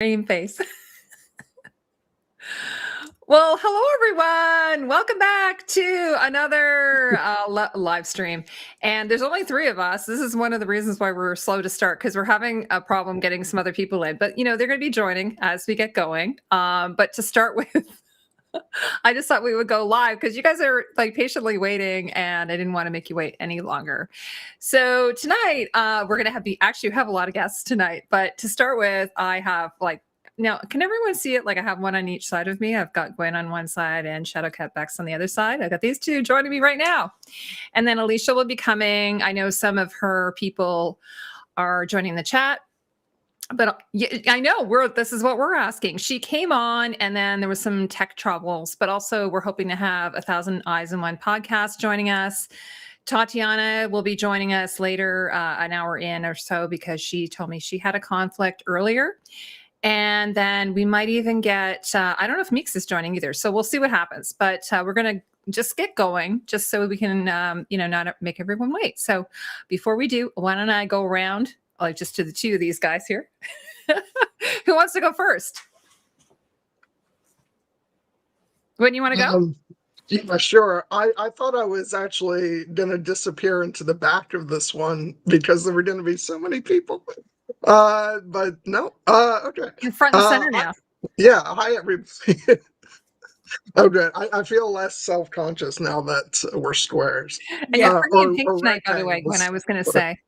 Green face. Well, hello everyone. Welcome back to another live stream. And there's only 3 of us. This is one of the reasons why we're slow to start, because we're having a problem getting some other people in. But they're going to be joining as we get going. But to start with, I just thought we would go live because you guys are like patiently waiting, and I didn't want to make you wait any longer. So tonight, we're going to have a lot of guests tonight. But to start with, I have now, can everyone see it? Like I have one on each side of me. I've got Gwen on one side and Shadowcat Bex on the other side. I've got these 2 joining me right now. And then Alicia will be coming. I know some of her people are joining the chat. But I know this is what we're asking. She came on and then there was some tech troubles, but also we're hoping to have 1,000 Eyes in One podcast joining us. Tatiana will be joining us later, an hour in or so, because she told me she had a conflict earlier. And then we might even get, I don't know if Meeks is joining either. So we'll see what happens. But we're going to just get going just so we can, not make everyone wait. So before we do, why don't I go around just to the 2 of these guys here? Who wants to go first? When you want to go? Yeah, sure. I thought I was actually going to disappear into the back of this one because there were going to be so many people. But no. Okay. In front and center now. Hi, everybody. Okay. I feel less self-conscious now that we're squares. And you're pretty in pink tonight, by the way, when I was going to say.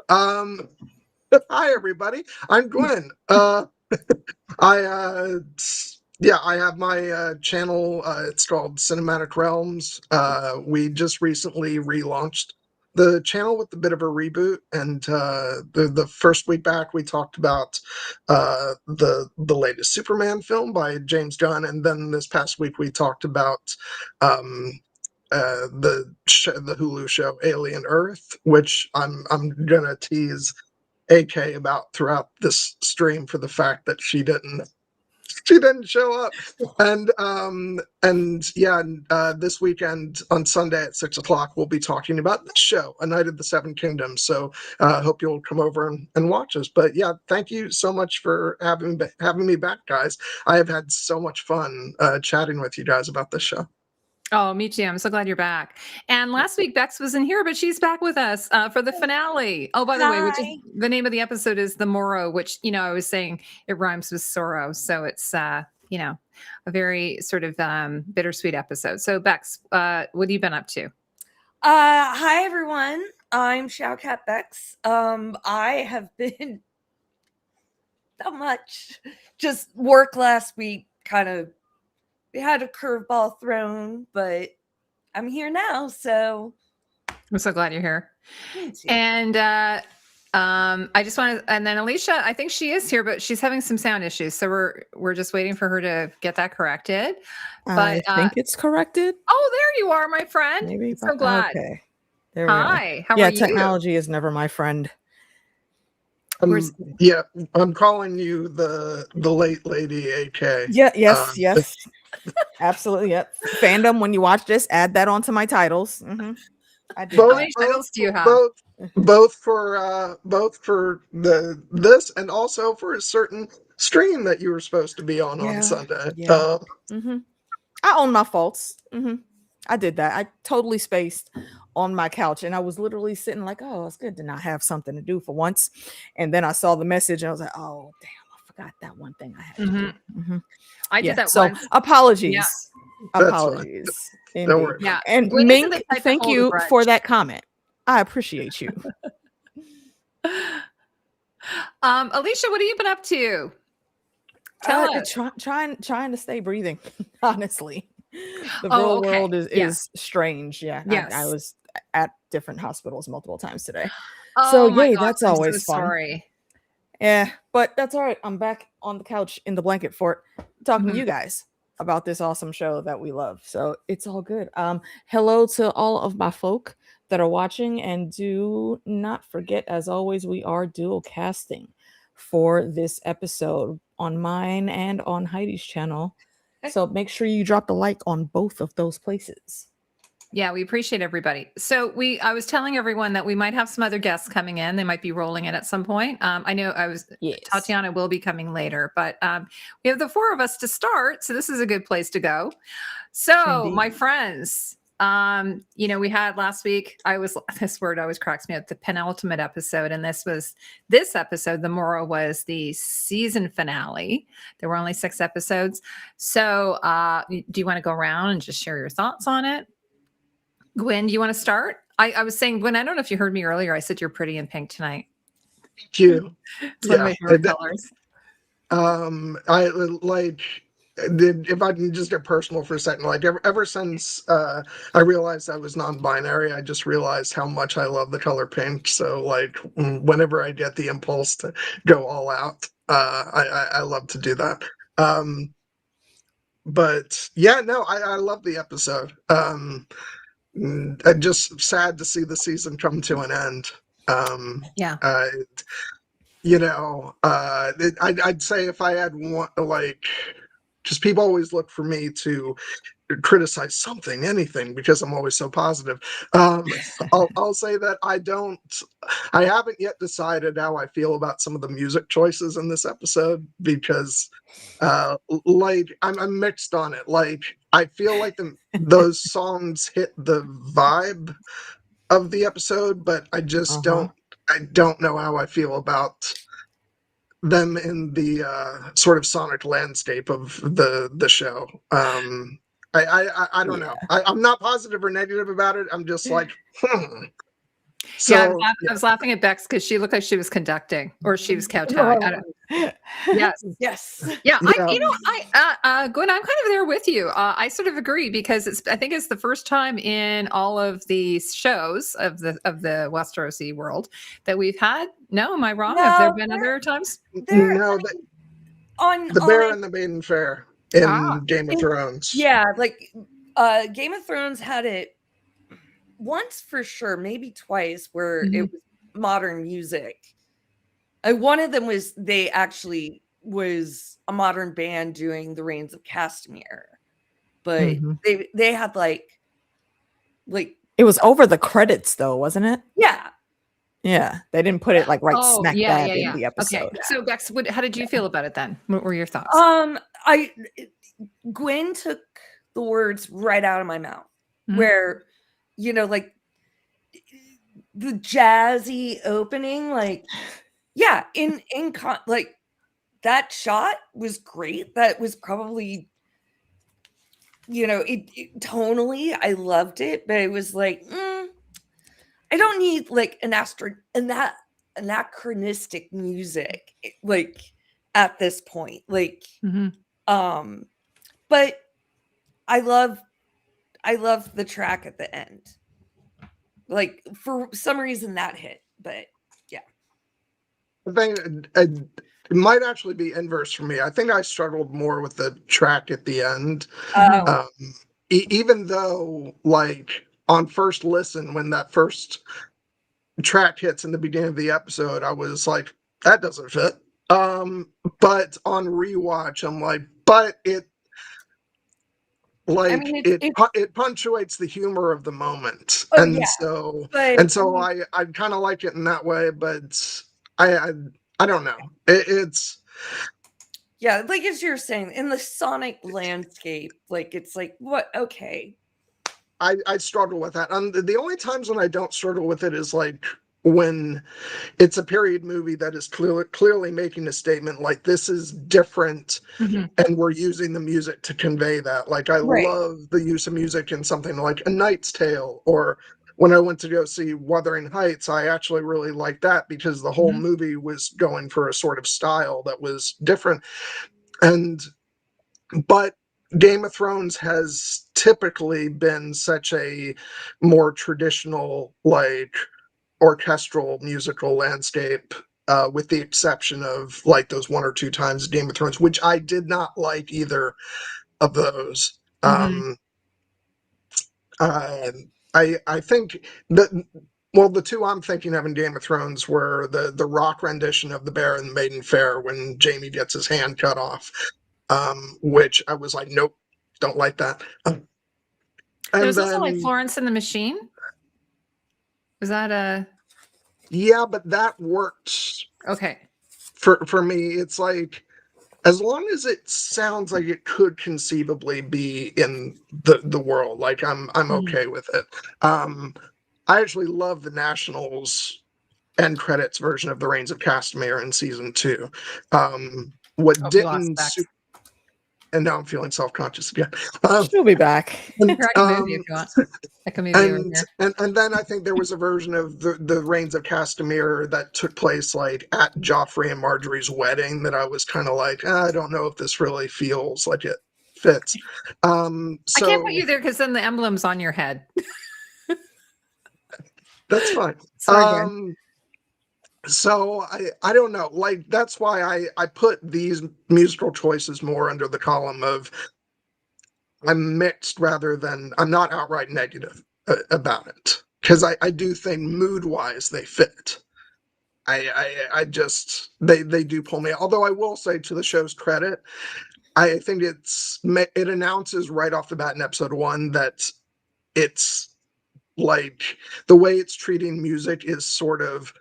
Hi, everybody. I'm Gwen. I have my channel. It's called Cinematic Realms. We just recently relaunched the channel with a bit of a reboot, and the first week back we talked about the latest Superman film by James Gunn, and then this past week we talked about the Hulu show Alien Earth, which I'm gonna tease AK about throughout this stream for the fact that she didn't show up. And this weekend on Sunday at 6:00 we'll be talking about this show, A Night of the Seven Kingdoms. So hope you'll come over and watch us. But yeah, thank you so much for having me back, guys. I have had so much fun chatting with you guys about this show. Oh, me too. I'm so glad you're back. And last week Bex wasn't here, but she's back with us for the finale. Oh, by the way, which is the name of the episode is The Morrow, which, I was saying it rhymes with sorrow. So it's, a very sort of bittersweet episode. So Bex, what have you been up to? Hi, everyone. I'm Shadowcat Bex. I have been not much, just work last week, kind of. We had a curveball thrown, but I'm here now, so I'm so glad you're here. And I just want to, and then Alicia, I think she is here, but she's having some sound issues, so we're just waiting for her to get that corrected. But I think it's corrected. Oh, there you are, my friend. Maybe. So glad. Okay. There we Hi. How are you? Technology is never my friend. I'm calling you the late lady AK. Yes. Absolutely. Yep. Fandom, when you watch this, add that onto my titles. Mm-hmm. I do. How many titles do you have? Both for this and also for a certain stream that you were supposed to be on Sunday. Yeah. I own my faults. I did that. I totally spaced on my couch, and I was literally sitting like, oh, it's good to not have something to do for once. And then I saw the message and I was like, oh damn, I forgot that one thing I had to do. I did that so once. Apologies. Yeah. Apologies. Don't worry. Yeah. And Mink, thank you for that comment. I appreciate you. Alicia, what have you been up to? Tell us. Trying to stay breathing, honestly. The real world is strange. Yeah. Yes. I was at different hospitals multiple times today. Oh, so my yay, gosh, that's always so fun. Sorry. Yeah, but that's all right. I'm back on the couch in the blanket fort talking to you guys about this awesome show that we love. So it's all good. Hello to all of my folk that are watching, and do not forget, as always, we are dual casting for this episode on mine and on Heidi's channel. So make sure you drop the like on both of those places. Yeah, we appreciate everybody. So I was telling everyone that we might have some other guests coming in. They might be rolling in at some point. I know Yes. Tatiana will be coming later, but we have the four of us to start. So this is a good place to go. So Indeed. my friends, we had last week, this word always cracks me up, the penultimate episode. And this episode, the Morrow, was the season finale. There were only 6 episodes. So do you want to go around and just share your thoughts on it? Gwen, do you want to start? I was saying, Gwen, I don't know if you heard me earlier. I said you're pretty in pink tonight. Thank you. It's one of my favorite colors. I like, if I can just get personal for a second, like ever since I realized I was non-binary, I just realized how much I love the color pink. So like whenever I get the impulse to go all out, I love to do that. But yeah, no, I love the episode. I'm just sad to see the season come to an end. Yeah. I'd say if I had one, like, just people always look for me to criticize something, anything, because I'm always so positive. I'll say that I haven't yet decided how I feel about some of the music choices in this episode, because like I'm mixed on it. Like I feel like those songs hit the vibe of the episode, but I just don't know how I feel about them in the sort of sonic landscape of the show. I don't know. I'm not positive or negative about it. I'm just like, So, I was laughing at Bex because she looked like she was conducting or she was kowtowing. Yes. Yeah. Gwen, I'm kind of there with you. I sort of agree because I think it's the first time in all of these shows of the Westerosi world that we've had. No, am I wrong? Have there been other times? No, the Bear and the Maiden Fair in Game of Thrones. Yeah, like Game of Thrones had it once for sure, maybe twice, where it was modern music. One of them was was a modern band doing the Reigns of Castamere, but they had like it was over the credits though, wasn't it? Yeah, they didn't put it like smack dab in the episode. Okay. So Bex, how did you feel about it then? What were your thoughts? Gwen took the words right out of my mouth, where like the jazzy opening, like like that shot was great. That was probably it tonally I loved it, but it was like I don't need like anachronistic music like at this point, like but I love the track at the end. Like for some reason that hit, but yeah. I think it might actually be inverse for me. I think I struggled more with the track at the end. Even though like on first listen, when that first track hits in the beginning of the episode, I was like, that doesn't fit. But on rewatch, I'm like, but it like it punctuates the humor of the moment. So I kind of like it in that way, but I don't know. It's like as you're saying, in the sonic landscape, like it's like what? Okay, I struggle with that. The only times when I don't struggle with it is like when it's a period movie that is clearly making a statement, like this is different, and we're using the music to convey that. Like I love the use of music in something like A Knight's Tale, or when I went to go see Wuthering Heights, I actually really liked that because the whole movie was going for a sort of style that was different. But Game of Thrones has typically been such a more traditional, like orchestral musical landscape, with the exception of like those 1 or 2 times Game of Thrones, which I did not like either of those. I think the 2 I'm thinking of in Game of Thrones were the rock rendition of the Bear and the Maiden Fair when Jaime gets his hand cut off, which I was like, nope, don't like that. There And was also like then, Florence and the Machine. Was that a yeah, but that worked okay? for me. It's like, as long as it sounds like it could conceivably be in the world, like I'm okay with it. I actually love the Nationals end credits version of the Reigns of Castamere in season 2. What Oh, we lost didn't Bex. and now I'm feeling self-conscious again. She'll be back. And, Here, I can move you if you want. I can move you over here. and then I think there was a version of the Reigns of Castamere that took place like at Joffrey and Marjorie's wedding that I was kind of like, I don't know if this really feels like it fits. I can't put you there because then the emblem's on your head. That's fine. Sorry, Dan. So I don't know. Like, that's why I put these musical choices more under the column of I'm mixed rather than I'm not outright negative about it, because I do think mood wise they fit. I just they do pull me. Although I will say, to the show's credit, I think it announces right off the bat in episode 1 that it's like the way it's treating music is sort of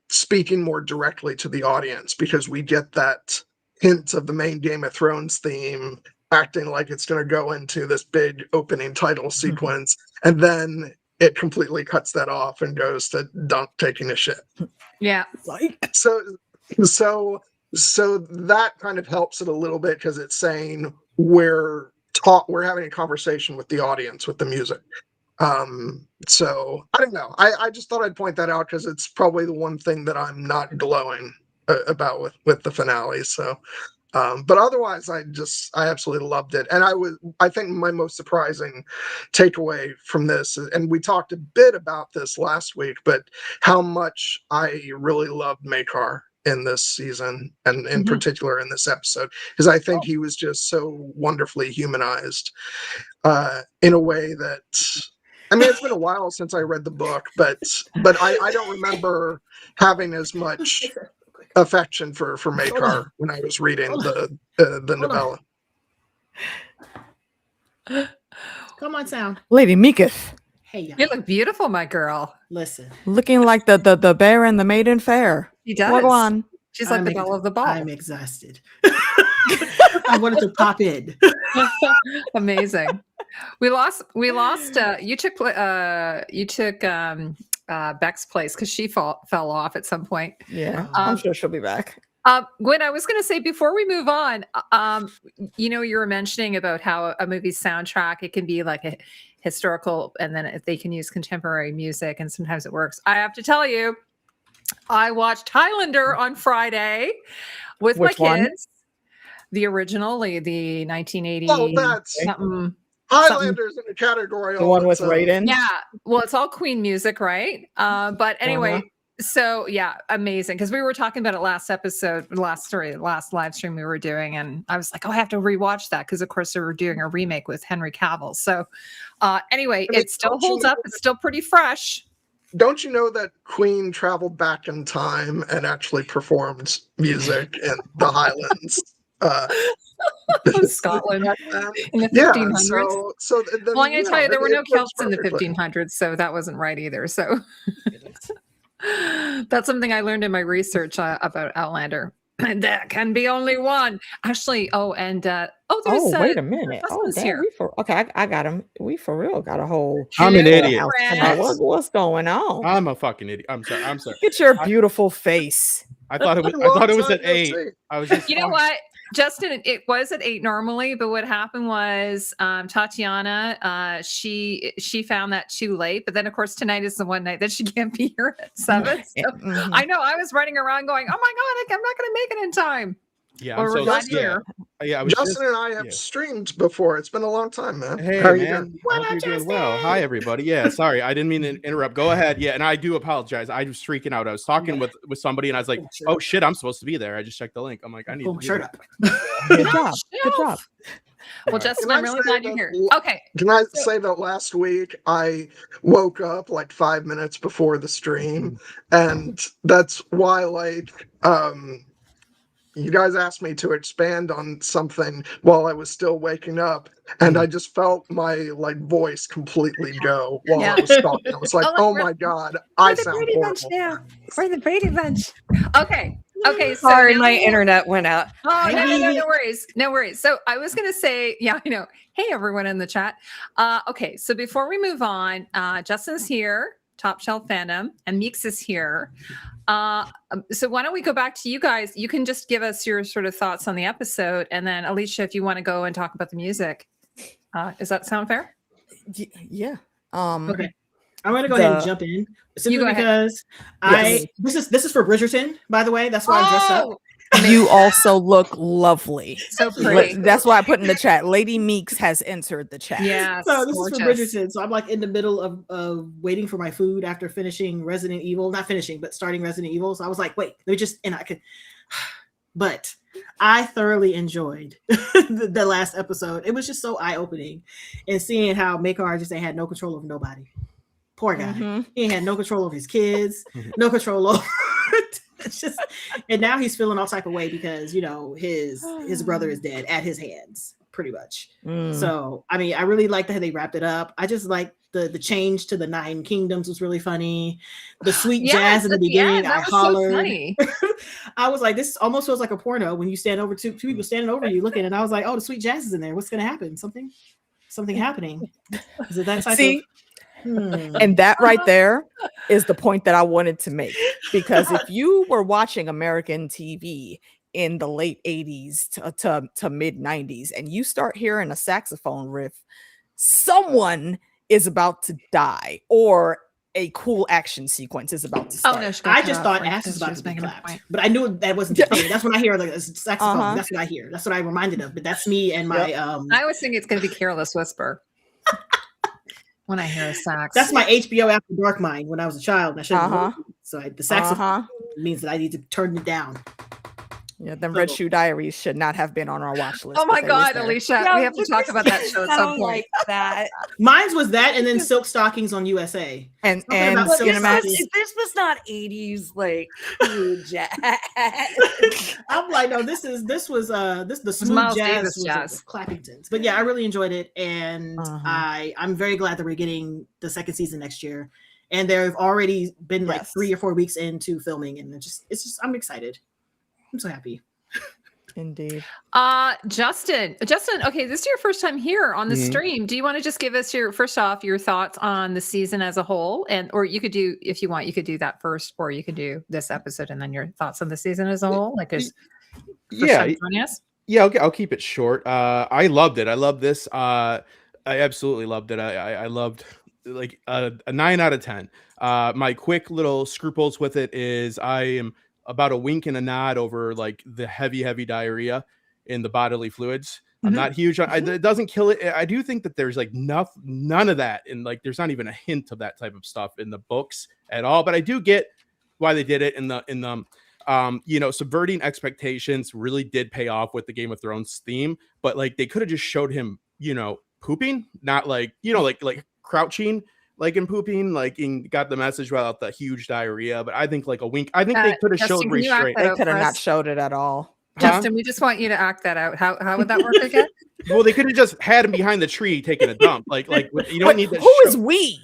speaking more directly to the audience, because we get that hint of the main Game of Thrones theme acting like it's going to go into this big opening title sequence, and then it completely cuts that off and goes to Dunk taking a shit. Yeah. So that kind of helps it a little bit, because it's saying we're having a conversation with the audience with the music. So I don't know. I just thought I'd point that out, because it's probably the one thing that I'm not glowing about with the finale. So, but otherwise, I absolutely loved it. And I think my most surprising takeaway from this, and we talked a bit about this last week, but how much I really loved Makar in this season, and in particular in this episode, because I think he was just so wonderfully humanized in a way that, I mean, it's been a while since I read the book, but I don't remember having as much affection for Makar when I was reading the novella. Come on, sound. Lady Meeketh, Hey, You look beautiful, my girl. listen. looking like the bear and the maiden fair. She does. Go on. She's like the belle of the ball. I'm exhausted. I wanted to pop in. Amazing. We lost you took Beck's place because she fell off at some point. Yeah, I'm sure she'll be back. Gwen, I was going to say, before we move on, you were mentioning about how a movie's soundtrack, it can be like a historical, and then if they can use contemporary music, and sometimes it works. I have to tell you, I watched Highlander on Friday with Which my one? kids. The original, the 1980. Oh, that's something. Highlanders in the category. The one with Raiden. Yeah, well, it's all Queen music, right? But anyway, so yeah, amazing. Because we were talking about it last live stream we were doing, and I was like, oh, I have to rewatch that, because of course they were doing a remake with Henry Cavill. So anyway, I mean, it still holds up. It's still pretty fresh. Don't you know that Queen traveled back in time and actually performed music in the Highlands? Scotland in the 1500s. Yeah, so then, Well, I'm going to tell you, there were no it works Celts in the perfectly. 1500s, so that wasn't right either. So that's something I learned in my research about Outlander. And there can be only one. Actually, there's wait a minute. husband's Damn, here. I got him. We for real got a whole. I'm an idiot. house Friends. tonight. What's going on? I'm a fucking idiot. I'm sorry. Look at your beautiful face. I thought it was. Long I thought it was time at no 8. see. I was just. You know what, Justin? It was at 8 normally, but what happened was Tatiana, she found that too late. But then, of course, tonight is the one night that she can't be here at 7. So I know I was running around going, "Oh my god, I'm not going to make it in time." Yeah, Well, I'm we're so glad yeah. you're Yeah, I was Justin and I have streamed before. It's been a long time, man. Hey, How are you man. doing? I hope you're doing well. Hi, everybody. Yeah, sorry. I didn't mean to interrupt. Go ahead. Yeah, and I do apologize. I was freaking out. I was talking with somebody, and I was like, oh, shit, I'm supposed to be there. I just checked the link. I'm like, I need Pull to my be shirt there. up. Good job. Good job. Well, Right. Justin, Can I'm I really say glad you're that here. l- Okay. Can I say that last week I woke up like 5 minutes before the stream, and that's why you guys asked me to expand on something while I was still waking up, and I just felt my like voice completely go while I was talking. I was like, "Oh my god, I Or the sound Brady Bunch horrible." now. Or the Brady Bunch. Okay. Okay. So Sorry, now my we- internet went out. Oh, no, Heidi. no worries. No worries. So I was going to say, yeah, I know. Hey, everyone in the chat. Okay. So before we move on, Justin's here, Top Shelf Fandom, and Meeks is here. So why don't we go back to you guys? You can just give us your sort of thoughts on the episode. And then Alicia, if you want to go and talk about the music, does that sound fair? Yeah. Okay. I'm gonna go ahead and jump in simply go ahead. because Yes. this is for Bridgerton, by the way. That's why I'm dressed up. You also look lovely. So pretty. That's why I put in the chat. Lady Meeks has entered the chat. Yes. So this gorgeous. is for Bridgerton. So I'm like in the middle of waiting for my food after finishing Resident Evil. Not finishing, but starting Resident Evil. So I was like, wait, let me just, and I could, but I thoroughly enjoyed the last episode. It was just so eye-opening, and seeing how Makar just ain't had no control over nobody. Poor guy. Mhm. He ain't had no control over his kids, no control over it's just, and now he's feeling all type of way because you know his brother is dead at his hands, pretty much. Mm. So I mean, I really liked how they wrapped it up. I just like the change to the 9 Kingdoms was really funny. The sweet jazz in the beginning, I hollered. So funny. I was like, this almost feels like a porno when you stand over two people standing over you looking, and I was like, oh, the sweet jazz is in there. What's gonna happen? Something happening. Is it that type of And that right there is the point that I wanted to make. Because if you were watching American TV in the late 80s to mid 90s and you start hearing a saxophone riff, someone is about to die or a cool action sequence is about to start. Oh, no, I just thought ass was about to be clapped, but I knew that wasn't the thing. That's when I hear like a saxophone. That's what I hear. That's what I'm reminded of. But that's me and my I always think it's going to be Careless Whisper. When I hear a sax, that's my HBO After Dark mind when I was a child. And I shouldn't so the saxophone means that I need to turn it down. Yeah, them Red Shoe Diaries should not have been on our watch list. Oh my but they was God, there. Alicia, we have to talk about that show at some point. Like that. Mine was that, and then Silk Stockings on USA. And about But Silk Cinemax. this was not 80s like smooth jazz. I'm like, no, this was the smooth Miles jazz, Davis was jazz. Clappingtons. But yeah, I really enjoyed it, and I'm very glad that we're getting the second season next year. And they've already been like 3 or 4 weeks into filming, and it's just I'm excited. I'm so happy. Indeed. Justin, okay, this is your first time here on the stream. Do you want to just give us your thoughts on the season as a whole? Or you could do, if you want, you could do that first, or you could do this episode and then your thoughts on the season as a whole. Like there's okay, I'll keep it short. I loved it. I love this. I absolutely loved it. I loved like a 9 out of 10. My quick little scruples with it is I am about a wink and a nod over like the heavy diarrhea in the bodily fluids. I'm not huge on it. Doesn't kill it. I do think that there's like none of that, and like there's not even a hint of that type of stuff in the books at all. But I do get why they did it in the subverting expectations really did pay off with the Game of Thrones theme. But like they could have just showed him, pooping, not like like crouching. Like in pooping, like got the message without the huge diarrhea, but I think like a wink. I think they could have showed restraint. They could have not showed it at all. Justin, we just want you to act that out. How would that work again? Well, they could have just had him behind the tree taking a dump. Like you don't need that. Who is we?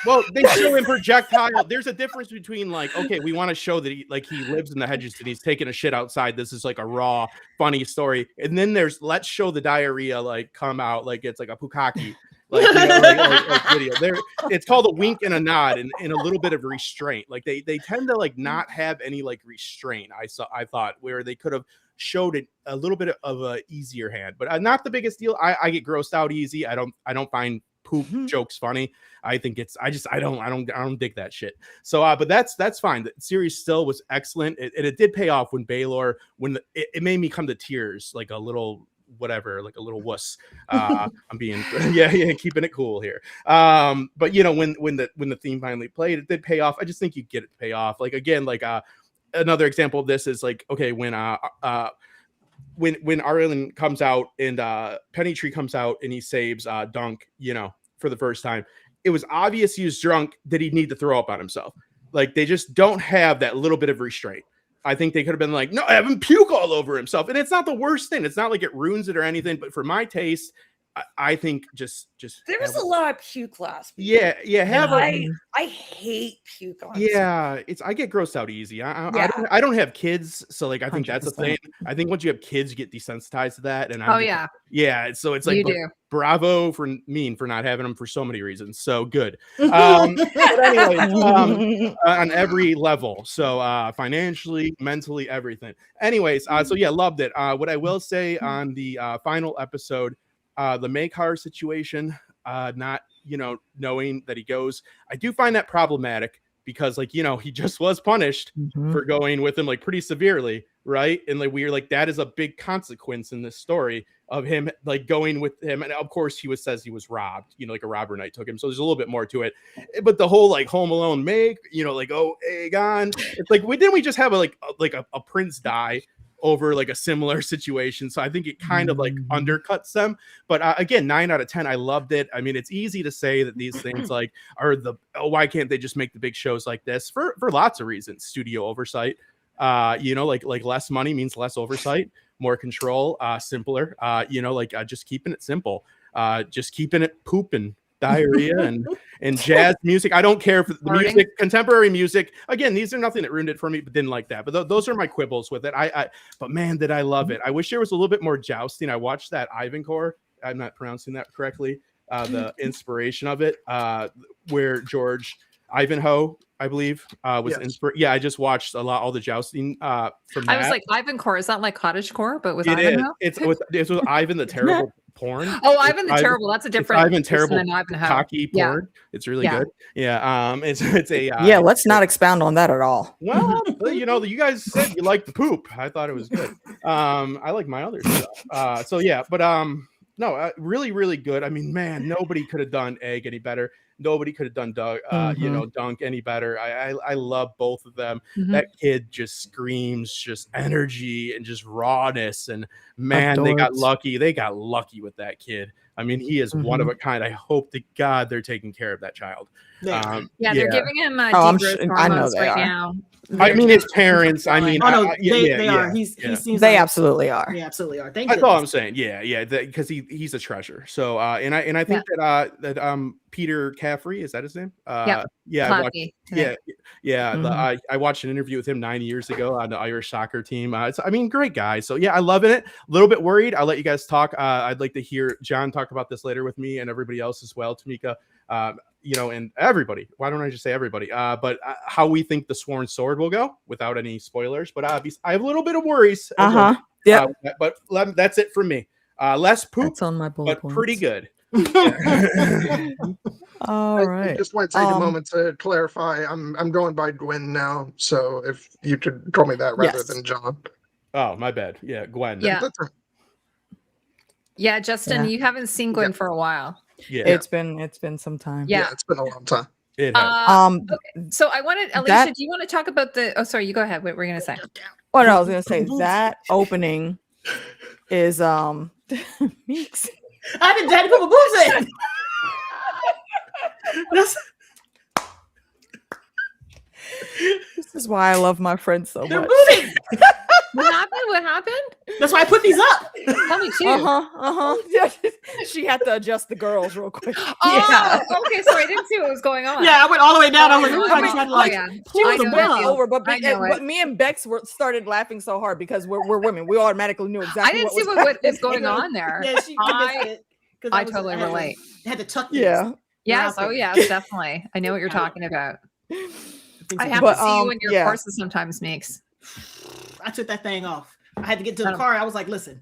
Well, they show him projectile. There's a difference between like, okay, we want to show that he lives in the hedges and he's taking a shit outside. This is like a raw, funny story. And then there's let's show the diarrhea like come out like it's like a pukaki. Like video there, it's called a wink and a nod and a little bit of restraint. Like they tend to like not have any like restraint. I thought where they could have showed it a little bit of a easier hand, but not the biggest deal. I get grossed out easy. I don't find poop jokes funny. I think I don't dig that shit. So but that's fine. The series still was excellent. It did pay off when Baelor it made me come to tears like a little whatever, like a little wuss. I'm being keeping it cool here. But when the theme finally played, it did pay off. I just think you get it to pay off. Like again, like another example of this is like, okay, when Arlen comes out and Pennytree comes out and he saves Dunk, for the first time, it was obvious he was drunk that he'd need to throw up on himself. Like they just don't have that little bit of restraint. I think they could have been like, no, have him puke all over himself. And it's not the worst thing. It's not like it ruins it or anything. But for my taste, I think just There was a lot of puke last week. yeah. Have I hate puke on yeah, I get grossed out easy. I don't have kids, so like I think that's a 100%. thing. I think once you have kids, you get desensitized to that. And yeah. So it's like You do. bravo for not having them for so many reasons. So good. But anyways, on every level. So financially, mentally, everything. Anyways, so yeah, loved it. What I will say on the final episode, the Makar situation, not knowing that he goes, I do find that problematic because like he just was punished for going with him like pretty severely, right? And like we're like that is a big consequence in this story of him like going with him, and of course he says he was robbed, like a robber knight took him, so there's a little bit more to it. But the whole like Home Alone like oh Aegon, it's like didn't we just have a prince die over like a similar situation? So I think it kind of like undercuts them. But again, 9 out of 10. I loved it. I mean, it's easy to say that these things like are why can't they just make the big shows like this for lots of reasons? Studio oversight, like less money means less oversight, more control, simpler, just keeping it simple, just keeping it pooping. Diarrhea and jazz music. I don't care for the music, contemporary music. Again, these are nothing that ruined it for me, but didn't like that. But those are my quibbles with it. But man, did I love it. I wish there was a little bit more jousting. I watched that Ivanhoe. I'm not pronouncing that correctly. The inspiration of it, where George Ivanhoe, I believe, was inspired. Yeah, I just watched all the jousting from that. I was like, Ivanhoe, is that like cottagecore, but with it Ivanhoe? It's with Ivan the Terrible porn. Oh, Ivan the Terrible. That's a different Ivan Terrible than Ivanhoe. cocky porn. It's really good. Yeah. It's a yeah. Let's not expound on that at all. Well, you guys said you liked the poop. I thought it was good. I like my other stuff. So yeah, but no, really, really good. I mean, man, nobody could have done Egg any better. Nobody could have done Dunk any better. I love both of them. That kid just screams just energy and just rawness. And man, they got lucky. They got lucky with that kid. I mean, he is one of a kind. I hope to God they're taking care of that child. They're giving him degrowth I know hormones they right are. now. I mean, his parents. I mean, they are. He seems they like, absolutely are. They absolutely are. Thank That's you. all I'm saying. Yeah, because he's a treasure. So and I think that Peter Caffrey, is that his name? I watched an interview with him 9 years ago on the Irish soccer team. Great guy. So yeah, I love it. A little bit worried. I'll let you guys talk. I'd like to hear John talk about this later with me and everybody else as well. Tamika, and everybody. Why don't I just say everybody? But how we think the Sworn Sword will go without any spoilers. But obviously, I have a little bit of worries. Yeah. But that's it from me. Less poop, That's on my bullet but points. pretty good. All right. I just want to take a moment to clarify. I'm going by Gwen now, so if you could call me that rather than John. Oh, my bad. Yeah, Gwen. Yeah. Yeah, Justin, you haven't seen Gwen for a while. Yeah, it's been some time. Yeah, it's been a long time. It has. Okay. So I wanted, Alicia, do you want to talk about the? Oh, sorry, you go ahead. What were you gonna say? What I was gonna say, that opening is Meeks. I've been daddy put my boobs in. This is why I love my friends so much. What happened? What happened? That's why I put these up. Tell me too. She had to adjust the girls real quick. Oh, okay. So I didn't see what was going on. Yeah, I went all the way down. I was over, but me and Bex started laughing so hard because we're women. We automatically knew exactly. I didn't see what was going on there. Yeah, I totally relate. I had to tuck. Yeah. Yes. Oh, yes, definitely. I know what you're talking about. I have to see you in your courses sometimes, Meeks. I took that thing off. I had to get to the car. I was like, listen.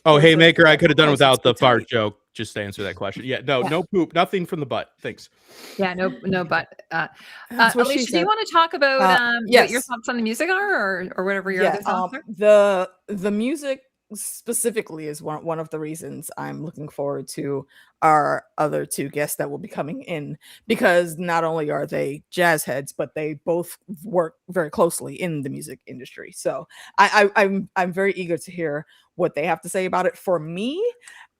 Oh, hey, Maker, I could have done without the fart joke. Just to answer that question. Yeah, no poop, nothing from the butt. Thanks. Yeah, no butt. Alicia, do you want to talk about what your thoughts on the music are, or whatever your other thoughts are? The music specifically is one of the reasons I'm looking forward to our other two guests that will be coming in, because not only are they jazz heads, but they both work very closely in the music industry. So I'm very eager to hear what they have to say about it. For me,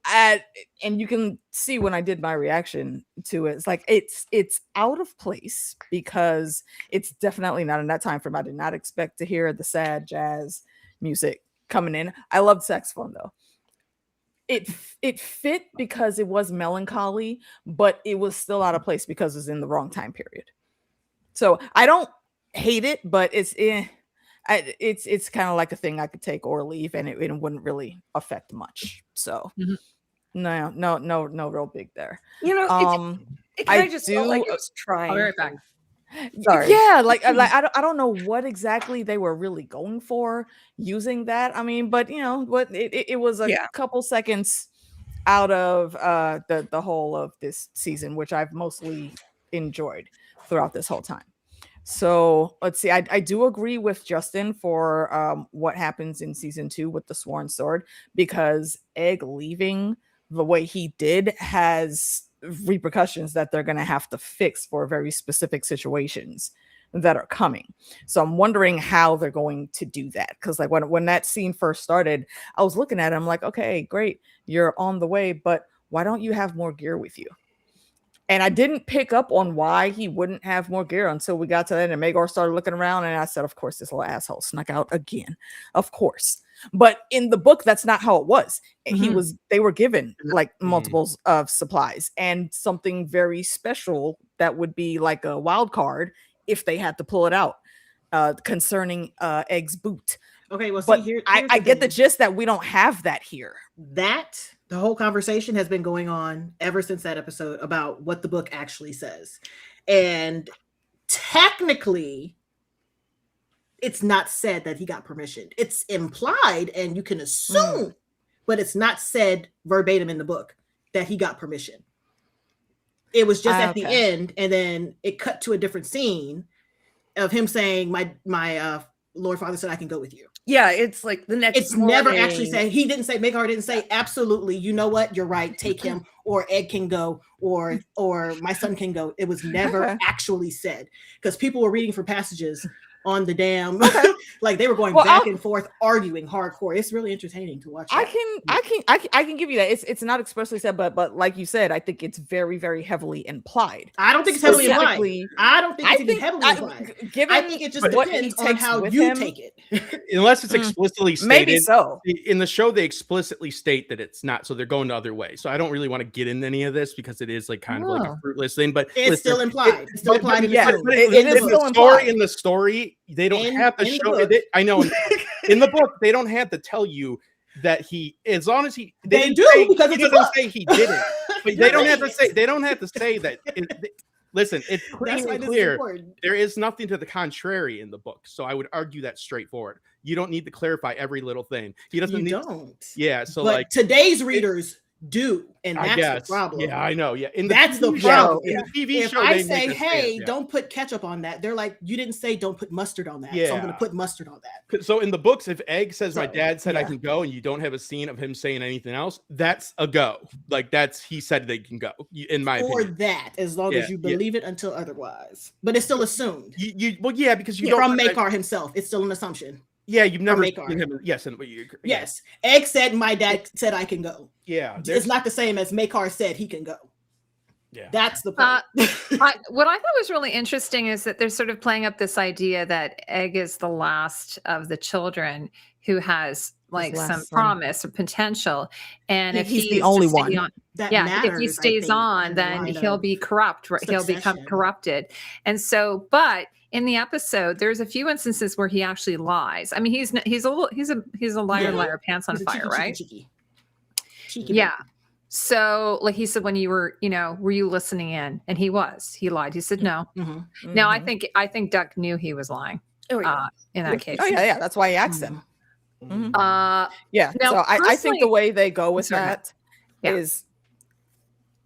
and you can see when I did my reaction to it, it's like it's out of place because it's definitely not in that time frame. I did not expect to hear the sad jazz music coming in. I loved saxophone though. It fit because it was melancholy, but it was still out of place because it's in the wrong time period. So I don't hate it, but it's kind of like a thing I could take or leave, and it wouldn't really affect much. So no real big there. You know, it kind of just felt like it was trying. I'll be right back. Sorry. Yeah, like I don't know what exactly they were really going for using that. I mean, but you know what, it was a couple seconds out of the whole of this season, which I've mostly enjoyed throughout this whole time. So let's see. I do agree with Justin for what happens in season 2 with the Sworn Sword, because Egg leaving the way he did has repercussions that they're going to have to fix for very specific situations that are coming. So I'm wondering how they're going to do that, because like when that scene first started, I was looking at it, I'm like, okay, great, you're on the way, but why don't you have more gear with you? And I didn't pick up on why he wouldn't have more gear until we got to that, and Maegor started looking around, and I said, of course, this little asshole snuck out again. Of course. But in the book, that's not how it was. They were given like multiples of supplies and something very special that would be like a wild card if they had to pull it out concerning Egg's boot. Okay, well, but see, I get the gist that we don't have that here. That the whole conversation has been going on ever since that episode about what the book actually says. And technically, it's not said that he got permission. It's implied, and you can assume, but it's not said verbatim in the book that he got permission. It was just at the end, and then it cut to a different scene of him saying, my Lord Father said I can go with you. Yeah, it's like the next. It's never actually said. He didn't say. Maegor didn't say absolutely. You know what? You're right. Take him, or Egg can go, or my son can go. It was never actually said, because people were reading from passages on the damn, like they were going back and forth arguing hardcore. It's really entertaining to watch. I can give you that. It's not expressly said, but like you said, I think it's very, very heavily implied. I don't think it's heavily implied. I don't think it's heavily implied. I think it just depends on how you take it. Unless it's explicitly stated. Maybe so. In the show, they explicitly state that it's not, so they're going the other way. So I don't really want to get into any of this because it is like kind of like a fruitless thing. But it's still implied. It's still implied. It is still implied. In the story, they don't have to show it. I know in the book they don't have to tell you that he, as long as they do, because it doesn't say he did it, but they don't have to say that. Listen, it's pretty clear. There is nothing to the contrary in the book, so I would argue that's straightforward. You don't need to clarify every little thing. He doesn't. Yeah. So but like today's readers do, and that's the problem. Yeah, I know. Yeah, that's the problem. In the TV show, I say, hey, don't put ketchup on that, they're like, you didn't say don't put mustard on that. So I'm going to put mustard on that. So in the books, if Egg says my dad said I can go, and you don't have a scene of him saying anything else, that's a go. Like he said they can go. In my opinion, or that, as long as you believe it until otherwise, but it's still assumed. Because you don't from Maegor himself, it's still an assumption. Yeah, you've never seen him. Yes, and you agree. Yes, Egg said my dad said I can go. Yeah, it's not the same as Maegor said he can go. Yeah, that's the point. What I thought was really interesting is that they're sort of playing up this idea that Egg is the last of the children who has like some promise or potential, and if he's the only one, if he stays on, then he'll be corrupt. Right? He'll become corrupted, and so, but. In the episode, there's a few instances where he actually lies. I mean, he's a liar, pants on fire, right? Cheeky. Yeah. So, like he said, when you were, were you listening in? And he lied. He said no. Now, I think Duck knew he was lying. In that case. Oh yeah. That's why he asked him. Now, so I think the way they go with that is.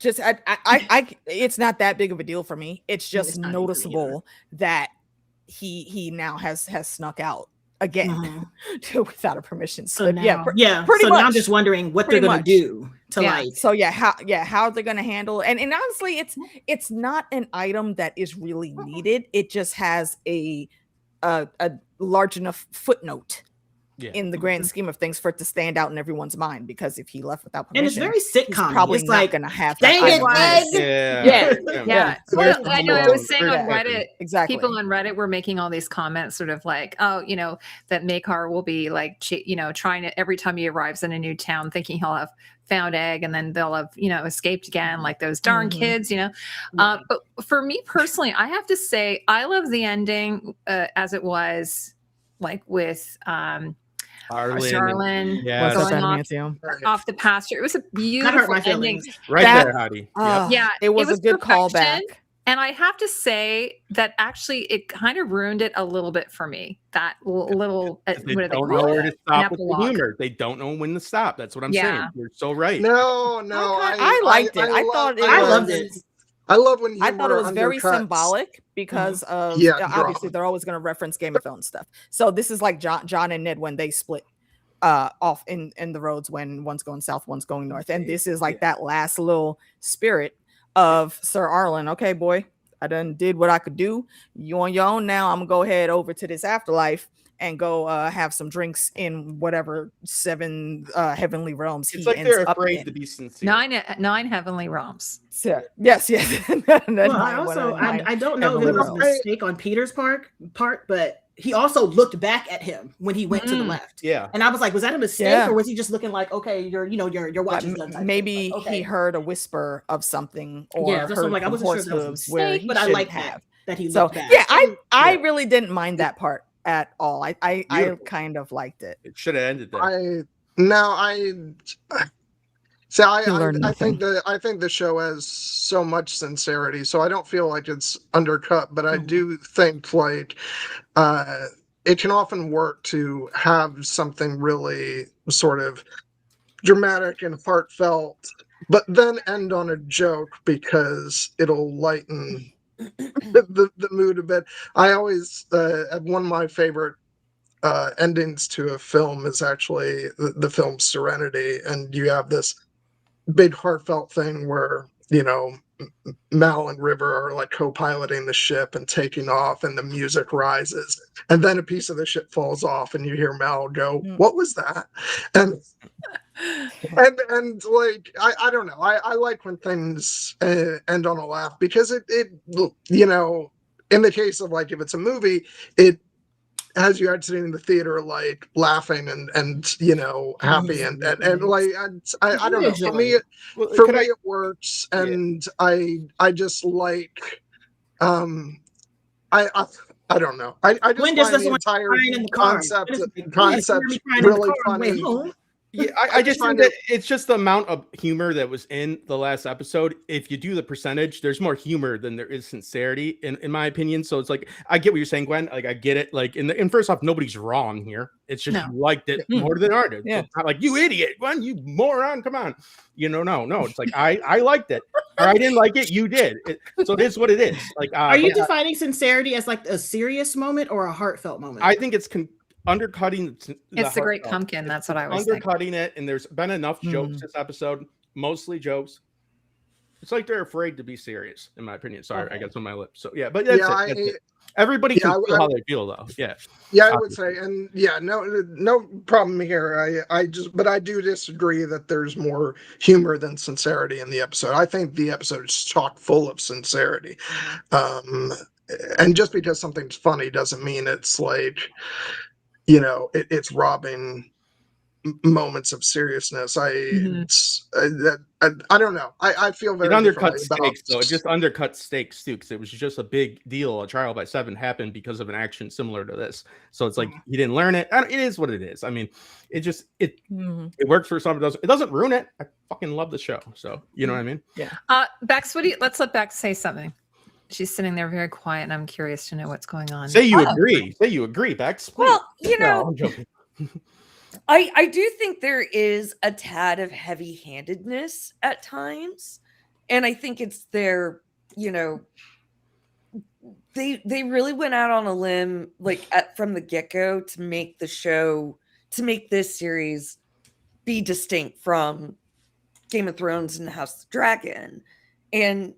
Just I it's not that big of a deal for me. It's just noticeable that he now has snuck out again without a permission. So now, pretty so much. Now I'm just wondering what they're going to do to like. So how they're going to handle it. And honestly, it's not an item that is really needed. It just has a large enough footnote in the grand scheme of things for it to stand out in everyone's mind, because if he left without And it's permission, very he's sitcom. probably It's not like, gonna have dang that it, kind of Meg! voice. Yeah. Very Well, I know I was saying on familiar. Reddit, Exactly. people on Reddit were making all these comments, sort of like, oh, that Makar will be like, trying to, every time he arrives in a new town, thinking he'll have found egg, and then they'll have, escaped again, like those darn kids, But for me personally, I have to say, I love the ending as it was, like with Arlen Yes. What's up, going Adamantium? off the pasture. It was a That hurt beautiful my ending. feelings. Right That- there, Heidi. Yeah, it was a good perfection. callback. And I have to say that actually it kind of ruined it a little bit for me. That little, They what do they don't call know it? where to stop with the epilogue. humor. They don't know when to stop. That's what I'm saying. Yeah. You're so right. No, I liked it. I thought it I was- loved it. I love when I thought it was very undercuts. symbolic because of Yeah, obviously drama. they're always going to reference Game of Thrones stuff. So this is like John and Ned when they split off in the roads, when one's going south, one's going north, and this is like that last little spirit of Sir Arlen. Okay, boy, I done did what I could do. You on your own now. I'm gonna go ahead over to this afterlife and go have some drinks in whatever 7 heavenly realms It's he like ends they're up afraid in. to be sincere. 9 heavenly realms. Yeah. Yes. Well, I don't know if it was a mistake on Peter's part, but he also looked back at him when he went to the left. Yeah. And I was like, was that a mistake, Yeah. or was he just looking like, okay, your watch is done? type Maybe thing? Like, okay. he heard a whisper of something, or Yeah, that's what I'm heard like, I from wasn't sure horse if that was a hooves where mistake, he but I shouldn't like have. that he So looked back. yeah, I really didn't mind that part at all. I Beautiful. kind of liked it. It should have ended there. I think the show has so much sincerity, so I don't feel like it's undercut, but I do think like it can often work to have something really sort of dramatic and heartfelt, but then end on a joke because it'll lighten the mood a bit. I always one of my favorite endings to a film is actually the film Serenity, and you have this big heartfelt thing where Mal and River are like co-piloting the ship and taking off, and the music rises, and then a piece of the ship falls off, and you hear Mal go, "What was that?" And like I don't know, I like when things end on a laugh, because it in the case of like if it's a movie, it has you sitting in the theater like laughing and happy and like I don't know, for me it works, and I just like I don't know, I just When does find this the one entire crying in the car? concept really funny. Yeah, I just think that it's just the amount of humor that was in the last episode. If you do the percentage, there's more humor than there is sincerity, in my opinion. So it's like, I get what you're saying, Gwen. Like, I get it. Like, and first off, nobody's wrong here. It's just you liked it more than I did. Yeah. So it's not like, you idiot, Gwen, you moron. Come on. No. It's like, I liked it. Or I didn't like it. You did. So it is what it is. Like, are you defining sincerity as like a serious moment or a heartfelt moment? I think it's undercutting It's the Great Pumpkin. That's what I was undercutting it, and there's been enough jokes this episode, mostly jokes. It's like they're afraid to be serious, in my opinion. Sorry, I got some on my lips. So yeah, but that's it. Everybody can feel how they feel, though. Yeah, I would say, and no problem here. I do disagree that there's more humor than sincerity in the episode. I think the episode is chock full of sincerity, and just because something's funny doesn't mean it's like it's robbing moments of seriousness. I don't know. I feel very it undercuts differently stakes, though. It just undercuts stakes too, because it was just a big deal. A trial by 7 happened because of an action similar to this. So it's like he didn't learn it. It is what it is. I mean, it works for some. It doesn't ruin it. I fucking love the show. So you know what I mean? Yeah. Bex, let's let Bex say something. She's sitting there very quiet, and I'm curious to know what's going on. Say you agree. Say you agree, Bex. Please. Well, No, I'm joking. I do think there is a tad of heavy-handedness at times, and I think it's their, they really went out on a limb from the get-go to make this series be distinct from Game of Thrones and House of the Dragon, and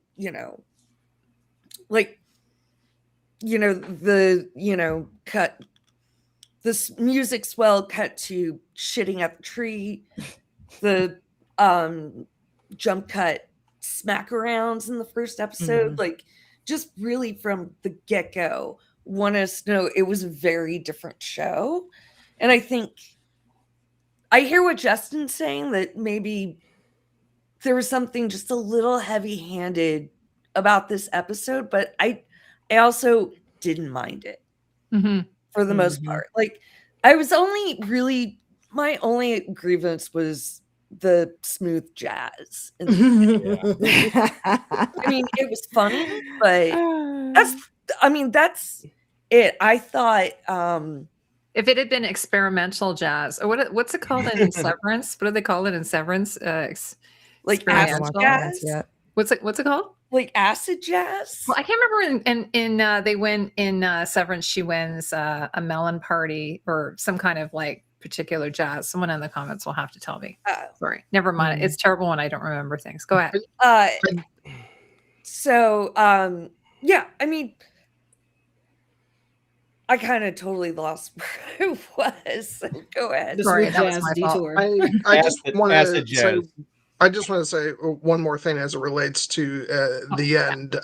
cut this music swell cut to shitting at the tree, the jump cut smack arounds in the first episode, like just really from the get-go want us to know it was a very different show. And I think I hear what Justin's saying, that maybe there was something just a little heavy-handed about this episode, but I also didn't mind it for the most part. Like, I was only really, my only grievance was the smooth jazz. I mean, it was funny, but that's it. I thought if it had been experimental jazz, or what's it called in Severance? What do they call it in Severance? Like acid jazz? What's it called? Like acid jazz? Well, I can't remember in they win in Severance, she wins a melon party or some kind of like particular jazz. Someone in the comments will have to tell me. Sorry, never mind. It's terrible when I don't remember things. Go ahead. Yeah, I mean, I kind of totally lost where I was. So go ahead. Sorry, that was my fault. I just want to say one more thing as it relates to the end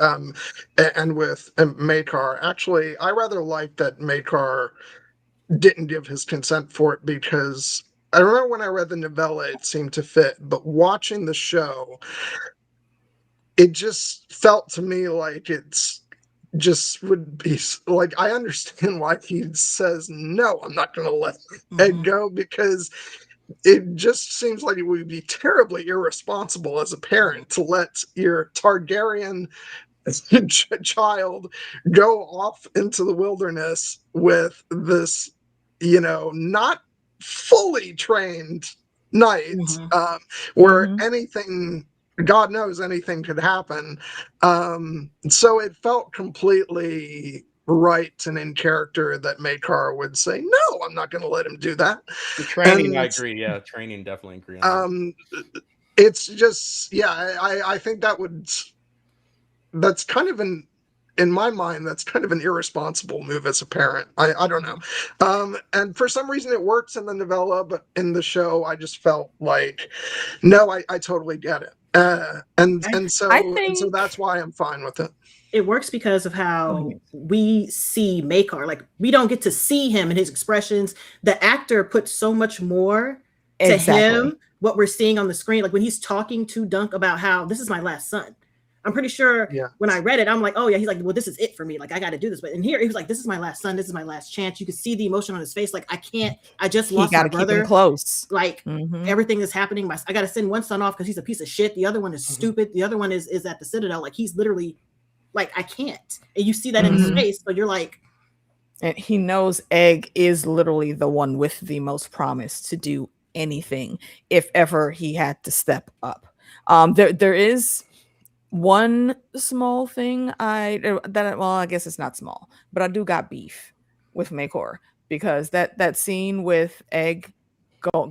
and with Makar. Actually, I rather like that Makar didn't give his consent for it, because I remember when I read the novella, it seemed to fit, but watching the show, it just felt to me like it's just would be like, I understand why he says, no, I'm not going to let Ed go, because it just seems like it would be terribly irresponsible as a parent to let your Targaryen child go off into the wilderness with this, not fully trained knight, where anything, God knows, anything could happen. So it felt completely right and in character that Makar would say, no, I'm not going to let him do that. The training, I agree. Yeah, training, definitely agree on that. It's just, I think that's kind of in my mind, that's kind of an irresponsible move as a parent. I don't know. And for some reason it works in the novella, but in the show, I just felt like, no, I totally get it. And so that's why I'm fine with it. It works because of how we see Makar. Like, we don't get to see him and his expressions. The actor puts so much more to him, what we're seeing on the screen. Like when he's talking to Dunk about how this is my last son. I'm pretty sure when I read it, I'm like, oh yeah, he's like, well, this is it for me. Like, I got to do this. But in here, he was like, this is my last son. This is my last chance. You can see the emotion on his face. Like, I just lost my brother. Keep him close. Like everything is happening. I got to send one son off because he's a piece of shit. The other one is stupid. The other one is at the Citadel. Like, he's literally like, I can't. And you see that in his face, but you're like, and he knows Egg is literally the one with the most promise to do anything if ever he had to step up. There is one small thing I guess it's not small, but I do got beef with Makor, because that scene with Egg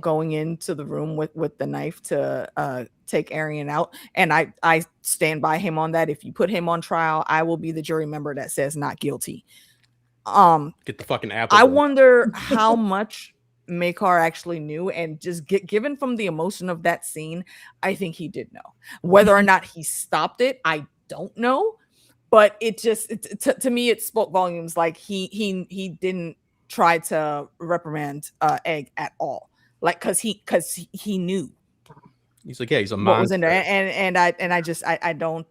going into the room with the knife to take Arian out, and I stand by him on that. If you put him on trial, I will be the jury member that says not guilty. Get the fucking apple. I wonder how much Makar actually knew, and just given from the emotion of that scene, I think he did know. Whether or not he stopped it, I don't know, but it just to me it spoke volumes. Like he didn't try to reprimand Egg at all, like because he knew. He's like, yeah, he's a monster. What was in there, and I don't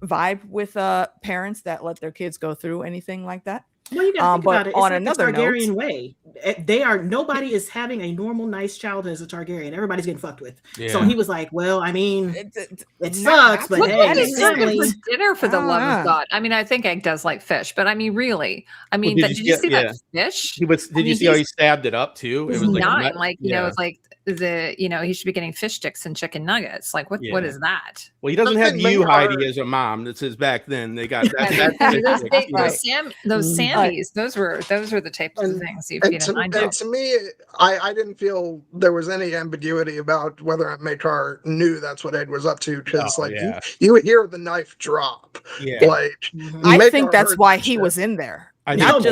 vibe with parents that let their kids go through anything like that. Well, you gotta think about it. It's on like another Targaryen way. Nobody is having a normal, nice childhood as a Targaryen. Everybody's getting fucked with. Yeah. So he was like, well, I mean, it sucks, but hey, it's for dinner, for the love of God. I mean, I think Egg does like fish, but I mean, really, I mean, did you see that fish? Did you see how he stabbed it up too? It was like it's like he should be getting fish sticks and chicken nuggets. Like, what is that? Well, he doesn't have you, Heidi, as a mom. That says back then they got that. Those Sammys, those were the types of things you feed them. And to me, I didn't feel there was any ambiguity about whether or not Makar knew that's what Ed was up to, because you hear the knife drop. Yeah. Like I think that's why he was in there. not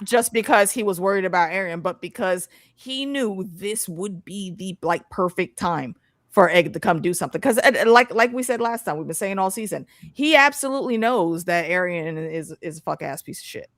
just because he was worried about Arian, but because he knew this would be the like perfect time for Egg to come do something. Because like we said last time, we've been saying all season, he absolutely knows that Arian is a fuck ass piece of shit.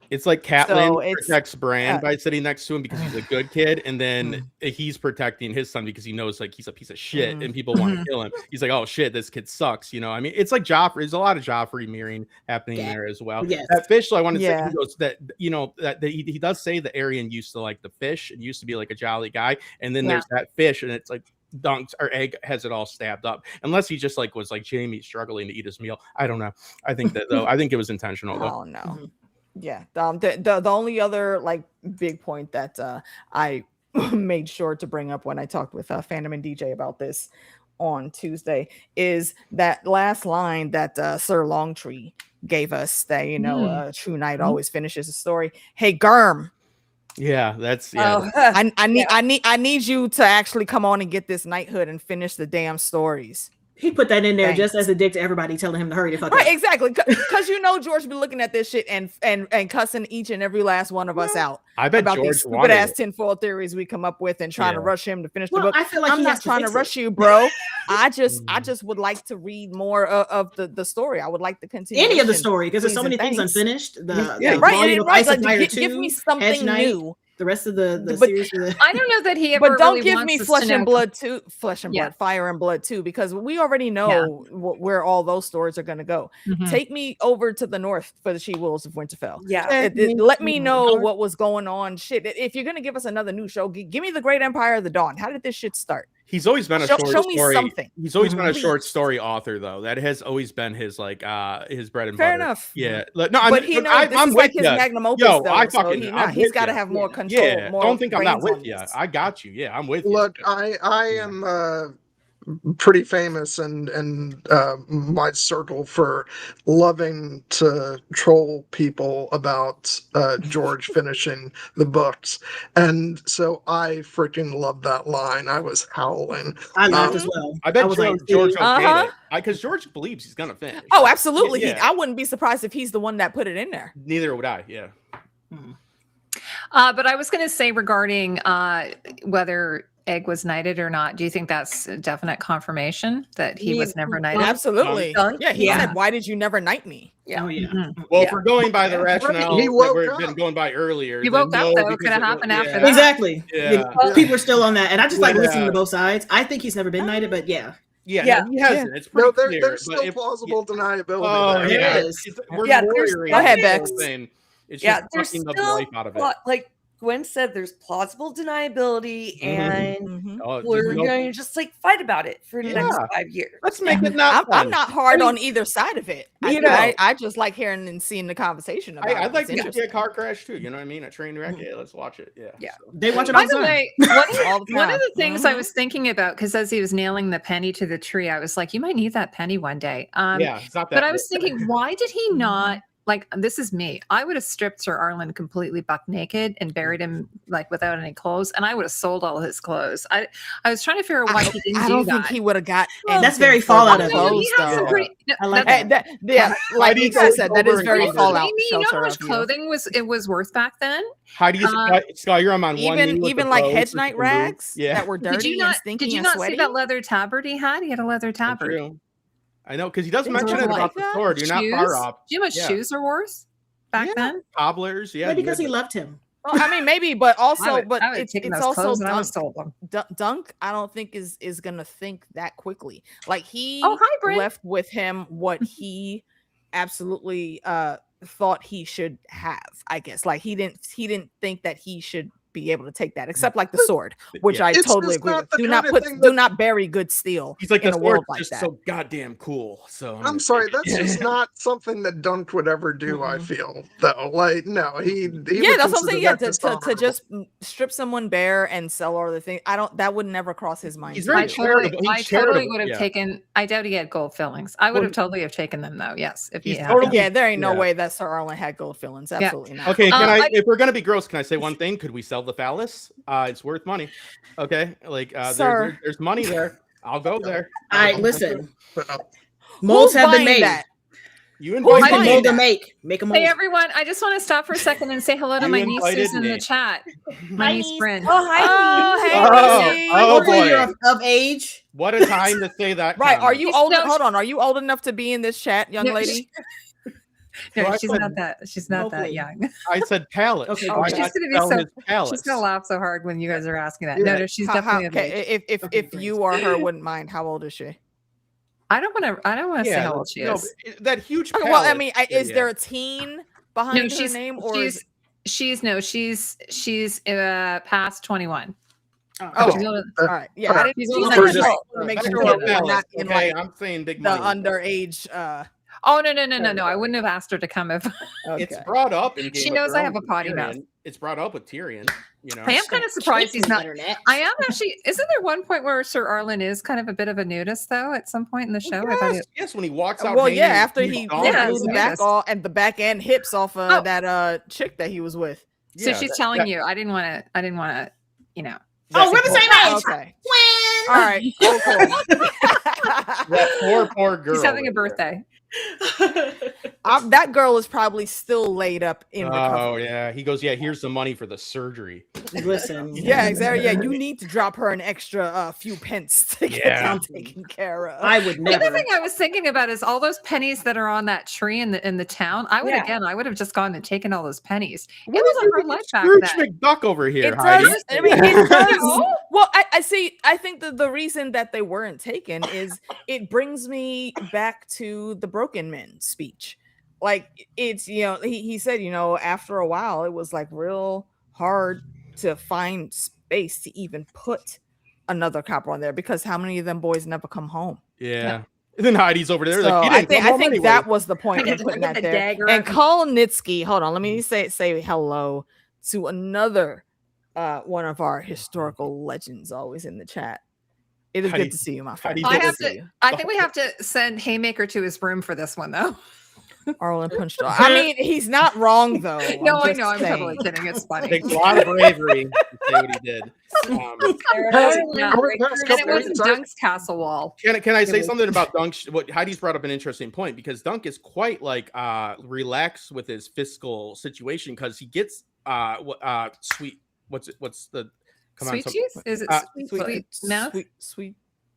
It's like Catelyn protects Bran by sitting next to him because he's a good kid, and then he's protecting his son because he knows like he's a piece of shit and people want to kill him. He's like, oh shit, this kid sucks. You know, I mean, it's like Joffrey. There's a lot of Joffrey mirroring happening there as well. Yes. That fish, I want to say, he goes that he does say that Arian used to like the fish and used to be like a jolly guy, and then there's that fish, and it's like Dunks or Egg has it all stabbed up, unless he just like was like Jamie struggling to eat his meal. I don't know. I think that though. I think it was intentional though. Oh no. Yeah. The only other like big point that I made sure to bring up when I talked with Phantom and DJ about this on Tuesday is that last line that Sir Longtree gave us, that a true knight always finishes a story. Hey Germ. Yeah, that's I need you to actually come on and get this knighthood and finish the damn stories. He put that in there just as a dick to everybody, telling him to hurry the fuck up. Right, exactly. Because George be looking at this shit and cussing each and every last one of us out. I bet about George these stupid ass tinfoil theories we come up with and trying to rush him to finish the book. I feel like I'm not trying to rush you, bro. I just would like to read more of the story. I would like to continue any of the story because there's so many things unfinished. Give me something new. The rest of the series. I don't know that he ever. But don't really give me Flesh and Blood too. Flesh and Blood, Fire and Blood too, because we already know where all those stories are going to go. Take me over to the north for the She-Wolves of Winterfell. Yeah, let me know what was going on. Shit, if you're going to give us another new show, give me the Great Empire of the Dawn. How did this shit start? He's always been a short story. Something. He's always been a short story author, though. That has always been his his bread and butter. Fair enough. Yeah. No, but he knows this is like his magnum opus. He's got to have more control. Yeah. Don't think I'm not with you. I got you. Yeah, I'm with you. Look, I am pretty famous in my circle for loving to troll people about George finishing the books, and so I freaking love that line. I was howling. I laughed as well. I bet George okayed it because George believes he's gonna finish. Oh, absolutely. I wouldn't be surprised if he's the one that put it in there. Neither would I. Yeah. But I was going to say regarding whether Egg was knighted or not. Do you think that's a definite confirmation that he was never knighted? Absolutely. He said, "Why did you never knight me?" Yeah. Oh, yeah. Well, if we're going by the rationale that we've been going by earlier, he woke up though. Could have happened after that. Exactly. Yeah. People are still on that, and I just like listening to both sides. I think he's never been knighted, but yeah. Yeah, he hasn't. It's pretty clear. There's still plausible deniability. Oh, there. It is. We're warrioring. Go ahead, Bex. It's just fucking the life out of it. Like Gwen said, there's plausible deniability, and we're going to just like fight about it for the next 5 years. Let's make it not. I'm not hard on either side of it. I just like hearing and seeing the conversation about it. I'd like to see a car crash too. You know what I mean? A train wreck. Yeah, let's watch it. Yeah. So. They watch it all the time. One of the things I was thinking about, because as he was nailing the penny to the tree, I was like, you might need that penny one day. It's not that. But I was thinking, why did he not? Like, this is me. I would have stripped Sir Arlen completely buck naked and buried him like without any clothes, and I would have sold all his clothes. I was trying to figure out why he didn't do that. I don't think he would have got. That's very Fallout of clothes. I like that. Like you said, that is very Fallout. You know how much clothing was worth back then? How do you, Scott? You're on one knee with even like hedge knight rags that were dirty and stinky. Did you not see that leather tabard he had? He had a leather tabard. I know, because he does mention it about the sword. You're not far off. Do you know how much shoes are worth back then? Cobblers, Maybe because he loved him. Well, I mean, maybe, but also, it's also Dunk. I don't think is gonna think that quickly. Like he left with him what he absolutely thought he should have. I guess like he didn't think that he should be able to take that, except like the sword, which I totally agree with. Do not bury good steel. He's like, in a world like just that. So goddamn cool. So I'm sorry, that's just not something that Dunk would ever do. I feel though, like no, he that's what I'm saying. Yeah, to just strip someone bare and sell all the things. That would never cross his mind. He's very charitable. I totally would have taken. I doubt he had gold fillings. I would have totally have taken them though. Yes, if he had. There ain't no way that Sir Arlen had gold fillings. Absolutely not. Okay, if we're gonna be gross, can I say one thing? Could we sell the phallus? It's worth money. Okay, like there's money there. I'll go there. All right, listen. Molds have been made. You Make invited a I- mold me. to make. Make a mold. Hey everyone, I just want to stop for a second and say hello to You my niece invited who's in the me. chat. My Hi, niece niece. Bryn. Oh, hi. Oh, niece. hey, Oh, Missy. oh, Hopefully boy. you're of age. What a time to say that. Right? Are comment. you She's old? no- Hold on. Are you old enough to be in this chat, young No, lady? No, So I she's said- not that. She's not that Hopefully. young. I said palette. Okay, Oh, Why she's not gonna be sell so- his palettes? She's gonna laugh so hard when you guys are asking that. Yeah. No, she's How- definitely of okay, age. if Okay, you or her wouldn't mind, how old is she? I don't want to say how old she no, is. but that huge. Okay, well, I palette mean, that is he there had. a teen behind No, her name, or is she's past 21. Oh, She's older- all right? Yeah, Okay. I didn't She's see older that. than Just me. to make That's sure a we're palette, not in okay, like I'm saying big the money. underage. Oh no! I wouldn't have asked her to come if Okay. It's brought up in Game She of knows I Thrones have a with potty Tyrion. mouth. It's brought up with Tyrion. You know, I am kind of surprised he's not. Internet. I am actually. Isn't there one point where Sir Arlen is kind of a bit of a nudist though? At some point in the show, I thought Yes, yes, when he walks out. Well, yeah, hanging after his he dog. Yeah, blew it's the back nudist. all and the back end hips off of Oh. that chick that he was with. so. Yeah, She's that- telling that- you. I didn't want to. You know. Oh, we're the same age. Okay. Twin. All right. Cool. that poor girl. She's having a right there. birthday. That girl is probably still laid up in Oh recovery. yeah, he goes. Yeah, here's the money for the surgery. Listen. Yeah, exactly. Yeah, you need to drop her an extra few pence to get Yeah. that taken care of. I would The other never. thing I was thinking about is all those pennies that are on that tree in the town. I would Yeah. I would have just gone and taken all those pennies. What was is a it hard with life back Scrooge then. McDuck over here, It Heidi? does. I mean, it does. No. Well, I see. I think that the reason that they weren't taken is it brings me back to the Broken Men speech. Like it's he said after a while it was like real hard to find space to even put another copper on there because how many of them boys never come home? Yeah. And then Heidi's over there. So like, he I didn't think come home anyway. that was the point I of get putting the that there. dagger And out. Kolnitsky, hold on, let me say hello to another one of our historical legends always in the chat. It is Heidi- good to see you, my friend. Heidi I Good to have see to. you. I think we have to send Haymaker to his room for this one, though. Arlen punched off. I mean, he's not wrong though. No, I just know. I'm totally saying. kidding. It's It funny. takes a lot of bravery to say what he did. Yeah, Over the past and it couple wasn't weeks, Dunk's castle wall. Can I say something about Dunk? What Heidi's brought up an interesting point because Dunk is quite like relaxed with his fiscal situation because he gets sweet. What's the Sweet tooth? Is it sweet, sweet mouth? Sweet.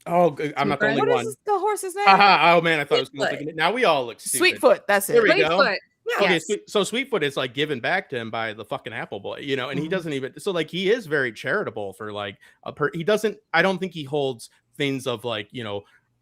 Oh, I'm not the only What one. What is the horse's name? Oh man, I thought I was going to Sweetfoot. think of it. Now we all look stupid. Sweetfoot. That's it. There we go. Sweetfoot. Okay, Yes. so Sweetfoot is like given back to him by the fucking Apple Boy, and Mm-hmm. he doesn't even. So like he is very charitable for like he doesn't. I don't think he holds things of like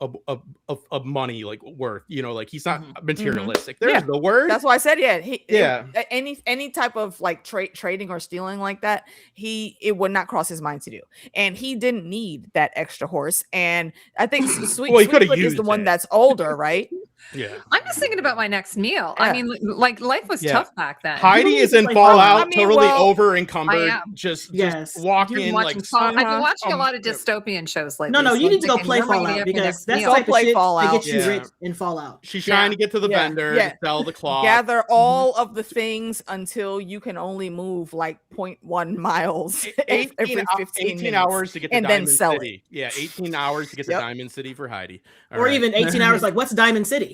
of money like worth. Like he's not materialistic. There's Yeah. the word. That's why I said Yeah. Any type of like trading or stealing like that, it would not cross his mind to do, and he didn't need that extra horse. And I think Well, he coulda Sweetfoot is used the one it. that's older, right? Yeah. I'm just thinking about my next meal. Yeah. I mean, like life was Yeah. tough back then. Heidi is in Like, Fallout, I mean, totally well, over encumbered. I am. Just Yes. walking I've been like. watching I've been watching a lot of yeah. dystopian shows lately. No, so you I'm need to go thinking, play you're bringing Fallout me up your because next that's meal. the type Go play of shit Fallout. that gets you Yeah. rich in Fallout. She's Yeah. trying to get to the Yeah. vendor Yeah. to sell the cloth. Gather all of the things until you can only move like 0.1 miles every 15 18 minutes. hours to get to and then Diamond sell it. City. Yeah, 18 hours to get to Yep. Diamond City for Heidi. All Or right. even 18 hours, like, what's Diamond City?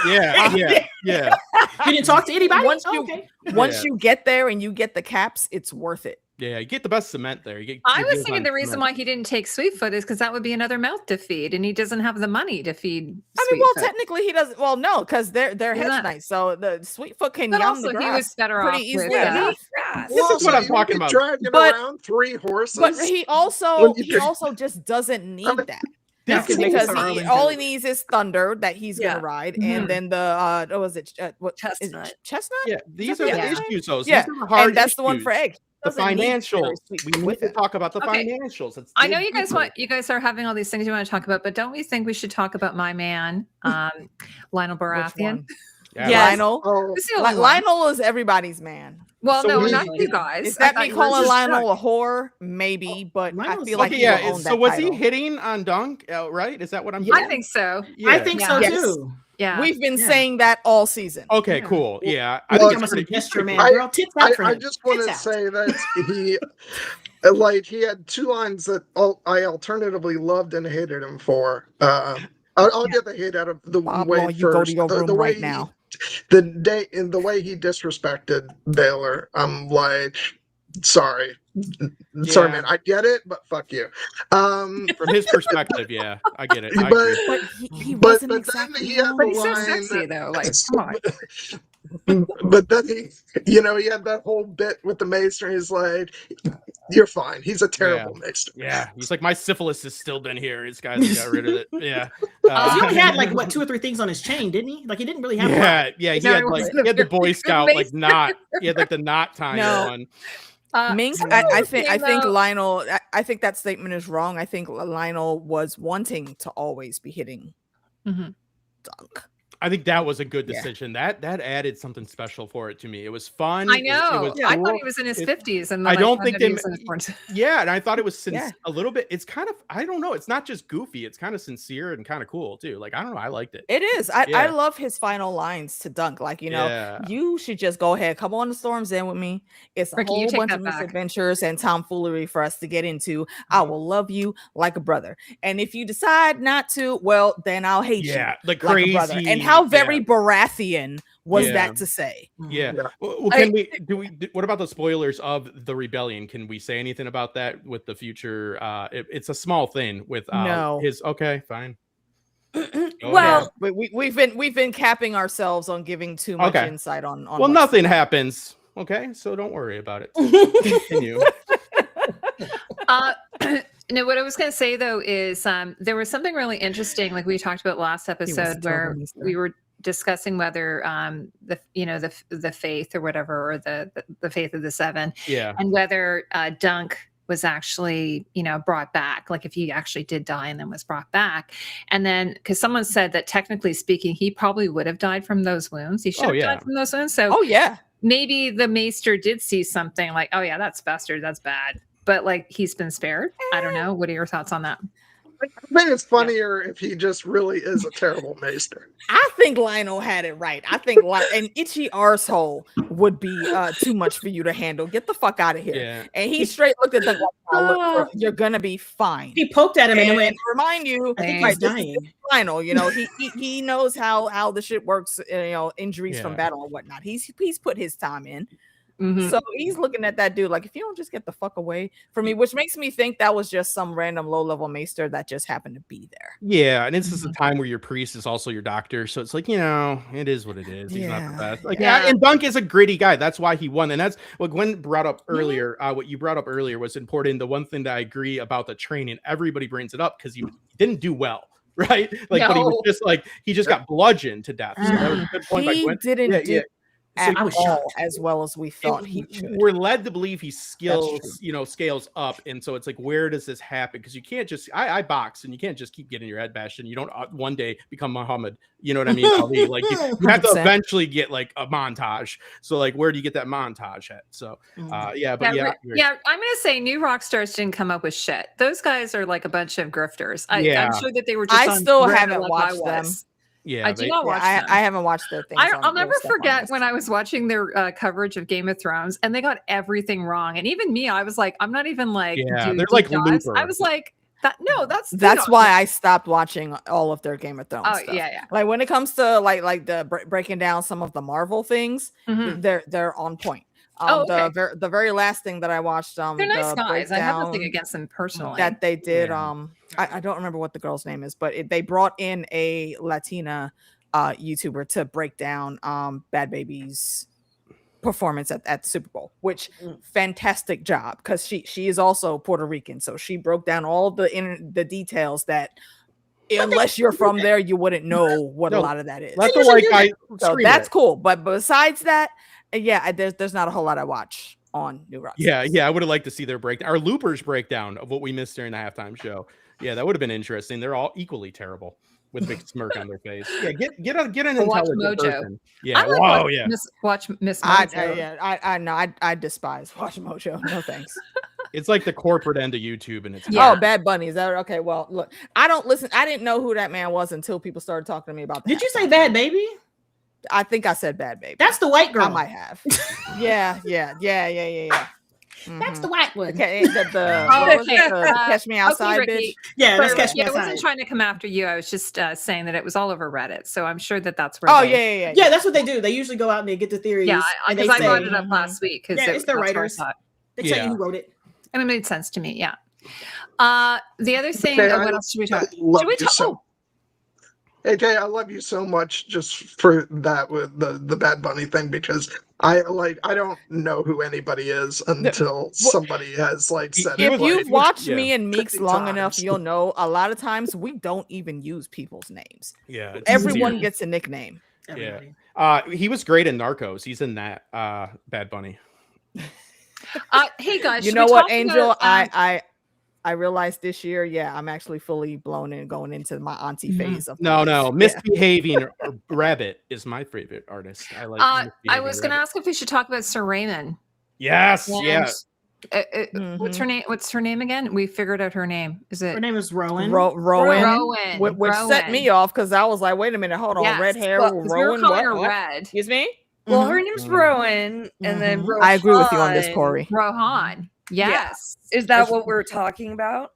Yeah. You didn't talk to anybody? Once Oh, you- okay. Once Yeah. you get there and you get the caps, it's worth it. Yeah, you get the best cement there. You get I good was deals thinking on the reason cement. why he didn't take Sweetfoot is because that would be another mouth to feed, and he doesn't have the money to feed. I mean, well, Sweetfoot. technically he doesn't. Well, no, because their He's head's not. nice, so the Sweetfoot can But yum also, the he grass was better off pretty easily with enough. This is what I'm talking about. Dragging But- around 3 horses. But he also When you he could- also just doesn't need that. This Because is because Arlen all he joke. needs is thunder that he's Yeah. gonna ride, Mhm. and then the what was it? What is it Chestnut. Chestnut? Yeah, these are Yeah. the issues, though. Yeah, These are the hard and that's the one issues. for Egg. The Doesn't need very financials. sweet We need with to it. talk about the Okay. financials. Let's I know dig you deeper. guys are having all these things you want to talk about, but don't we think we should talk about my man, Lionel Which Baratheon? one? Yeah, Yes. Lionel. Oh, Who's the only one? Lionel is everybody's man. Well, So no, we- not you guys. Is that I me thought you were calling just Lionel a whore? Maybe, but I Lionel's- feel like Okay, he will yeah. own So that was title. he hitting on Dunk? Right? Is that what I'm? Yeah. I think so. Yeah. I think so Yes. too. Yeah. We've been Yeah. saying that all season. Okay, Yeah. cool. Yeah, Well, think I'm a pretty- gesture man, I- girl. Tits out for I him. just want Tits to out. say that he, he had 2 lines that I alternatively loved and hated him for. I'll get the hate out of the Pablo, way you go to first. your The room way right now. the way he disrespected Baylor, I'm like, sorry, Yeah. man, I get it, but fuck you. From his perspective, yeah, I get it. I But agree. But he but wasn't then exactly he had wrong. the But he's so line. sexy though. Like, come on. But then he had that whole bit with the maester. He's like, "You're fine." He's a terrible maester. Yeah, he's like, my syphilis has still been here. This guy got rid of it. Yeah. Because he only had like what 2 or 3 things on his chain, didn't he? Like he didn't really have. a lot. Yeah. He No, had it like wasn't a he had the very Boy good Scout like maester. knot. He had like the knot tying No. on. Mink, so I think though- Lionel. I think that statement is wrong. I think Lionel was wanting to always be hitting Mhm. Dunk. I think that was a good Yeah. decision. That added something special for it to me. It was fun. I It know. was I cool. thought he was in his 50s, and I then don't found think out he they- was in his 40s. Yeah, and I thought it was Yeah. a little bit. It's kind of, I don't know. It's not just goofy. It's kind of sincere and kind of cool too. Like, I don't know. I liked it. It is. I Yeah. love his final lines to Dunk. Like, Yeah. you should just go ahead, come on the Storm's End with me. It's a Ricky, you whole take bunch that of back. misadventures and tomfoolery for us to get into. I will love you like a brother. And if you decide not to, well, then I'll hate Yeah, you the like a brother. crazy. And how very Baratheon was Yeah. that to say? Yeah. Yeah. Well, can what about the spoilers of the rebellion? Can we say anything about that with the future? It's a small thing with No. his. Okay, fine. Well, We've been capping ourselves on giving too much Okay. insight on Well, what's- nothing happens. Okay, so don't worry about it. Continue. No, what I was going to say though is there was something really interesting, like we talked about last was a episode, where terrible mister. we were discussing whether the faith or whatever, or the faith of the seven, Yeah. and whether Dunk was actually brought back, like if he actually did die and then was brought back. And then because someone said that technically speaking, he probably would have died from those wounds. He should have yeah. died from those wounds. So Oh yeah. maybe the maester did see something like, oh yeah, that's bastard, that's bad, but like he's been spared. I don't know. What are your thoughts on that? I think it's funnier if he just really is a terrible maester. I think Lionel had it right. I think an itchy arsehole would be too much for you to handle. Get the fuck out of here. Yeah. And he straight looked at them like, "Oh, look, bro, you're gonna be fine. He poked at him and And went, to remind you, I think Right, he's this is dying. Lionel, he knows how the shit works, injuries from Yeah. battle and whatnot. He's put his time in. Mhm. So he's looking at that dude like, if you don't just get the fuck away from me, which makes me think that was just some random low-level maester that just happened to be there. Yeah, and this is a time where your priest is also your doctor, so it's like, it is what it is. He's not the Yeah. best. Like, Yeah. and Dunk is a gritty guy. That's why he won, and that's what Gwen brought up earlier. What you brought up earlier was important. The one thing that I agree about the training, everybody brings it up because he didn't do well, right? Like, but he was No. just like he just got bludgeoned to death. So that was a good point by He Gwen. didn't Yeah, do yeah. at I was all shocked. as well as we thought he should. We're led to believe he true. scales up, and so it's like, where does this happen? Because you can't just I box, and you can't just keep getting your head bashed, and you don't one day become Muhammad. You know what I mean? Ali? Like you have to 100%. eventually get like a montage. So like, where do you get that montage at? So yeah, but yeah, I'm gonna say new rock stars didn't come up with shit. Those guys are like a bunch of grifters. Yeah. I'm sure that they were just I on still Reddit haven't like watched I them. was. yeah, I do they- not watch them. I haven't watched their things. I'll never forget when I was watching their coverage of Game of Thrones, and they got everything wrong. And even me, I was like, I'm not even like, Yeah, dude, they're like deep dives. Looper. I was like, that's That's why I stopped watching all of their Game of Thrones Oh stuff. yeah. Like when it comes to like the breaking down some of the Marvel things, Mhm. they're on point. Oh, okay. The very last thing that I watched, They're nice the guys. I have nothing breakdown against them personally. that they did. Yeah. I don't remember what the girl's name is, but they brought in a Latina YouTuber to break down Bad Baby's performance at the Super Bowl, which fantastic job, because she is also Puerto Rican, so she broke down all the details that unless you're from there you wouldn't know what a No, lot of that is. That's the white guy. So scream that's it. cool, but besides that, yeah, there's not a whole lot I watch on New Rock. Yeah, I would have liked to see their breakdown, our loopers breakdown of what we missed during the halftime show. Yeah, that would have been interesting. They're all equally terrible with a big smirk on their face. Yeah, get an Or watch intelligent Mojo. person. Yeah, I like whoa, yeah. watch Miss I Mojo. I know I despise Watch Mojo. No thanks. It's like the corporate end of YouTube, and it's Yeah. Oh, Bad Bunny. Is that okay? Well, look, I don't listen. I didn't know who that man was until people started talking to me about that. Did you say Bad Baby? I think I said Bad Baby. That's the white girl. I might have. Yeah. That's the white one. Okay, what was it? The Catch Me Outside okay, bitch. Ricky. Yeah, that's Catch Me I wasn't Outside. trying to come after you. I was just saying that it was all over Reddit, so I'm sure that that's where. Oh they, Yeah, that's what they do. They usually go out and they get the theories. yeah, and because they I say, brought it up last week because it's their that's what I writers. thought. They tell you who wrote it. And it made sense to me. Yeah. The other thing. Okay, what else should we talk? love Should we you talk? so- AJ, I love you so much just for that with the Bad Bunny thing, because I don't know who anybody is until somebody has like said If it. you've Like, watched me and Meeks 50 long enough, times. you'll know a lot of times we don't even use people's names. Yeah, it's Everyone weird. gets a nickname. Everybody. He was great in Narcos. He's in that Bad Bunny. Hey guys, You should know we what, talk Angel? about, I realized this year, I'm actually fully blown and going into my auntie phase of No, life. Misbehaving Rabbit is my favorite artist. I like. I was going to ask if we should talk about Sir Raymond. Yes, And, yeah. What's her name? What's her name again? We figured out her name. Is it Her name is Rowan. Rowan, Rowan? which set me off because I was like, wait a minute, hold on, Yes, red hair, well, 'cause we were Rowan, calling her what? Red. Excuse me? Well, her name's Mhm. Rowan, and then Rohan. I agree with you on this, Corey. Rohan. Yes. Is that what we're talking about?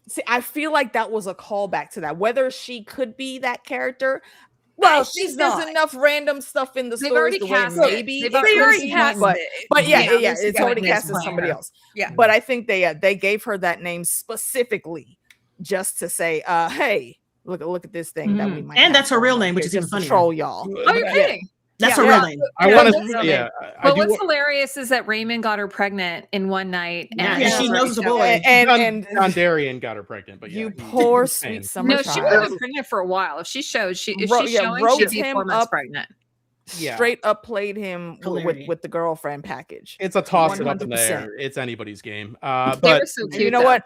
See, I feel like that was a callback to that. Whether she could be that character, Well, I she's think there's not. enough random stuff in the They've stories already the way cast it. maybe They've it could already be, cast but, it. but yeah, Yeah, it's got already it cast as next somebody year. else. Yeah. But I think they gave her that name specifically just to say, hey, look at this thing that we might. And have that's her real going on name, which here is even just to funnier. troll y'all. Oh, you're Yeah. kidding. That's Yeah. her real Yeah. name. I Yeah, want that's to. real Yeah, But what's hilarious is that Raymond got her pregnant in one night. Yeah, and and she knows it's a boy. And John Darien got her pregnant, but yeah, you he- poor he's sweet insane. summer No, she would child. have been pregnant for a while. If she showed, if she's Ro- yeah, showing, wrote she'd be him 4 months up pregnant. Yeah. Straight up played him Hilarious. with the girlfriend package. It's a toss it up in 100%. there. It's anybody's game. They were But so And cute. you know though. what?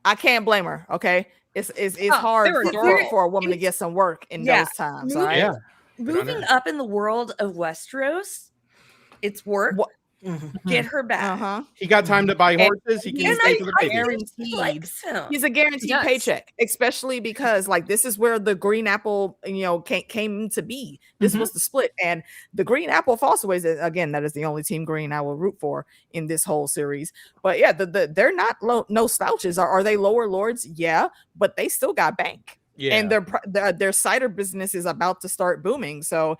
I can't blame her. Okay, it's they hard were for, adorable. for a woman to get some work in Yeah. those times. Moving- All right. yeah, Moving up in the world of Westeros, it's work. What- Get her back. Uh-huh. he got time to buy And- horses. He can And stay for the I baby. think she Guaranteed. likes him. He's a guaranteed Yes. paycheck, especially because like this is where the green apple, came to be. This was the split, and the green apple Fosterways. Again, that is the only team green I will root for in this whole series. But yeah, they're not no slouches. Are they lower lords? Yeah, but they still got bank. Yeah, And their cider business is about to start booming. So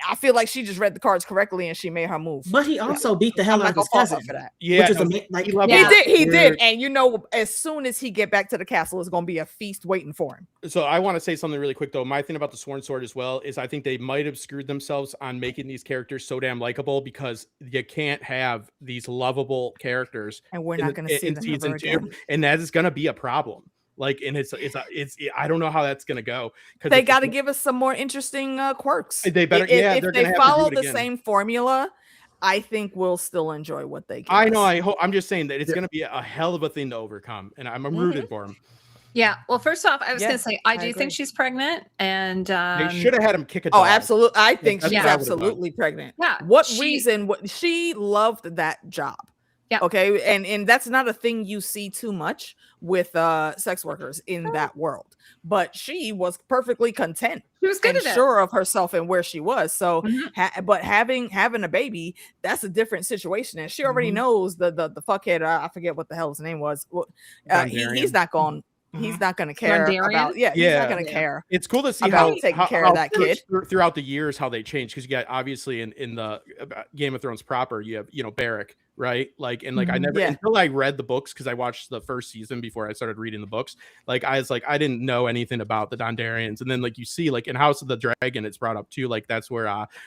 I feel like she just read the cards correctly and she made her move. But he also beat the hell I'm out not of gonna his fault her cousin. for that. yeah. Which is no, like he loved Yeah. it. He did. And as soon as he get back to the castle, it's gonna be a feast waiting for him. So I want to say something really quick though. My thing about the Sworn Sword as well is I think they might have screwed themselves on making these characters so damn likable, because you can't have these lovable characters And we're in not the- gonna see in them season ever 2, again. and that is gonna be a problem. Like, and it's I don't know how that's gonna go, because They got to give us some more interesting quirks. They better- If, yeah, if they're they gonna have to do follow it the again. same formula, I think we'll still enjoy what they. Give I know. us. I'm just saying that it's Yeah. gonna be a hell of a thing to overcome, and I'm Mm-hmm. rooted for him. Yeah. Well, first off, I was Yeah, going to say I I do agree. think she's pregnant, and They should have had him kick a Oh, dog. absolutely. I think That's she's what I would've done. absolutely pregnant. Yeah, What she- reason? What she loved that job. Yeah. Okay. And that's not a thing you see too much with sex workers in that world. But she was perfectly content she was good and at it. sure of herself and where she was. So, Mhm. but having a baby, that's a different situation, and she already Mhm. knows the fuckhead. I forget what the hell his name was. Well, Dondarrion. he's not going. He's not going to care Dondarrion? about. Yeah, he's Yeah. not going to Yeah. care. It's cool to see About how taking care of that kid. throughout the years how they change, because you got obviously in the Game of Thrones proper you have Beric, right? Like, and like I never Yeah. until I read the books, because I watched the first season before I started reading the books. Like I was like I didn't know anything about the Dondarrions, and then like you see like in House of the Dragon it's brought up too. Like that's where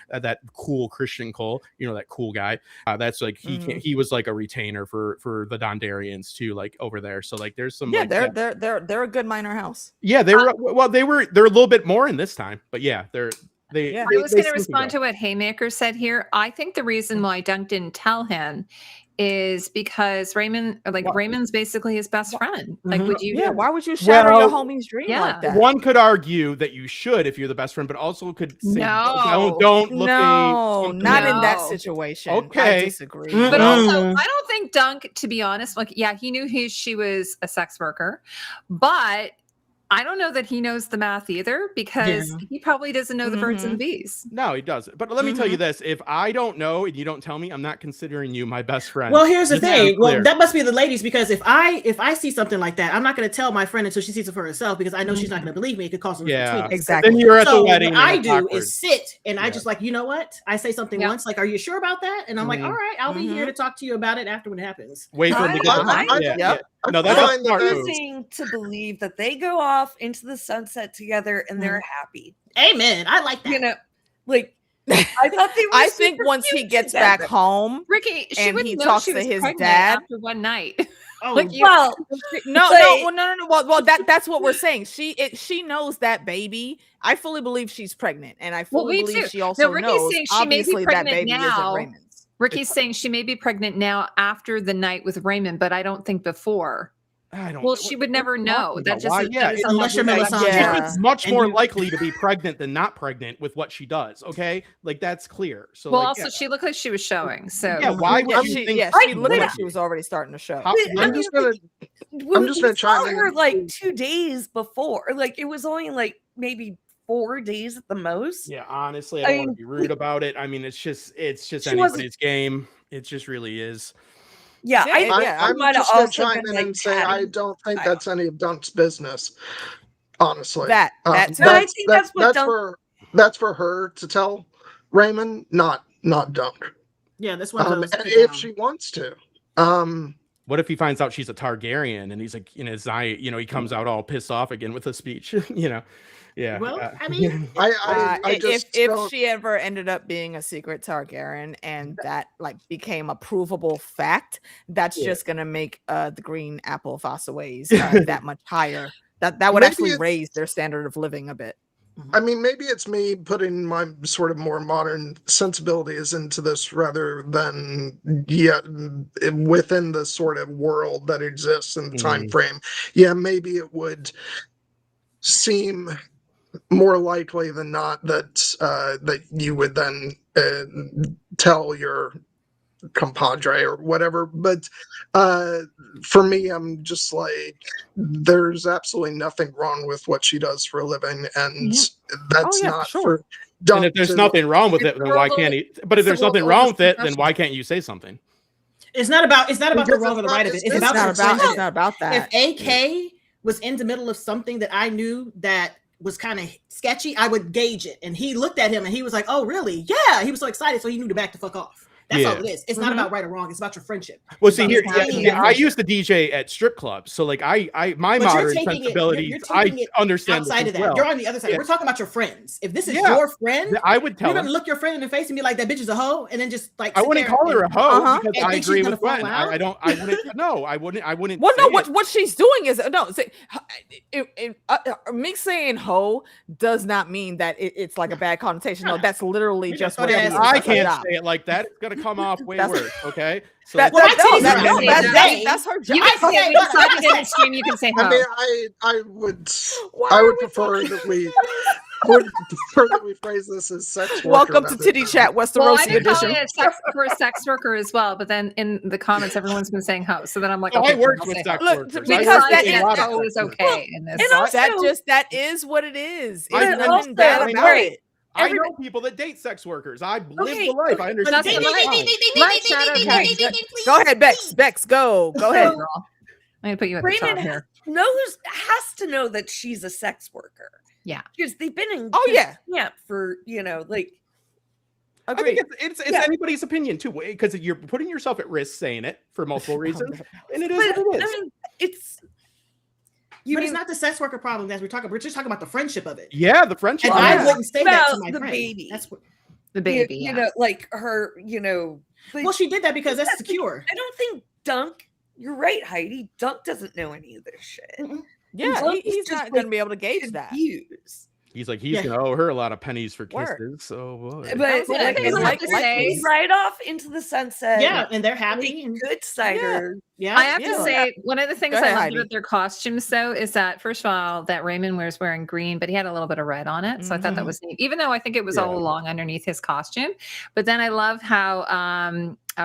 that cool Christian Cole, that cool guy, that's like he was like a retainer for the Dondarrions too, like over there. So like there's some Yeah, like, they're a good minor house. yeah, they're a little bit more in this time, but yeah, Yeah. I was going to respond to what Haymaker said here. I think the reason why Dunk didn't tell him is because Raymond's basically his best friend. Like, would you? Yeah, why would you shatter your Well, homie's dream yeah. like that? One could argue that you should if you're the best friend, but also could say No. don't look No, not in that No. situation. Okay. I disagree. But Mm. also, I don't think Dunk, to be honest, like, yeah, he knew she was a sex worker, but I don't know that he knows the math either, because Yeah. he probably doesn't know the birds and bees. No, he doesn't. But let me tell you this: if I don't know and you don't tell me, I'm not considering you my best friend. Well, here's the Just to be thing. Well, clear. that must be the ladies, because if I see something like that, I'm not going to tell my friend until she sees it for herself, because I know she's not going to believe me. It could cause a rift between us. Exactly. Then you're at the So wedding. what I and it's do awkward. is sit and I Yeah. just like, you know what? I say something Yeah. once, like, are you sure about that? And I'm like, all right, I'll be here to talk to you about it after when it happens. Wait for him to get the I- yeah, Yep. yeah. No, I that's a find that smart it's- move. Choosing to believe that they go off into the sunset together and they're happy. Amen. I like that. You know, like I thought they were. I think super once he cute gets back together. home, Ricky, she And wouldn't he know talks she to was his pregnant dad. after one night. Oh, Like, you- Well, no, Like- no. Well, that's what we're saying. She knows that baby. I fully believe she's pregnant, and I Well, fully me believe too. she No, also Ricky's knows saying she may be obviously that pregnant baby now. isn't Raymond's. Ricky's saying she may be pregnant now after the night with Raymond, but I don't think before. I don't. Well, she would never know. That just Why? is, Yeah, that is unless you're unlikely. Melisandre. Yeah. She's much And more you- likely to be pregnant than not pregnant with what she does. Okay, like that's clear. So, Well, like, also yeah. she looked like she was showing. So Yeah, why would Yeah, you she, think? yeah, she she looked like would she was already starting to show. How- But, I I'm mean, just gonna when just we gonna saw chime her in. like 2 days before, like it was only like maybe 4 days at the most. Yeah, honestly, I I don't want mean, to be rude about it. I mean, it's just She wasn't- anybody's game. It just really is. Yeah, Yeah, I I'm might have just gonna also chime been in like and say I chatting. don't think I that's any of Dunk's business. Honestly, That Um, that's No, I think that's what that's for her to tell Raymond, not Dunk. Yeah, that's one of those. And if she wants to. What if he finds out she's a Targaryen and he's like, in his eye, he comes out all pissed off again with a speech, Yeah. Well, I mean, I just if don't- she ever ended up being a secret Targaryen and that like became a provable fact, that's Yeah. just gonna make the green apple Fossaways that much higher. That would Maybe actually it's- raise their standard of living a bit. I mean, maybe it's me putting my sort of more modern sensibilities into this rather than within the sort of world that exists in the time frame. Yeah, maybe it would seem more likely than not that that you would then tell your compadre or whatever, but for me, I'm just like, there's absolutely nothing wrong with what she does for a living, and that's yeah, not for sure. for And Dunk if there's to- nothing wrong with It's it, then why world can't over- he? But if it's there's a world nothing over wrong with it, then discussion. why can't you say something? it's not about the Because wrong or the it's right not- of it. It's it's about It's your not about. It's friendship. not about If that. AK was in the middle of something that I knew that was kind of sketchy, I would gauge it. And he looked at him and he was like, "Oh, really? Yeah." He was so excited, so he knew to back the fuck off. That's all Yeah. it is. It's not about right or wrong. It's about your friendship. Well, It's see about here, maintaining yeah, that I friendship. used to DJ at strip clubs, so like my But you're modern taking it- sensibilities, you're I taking it understand this outside as of that. well. You're on the other side. Yeah. We're talking about your friends. If this is Yeah. your friend, I would tell you're him. gonna look your friend in the face and be like, "That bitch is a hoe," and then just like I sit wouldn't there call her and- a hoe Uh-huh. because And I think she's agree gonna with fall Gwen. out? I don't. I wouldn't. No, I wouldn't. I wouldn't. Well, no. say it. What she's doing is no. Me saying "hoe" does not mean that it's like a bad connotation. No, that's literally You just just what thought it it is. had- I That's her can't job. say it like that. It's gonna come off way That's- worse. Okay. So That, Well, that- my no, titties that- are no, out. that's, They- that's her job. You can say Okay, we but- decided in the stream. You can say I ho. mean, I would Why I are would we prefer talking- that we I would prefer that we phrase this as sex worker. Welcome to rather Titty than- Chat, Well, I Westerosi didn't call edition. it for a sex worker as well, but then in the comments, everyone's been saying ho. So then I'm like, So okay, I worked I'll with say sex ho. Look, workers. because I worked that with is- a lot of ho sex is workers. okay in this. And also- That is what it is. I It's know. nothing bad I about know. it. I Everybody- know people that date sex workers. I live Okay, the life. I understand. that's- that. My shadow tag. Go ahead, Bex. Bex, go. Go ahead. Girl. I'm gonna put you at the top Raymond here. has to know that she's a sex worker. Yeah. Because they've been in Oh, yeah. camp for, like I Agreed. think it's Yeah. anybody's opinion too, because you're putting yourself at risk saying it for multiple reasons, and it is but, what it I is. mean, it's But it's not the sex worker problem that we're talking. We're just talking about the friendship of it. Yeah, the friendship. And Well, I yeah. wouldn't say that to About my the friend. baby. That's what. The baby. you yeah. know, like her, but Well, she did that because that's secure. I don't think Dunk, you're right, Heidi. Dunk doesn't know any of this shit. Yeah, Dunk is he's just, not like, going to be able to gauge that. Confused. He's like, he's Yeah. gonna owe her a lot of pennies for Word. kisses. So boy. But That's what like, I it's mean, like, like they ride off into the sunset. Yeah, and they're Having happy. And, good cider. yeah, I have Yeah. to say, one of the things Go I ahead, loved Heidi. about their costumes, though, is that first of all, that Raymond was wearing green, but he had a little bit of red on it, so I thought that Mhm. was neat. Even though I think it was all Yeah. along underneath his costume, but then I love how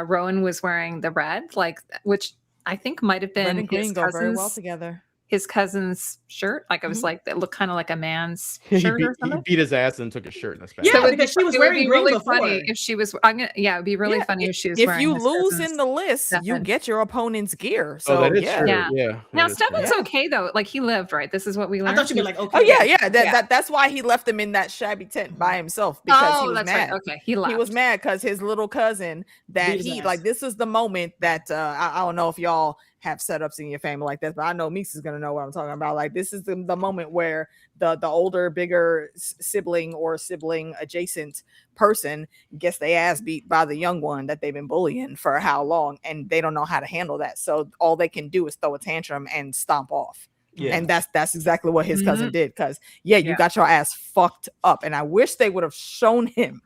Rowan was wearing the red, like which I think might have been Red and green his go very well cousin's. together. his cousin's shirt. Like it was like it looked kind of like a man's he, shirt or he something. beat his ass and took his shirt. That's bad. Yeah, So it would because she was it would wearing be green really before. funny if she was. Yeah, it'd be really funny if she was If wearing you his lose cousin's in the list, you stuff. get your opponent's gear. So that is yeah. true. Yeah. Yeah. Now that is Stefan's true. okay though. Like he lived, right? This is what we I learned. thought you were like, okay. Oh yeah. That's why he left him in that shabby tent by himself, because he was that's mad. right. Okay, he left. He was mad because his little cousin that Beat his he ass. like. This is the moment that I don't know if y'all have setups in your family like this, but I know Meeks is gonna know what I'm talking about. Like this is the moment where the older, bigger sibling or sibling adjacent person gets their ass beat by the young one that they've been bullying for how long, and they don't know how to handle that. So all they can do is throw a tantrum and stomp off. Yeah. And that's exactly what his cousin did. Because you Yeah. got your ass fucked up, and I wish they would have shown him.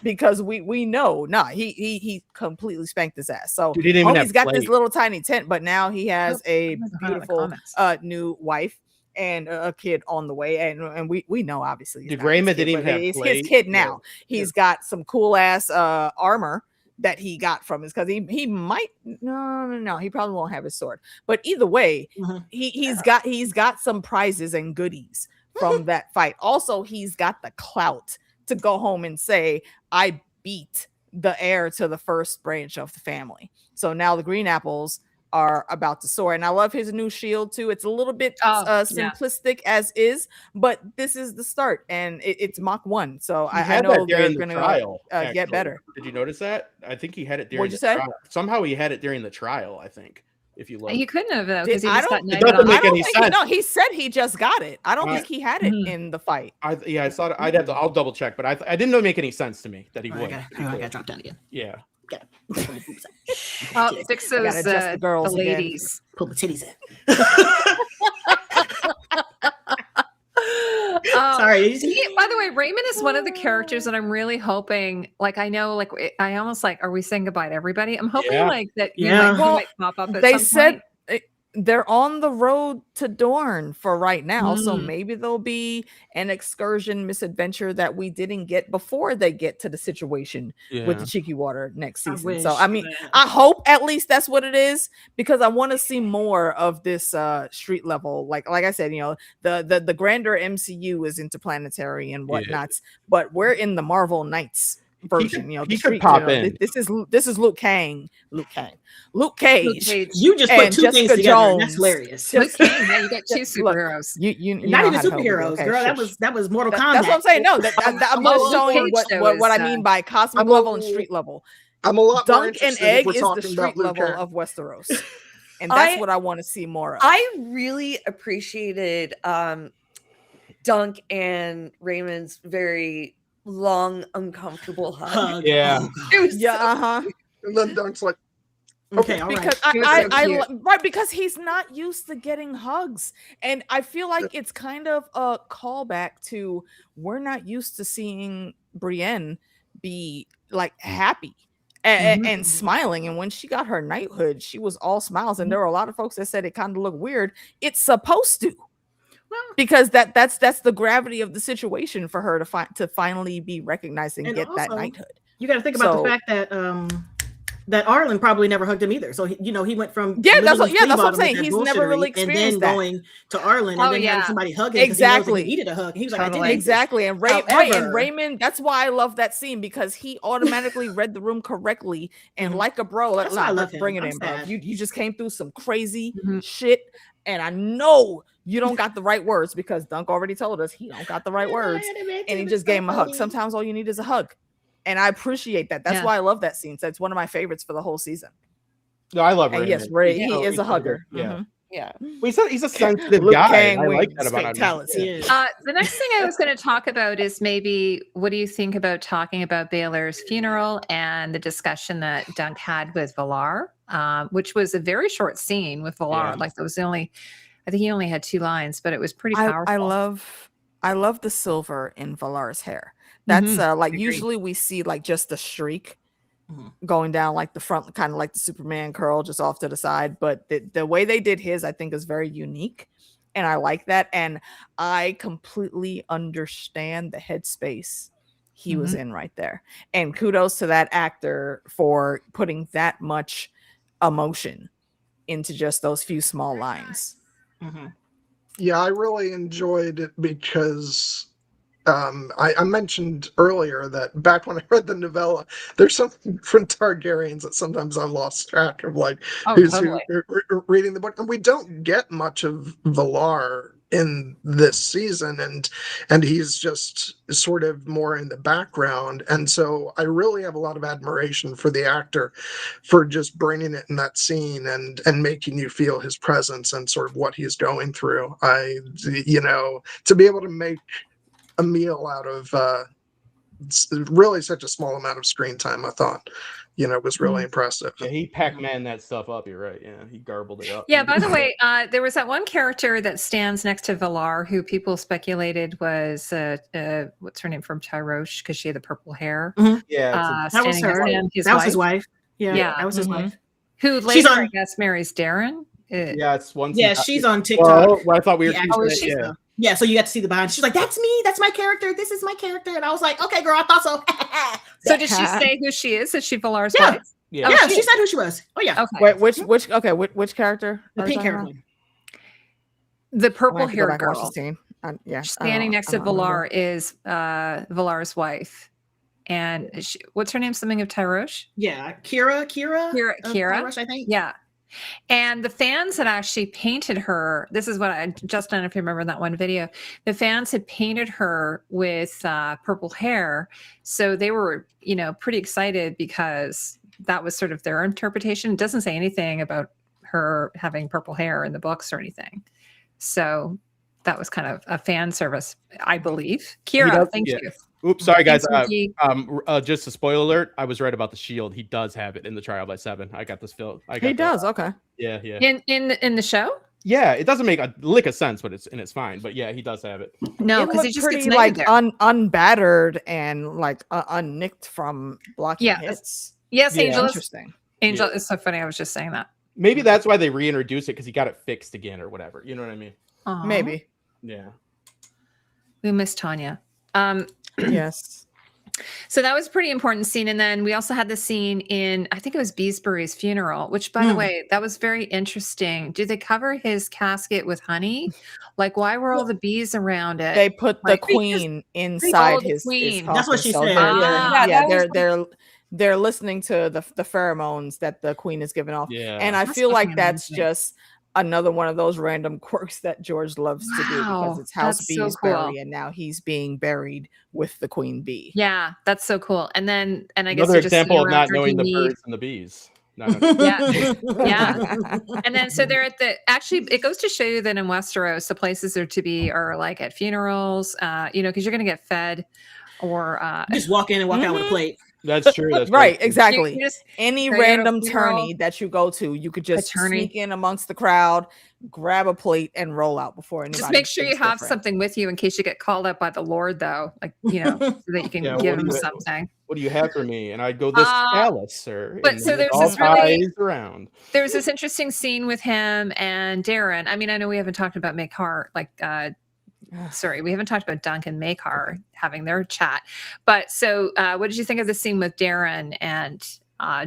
Because we know, he completely spanked his ass. So He didn't even homie's have got this plate. little tiny tent, but now he has a I'm looking at the beautiful comments. new wife and a kid on the way. And we know obviously it's Dude, not his Raymond kid, didn't even but have it's plate. his kid now. Yeah. He's got some cool ass armor that he got from his, because he might no, he probably won't have his sword. But either way, Mhm. he's got some prizes and goodies from that fight. Also, he's got the clout to go home and say, I beat the heir to the first branch of the family. So now the green apples are about to soar. And I love his new shield too. It's a little bit simplistic as is, but this is the start, and it's Mach 1. So I know they're going to get better. Did you notice that? I think he had it during What'd you the say? trial. Somehow he had it during the trial, I think. If you look. He couldn't have though, because he I just got don't- It knighted doesn't on. make any sense. No, he said he just got it. I don't think he had it in the fight. I saw it. I'll double check, but I didn't know it make any sense to me that he would. I got dropped down again. Yeah. Well, six I of gotta adjust the girls the again. ladies. Pull the titties in. Sorry. By the way, Raymond is one of the characters that I'm really hoping. Like, I know, like I almost like, are we saying goodbye to everybody? I'm hoping like that. You might pop up. At They some said point. they're on the road to Dorne for right now, so Mm. maybe there'll be an excursion misadventure that we didn't get before they get to the situation with the Cheeky Water next season. So I mean, I hope at least that's what it is, because I want to see more of this street level. Like I said, you know, the grander MCU is interplanetary and whatnots, but we're in the Marvel Knights version. You know, he could pop in. This is Luke Cage. You just put and two Jessica things together. Jones. That's hilarious. Luke Cage, yeah, you got two superheroes. You Not know even how to help me, superheroes, okay? girl. Shush. That was Mortal Kombat. That's what I'm saying. No, I'm just showing Luke Cage, what I though, mean by cosmic I'm level a- and street level. I'm a lot more Dunk and interested if Egg we're is the talking street about Luke level Cage. of Westeros, and that's what I want to see more of. I really appreciated Dunk and Raymond's very long, uncomfortable hug. Yeah. It was And then Dunk's like, Okay, all right. Because He was so cute. because he's not used to getting hugs, and I feel like it's kind of a callback to, we're not used to seeing Brienne be like happy and smiling, and when she got her knighthood, she was all smiles, and there were a lot of folks that said it kind of looked weird. It's supposed to. Because that's the gravity of the situation for her to finally be recognized and get that also, knighthood. You got to think about the fact that that Arlen probably never hugged him either. So he went from that's what I'm bottom saying. with that He's never really bullshittery, experienced and then going to Arlen and then having somebody hug him because he knows that he needed a hug. And he was like, I didn't need this. Exactly. And However, Raymond, that's why I love that scene, because he automatically read the room correctly, and like a bro, That's why I love let's bring it him. in, I'm bro. sad. You just came through some crazy shit, and I know you don't got the right words, because Dunk already told us he don't got the right words, and he just gave him a hug. Sometimes all you need is a hug. And I appreciate that. That's why I love that scene. So it's one of my favorites for the whole season. No, I love And Raymond. yes, Ray, he is a hugger. Yeah. Yeah. Well, he's a sensitive Luke guy. Kang I like with that about him. fatality. The next thing I was going to talk about is maybe what do you think about talking about Baelor's funeral and the discussion that Dunk had with Valar, which was a very short scene with Valar. Yeah. Like that was I think he only had 2 lines, but it was pretty powerful. I love the silver in Valar's hair. That's usually we see like just the streak going down like the front, kind of like the Superman curl just off to the side. But the way they did his, I think, is very unique. And I like that. And I completely understand the headspace he was in right there. And kudos to that actor for putting that much emotion into just those few small lines. Yeah, I really enjoyed it because I mentioned earlier that back when I read the novella, there's some different Targaryens that sometimes I've lost track of, like Oh, who's totally. reading the book, and we don't get much of Valar in this season, and he's just sort of more in the background, and so I really have a lot of admiration for the actor for just bringing it in that scene and making you feel his presence and sort of what he's going through. To be able to make a meal out of really such a small amount of screen time, I thought, was really impressive. Yeah, he Pac-Man that stuff up. You're right. Yeah, he garbled it up. Yeah, by the way, there was that one character that stands next to Valar who people speculated was what's her name from Tyrosh because she had the purple hair. Yeah, That was standing her. next to That was his wife. Yeah, Yeah. that was his wife. Who later, I guess, marries Darren. yeah, it's one. Yeah, she's on TikTok. Well, I thought we were. Yeah, Oh, is she? Yeah, so you got to see the behind. She's like, "That's me. That's my character. This is my character." And I was like, "Okay, girl, I thought so." So did she say who she is? Is she Valar's Yeah. wife? Yeah. Yeah, she said who she was. Oh yeah, Okay. Wait, which character? the are you pink talking hair about? one. The I'm gonna purple have to go hair back and watch the girl scene. Yeah, standing next to I don't remember. Valar is Valar's wife. And what's her name? Something of Tyrosh? Yeah, Kira, of Kira? Tyrosh, I think. Yeah. And the fans had actually painted her. This is what I just don't know if you remember that one video. The fans had painted her with purple hair. So they were, pretty excited because that was sort of their interpretation. It doesn't say anything about her having purple hair in the books or anything. So that was kind of a fan service, I believe. Kira, thank you. Oops, sorry guys. Thanks, Just a spoiler alert. I was right about the shield. He does have it in the Trial by 7. I got this filled. He does. Okay. Yeah, yeah. In the show? Yeah, it doesn't make a lick of sense, but it's fine. But yeah, he does have it. No, It because he looked just pretty gets like there. unbattered and like unnicked from blocking Yeah. hits. Yes, Yeah. Angel. Interesting. Angel, Yeah. it's so funny. I was just saying that. Maybe that's why they reintroduced it because he got it fixed again or whatever. You know what I mean? Aw, Maybe. Yeah. we miss Tanya. Yes. So that was a pretty important scene. And then we also had the scene in, I think it was Beesbury's funeral, which, by the way, that was very interesting. Did they cover his casket with honey? Like, why were all the bees around it? They put the Like, queen inside the his queen. That's what coffin, she so said. they're listening to the pheromones that the queen is giving off. Yeah. And I That's feel like fucking that's amazing. just another one of those random quirks that George loves to do because Wow, it's House that's so Beesbury cool. and now he's being buried with the queen bee. Yeah, that's so cool. And I guess Another you're just seeing example of around not knowing the drinking mead. birds and the bees. No. Yeah. And then so they're at actually it goes to show you that in Westeros, the places are like at funerals, because you're going to get fed or Just walk in and walk out with a plate. That's true. That's Right, true. exactly. you just Any go to a random funeral. tourney that you go to, you could just tourney. sneak in amongst the crowd, grab a plate, and roll out before anybody. Just make sure you thinks have different. something with you in case you get called up by the Lord, though, so that you can Yeah, give what him do you- something. What do you have for me? And I'd go this palace, sir. but And so then there's all this really- eyes around. There's this interesting scene with him and Darren. I mean, I know we haven't talked about Makar, we haven't talked about Dunk and Makar having their chat. But so what did you think of the scene with Darren and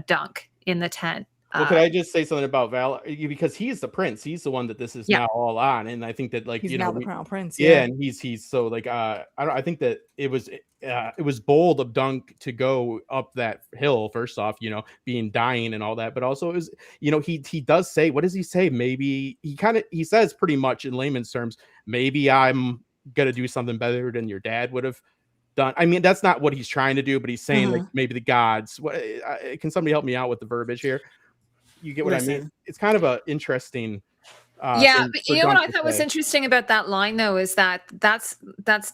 Dunk in the tent? Well, could I just say something about Val? Because he's the prince. He's the one that this is Yeah. now all on, and I think that He's now the crown prince. yeah, and he's so like I think that it was bold of Dunk to go up that hill. First off, being dying and all that, but also it was he does say, what does he say? Maybe he says pretty much in layman's terms, maybe I'm gonna do something better than your dad would have done. I mean, that's not what he's trying to do, but he's saying like maybe the gods. Can somebody help me out with the verbiage here? You get what I mean? It's kind of a interesting. Yeah, but you know what Dunk I to thought was say. interesting about that line though is that's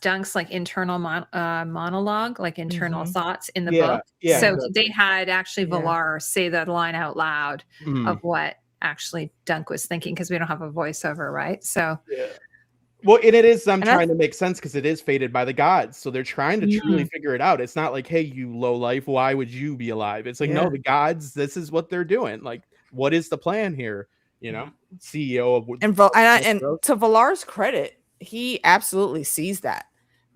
Dunk's like internal monologue, like internal thoughts in the book. Yeah, so exactly. they had actually Yeah. Valar say that line out loud Mhm. of what actually Dunk was thinking because we don't have a voiceover, right? So Yeah. Well, and it is them And trying to make sense because it is fated by the gods. So they're trying to truly Mhm. figure it out. It's not like, hey, you low life, why would you be alive? It's like, Yeah. no, the gods, this is what they're doing. Like, what is the plan here? CEO of And to Valar's credit, he absolutely sees that,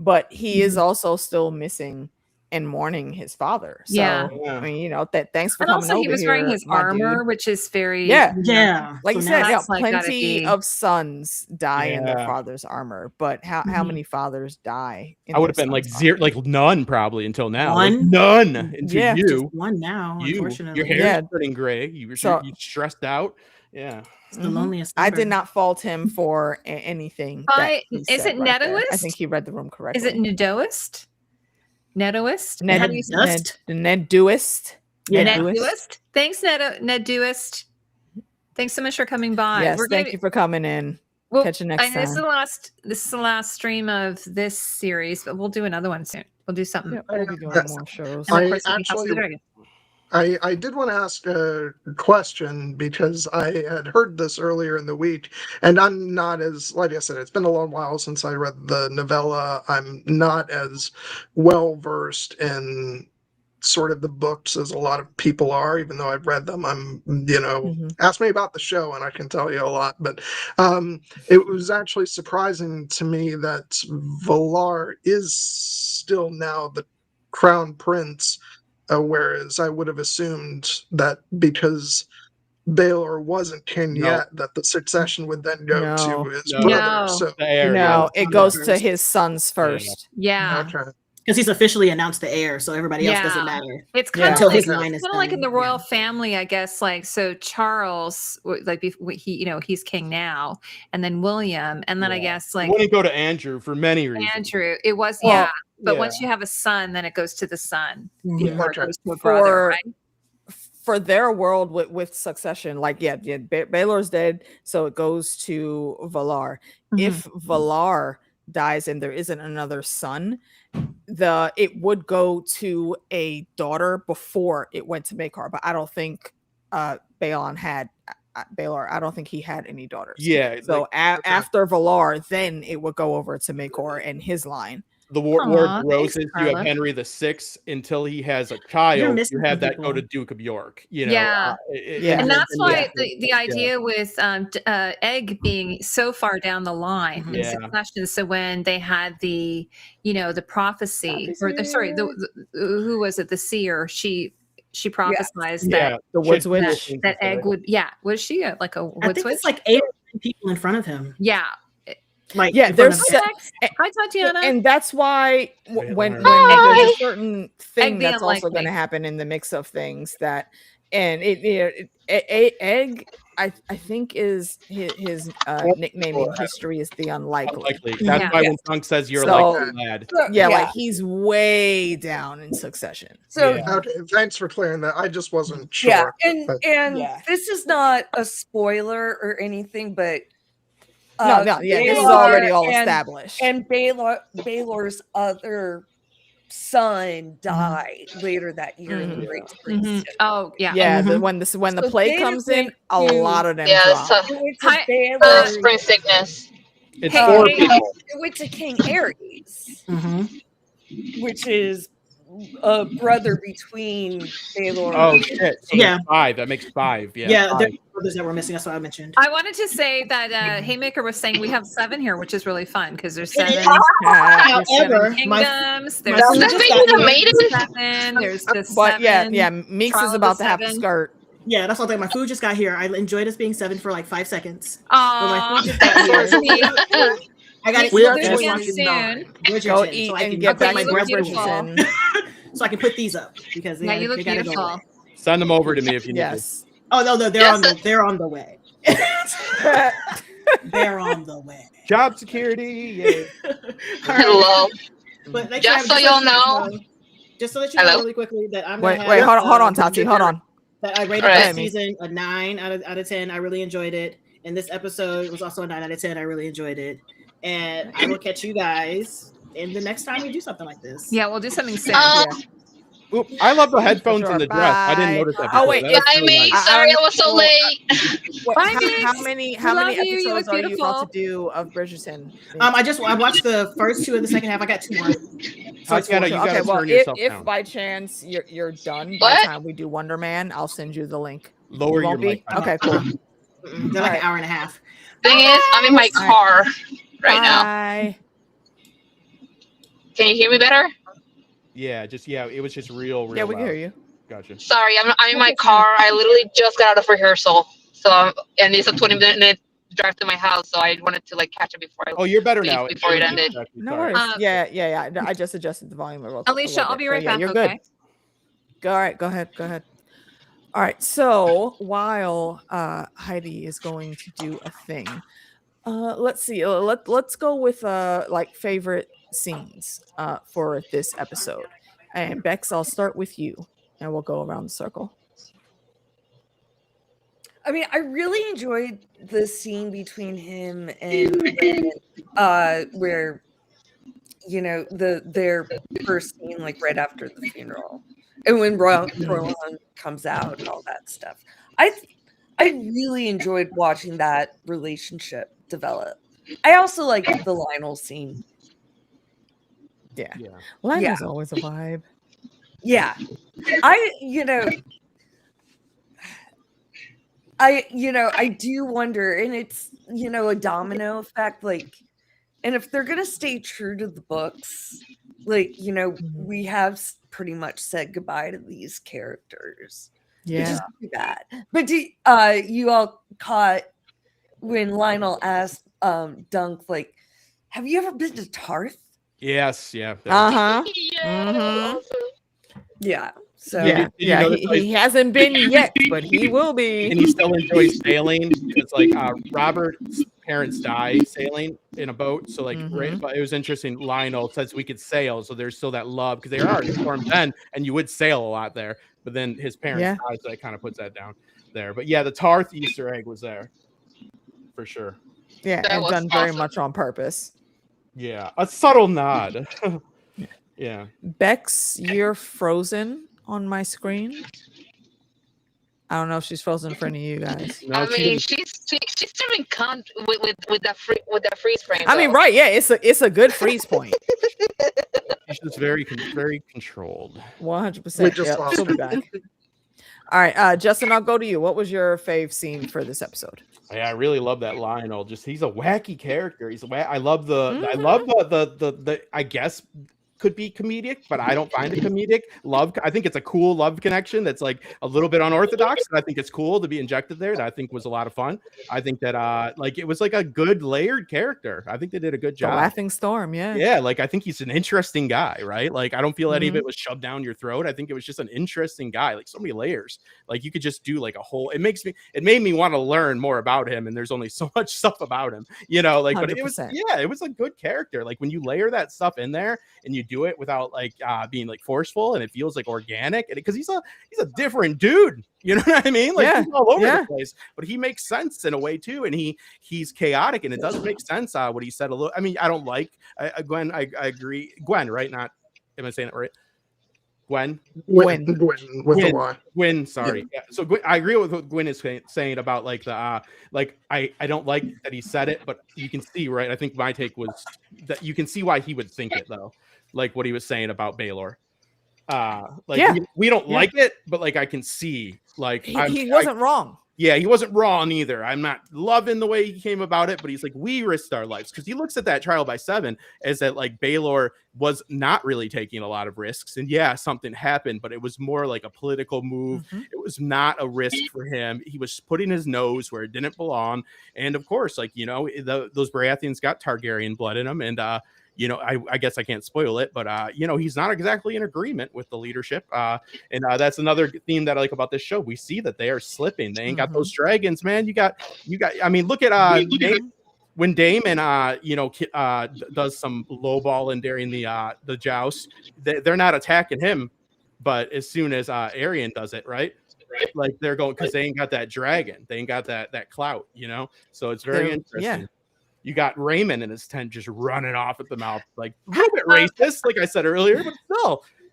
but he is also still missing and mourning his father. So Yeah. I mean, thanks for And coming also, over he was here, wearing his my armor, dude. which is very Yeah. Yeah. Like So you now said, that's, like, gotta plenty be- of sons die in their Yeah. father's armor, but how Mhm. many fathers die in I would their have been like son's zero, armor? like none probably until now. Like, One? none until Yeah. just you. one now, Your unfortunately. hair's Yeah. turning gray. You So- you stressed out. Yeah. It's the Mhm. loneliest I did number. not fault him for anything. By- That he is said it right there. I Netoist? think he read the room correctly. Is it Nedoist? Nedoist? Ned- How do you say Dust? Nedduist? Yeah. Nedoist? Thanks, Nedoist. Thanks so much for coming by. Yes, We're gonna thank be- you for coming in. Well, Catch you next I know this is time. the last stream of this series, but we'll do another one soon. We'll do something. Yeah, we'll be doing Yes. more shows. And of I course, we'll be House of the actually- Dragon. I did want to ask a question because I had heard this earlier in the week, and I'm not as, like I said, it's been a long while since I read the novella. I'm not as well versed in sort of the books as a lot of people are, even though I've read them. Mhm. Ask me about the show and I can tell you a lot, but it was actually surprising to me that Valar is still now the crown prince. Whereas I would have assumed that because Baelor wasn't king No. yet, that the succession would then go No. to his No. brother. No. So The heir, No, yeah. it goes to First. his sons first. Yeah. okay, Because he's officially announced the heir, so everybody else Yeah. doesn't matter. It's Yeah. kind Until of his like, line is kind of like in the done, royal yeah. family, I guess. Like, so Charles, he's king now, and then William, and then I Yeah. guess It like wouldn't go to Andrew for many reasons. Andrew. It was Well, yeah, but yeah. once you have a son, then it goes to the son Mhm. before Okay. it goes to a brother, For right? for their world with succession, like Baelor's dead, so it goes to Valar. If Valar dies and there isn't another son, it would go to a daughter before it went to Maekar. But I don't think Baelor had any daughters. Yeah. So like, after Valar, then it would go over to Maekar and his line. the War Aw, of the thanks, Roses, you have Carla. Henry VI until he has a child. missing You have some that go to people. Duke of York. You know, Yeah. Yeah. And that's why yeah. the idea with Egg being so far down the line in Yeah. succession. So when they had the prophecy, or who was it? The seer. She prophesized Yeah, The Woods Shit, Witch. things that like Egg would. Yeah, was she like a I wood think switch? it's like 8 or 9 people in front of him. Yeah. Like Yeah, in front there's of se- Hi, Tatiana. And that's why Wait, when Hi. there's a certain thing being that's also like going to me. happen in the mix of things Egg, I think is his nickname in history is the unlikely. Unlikely. That's Yeah. why when Thunk says you're So- like a lad. Yeah, like he's way down in succession. So Yeah. okay. Thanks for clearing that. I just wasn't sure. yeah, and but- Yeah. this is not a spoiler or anything, but No, this is Baelor already all and- established. And Baelor's other son died later that year in the Mhm. Great Mhm. Spring. Oh yeah. Yeah, Mhm. when the So plague they comes in, went a to- lot of them Yeah, drop. so It went to Hi, Baelor. spring sickness. It's Hey, four hey, people. It went to King Ares, Mhm. which is a brother between Baelor. Oh shit! So Yeah. there's 5. That makes 5. Yeah. Yeah, 5. there's others that were missing. That's what I mentioned. I wanted to say that Haymaker was saying we have 7 here, which is really fun because there's 7 However, my kingdoms. my There's food That's just making got a here. maiden? 7. There's the 7. But yeah, Meeks Trial is of about the to have to 7. skirt. Yeah, that's all thing. My food just got here. I enjoyed us being 7 for like 5 seconds. Aw, food just got here. I got to We eat actually this again watched soon. nine. Go eat so I and can get put back my you to look breath beautiful. Bridgerton. so I can put these up because Yeah, you look they gotta go beautiful. away. Send them over to me if you need. Yes. Oh no, they're Yes, on the they're on the way. They're on the way. Job security. Yay. All right. Hello. But next Just time, so y'all know. Just to let you know Hello? really quickly that I'm Wait, gonna wait, have, hold on, Tati, hold on. That I rated Alright. this season a 9 out of 10. I really enjoyed it. And this episode was also a 9 out of 10. I really enjoyed it. And I will catch you guys in the next time we do something like this. Yeah, we'll do something soon. Oop, I love the headphones Sure, and the dress. I didn't bye. notice that. Oh, before. wait, That's Bye, really me. nice. Sorry I was so late. Bye, How Meeks. many We love you. You episodes look are you about beautiful. to do of Bridgerton? I watched the first 2 of the second half. I got 2 more. So it's Tatiana, 4. you gotta Okay, well, turn yourself if down. by chance you're done by the What? time we do Wonder Man, I'll send you the link. Lower You your won't mic. be? Okay, cool. They're like an hour and a half. Thing is, I'm in my car right now. Bye. Can you hear me better? Yeah, it was just real Yeah, we can loud. hear you. Gotcha. Sorry, I'm in my car. I literally just got out of rehearsal, so and it's a 20-minute drive to my house. So I wanted to like catch it before I Oh, you're better leave now. before it ended. Exactly. No Sorry. worries. Yeah. I just adjusted the volume a little Alicia, I'll bit. be So, right yeah, back. you're Okay. good. All right, go ahead. All right, so while Heidi is going to do a thing, let's see. Let's go with like favorite scenes for this episode. And Bex, I'll start with you, and we'll go around the circle. I mean, I really enjoyed the scene between him and Raymond, where their first scene, like right after the funeral, and when Roland comes out and all that stuff. I really enjoyed watching that relationship develop. I also liked the Lionel scene. Yeah. Yeah. Lionel's always a vibe. Yeah, I do wonder, and it's a domino effect, like, and if they're gonna stay true to the books, like, we have pretty much said goodbye to these characters, which is too bad. But you all caught when Lionel asked Dunk, like, have you ever been to Tarth? Yes. Yeah. Uh-huh. Yeah. Yeah. So Yeah. He hasn't been yet, but he will be. And he still enjoys sailing because like Robert's parents die sailing in a boat. So like but it was interesting. Lionel says we could sail, so there's still that love because they are in Storm Bend, and you would sail a lot there. But then his parents died, so that kind of puts that down there. But yeah, the Tarth Easter egg was there for sure. Yeah, That and was done very awesome. much on purpose. Yeah, a subtle nod. Yeah. Bex, you're frozen on my screen. I don't know if she's frozen for any of you guys. No, I mean, she's doing with that freeze frame. I mean, right? Yeah, it's a good freeze point. She's just very controlled. 100%. She'll be back. All right, Justin, I'll go to you. What was your fave scene for this episode? Yeah, I really love that Lionel. Just he's a wacky character. I love the I guess could be comedic, but I don't find it comedic. I think it's a cool love connection that's like a little bit unorthodox, and I think it's cool to be injected there. That I think was a lot of fun. I think that like it was like a good layered character. I think they did a good job. The Laughing Storm, yeah. Yeah, like I think he's an interesting guy, right? Like I don't feel any of it was shoved down your throat. I think it was just an interesting guy, like so many layers. Like you could just do like a whole. It made me want to learn more about him, and there's only so much stuff about him, like. 100%. But it was a good character. Like when you layer that stuff in there and you do it without like being like forceful, and it feels like organic, and because he's a different dude. You know what I mean? Like he's all over the place, but he makes sense in a way too, and he's chaotic, and it does make sense. What he said a little. I mean, I don't like Gwen. I agree. Gwen, right? Not. Am I saying it right? Gwen with the Y. Gwen. Sorry. Yeah. So Gwen, I agree with what Gwen is saying about like the like I don't like that he said it, but you can see, right? I think my take was that you can see why he would think it though, like what he was saying about Baylor. We don't like it, but like I can see like he wasn't wrong. Yeah, he wasn't wrong either. I'm not loving the way he came about it, but he's like, we risked our lives, because he looks at that trial by 7 as that like Baylor was not really taking a lot of risks, and yeah, something happened, but it was more like a political move. It was not a risk for him. He was putting his nose where it didn't belong, and of course, like those Baratheons got Targaryen blood in them, and I guess I can't spoil it, but he's not exactly in agreement with the leadership. And that's another theme that I like about this show. We see that they are slipping. They ain't got those dragons, man. You got, I mean, look at when Daemon does some lowballing during the joust, they're not attacking him, but as soon as Aerion does it, right? Like they're going, because they ain't got that dragon. They ain't got that clout, So it's very interesting. Yeah. You got Raymond in his tent just running off at the mouth, like a little bit racist, like I said earlier, but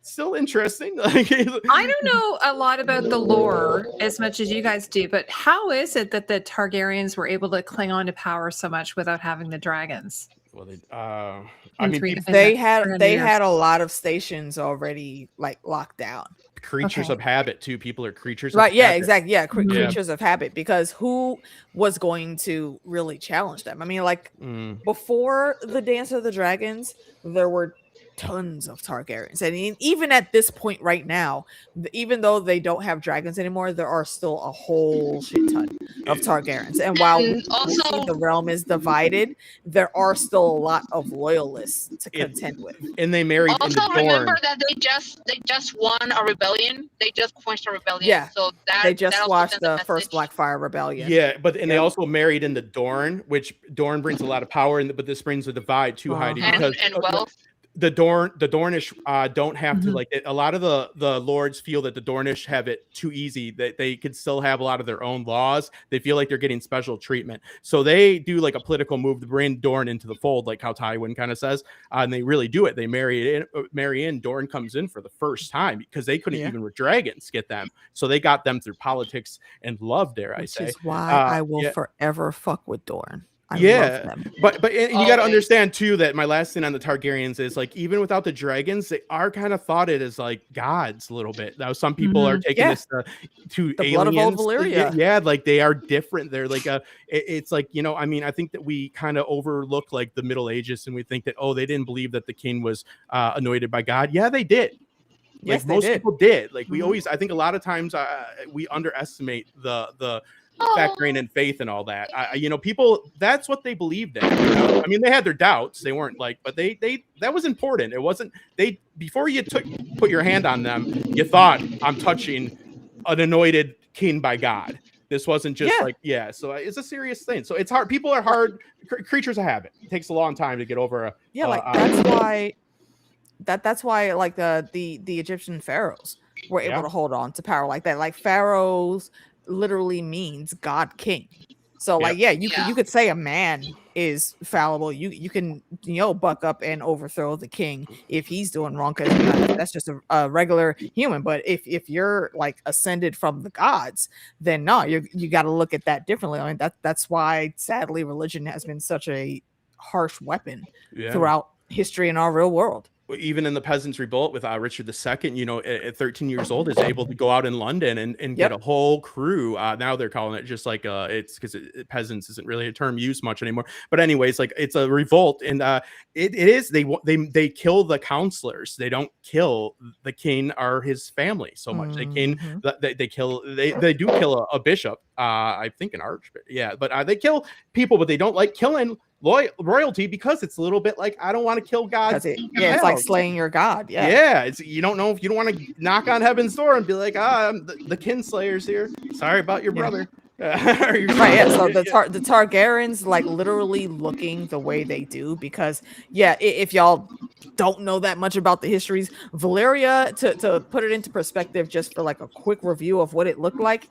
still interesting. Like, I don't know a lot about the lore as much as you guys do, but how is it that the Targaryens were able to cling on to power so much without having the dragons? Well, they had a lot of stations already like locked down. Creatures of habit too. People are creatures of habit. Exactly. Yeah, creatures of habit, because who was going to really challenge them? I mean, like before the Dance of the Dragons, there were tons of Targaryens, and even at this point right now, even though they don't have dragons anymore, there are still a whole shit ton of Targaryens. And while we And see also, the realm is divided, there are still a lot of loyalists to contend with. And they married into also Dorne. remember that they just won a rebellion. They just quenched a rebellion. Yeah, so that they just that also watched sends a the first message. Blackfire Rebellion. Yeah, but and they Yeah. also married into Dorne, which Dorne brings a lot of power, but this brings a divide too, Heidi, Uh-huh. because and wealth. the Dornish don't have to Mhm. like a lot of the lords feel that the Dornish have it too easy, that they could still have a lot of their own laws. They feel like they're getting special treatment, so they do like a political move to bring Dorne into the fold, like how Tywin kind of says, and they really do it. They marry in. Dorne comes in for the first time because they couldn't even with dragons get them, so they got them through politics and love. Dare I Which say? is why I will yeah. forever fuck with Dorne. I love them. But and you got to Always. understand too that my last thing on the Targaryens is like even without the dragons, they are kind of thought it as like gods a little bit. Now some people are taking this to The aliens. blood of old Valyria. Yeah, like they are different. They're like it's like, you know, I mean, I think that we kind of overlook like the Middle Ages and we think that, oh, they didn't believe that the king was anointed by God. Yeah, they did. Yes, Like they most did. people did. Like we Mhm. always, I think a lot of times we underestimate the factoring in faith and all that. You know, people, that's what they believed in. You know? I mean, they had their doubts. They weren't like, but they that was important. It wasn't before you put your hand on them, you thought, I'm touching an anointed king by God. This wasn't just so it's a serious thing. So it's hard. People are hard creatures of habit. It takes a long time to get over that's why like the Egyptian pharaohs were able to hold on to power like that. Like pharaohs literally means God king. So like you could say a man is fallible. You can buck up and overthrow the king if he's doing wrong, because that's just a regular human. But if you're like ascended from the gods, then no, you got to look at that differently. I mean that's why sadly religion has been such a harsh weapon throughout history in our real world. Even in the Peasants' Revolt with Richard II, you know, at 13 years old, is able to go out in London and get a whole crew. Now they're calling it just like it's because peasants isn't really a term used much anymore. But anyways, like it's a revolt, and it is they kill the counselors. They don't kill the king or his family so much. They do kill a bishop. I think an archbishop. Yeah, but they kill people, but they don't like killing royalty because it's a little bit like, I don't want to kill God. It's like slaying your God. It's you don't know if you don't want to knock on heaven's door and be like, I'm the kinslayers here. Sorry about your brother. So the Targaryens like literally looking the way they do because if y'all don't know that much about the histories, Valyria, to put it into perspective, just for like a quick review of what it looked like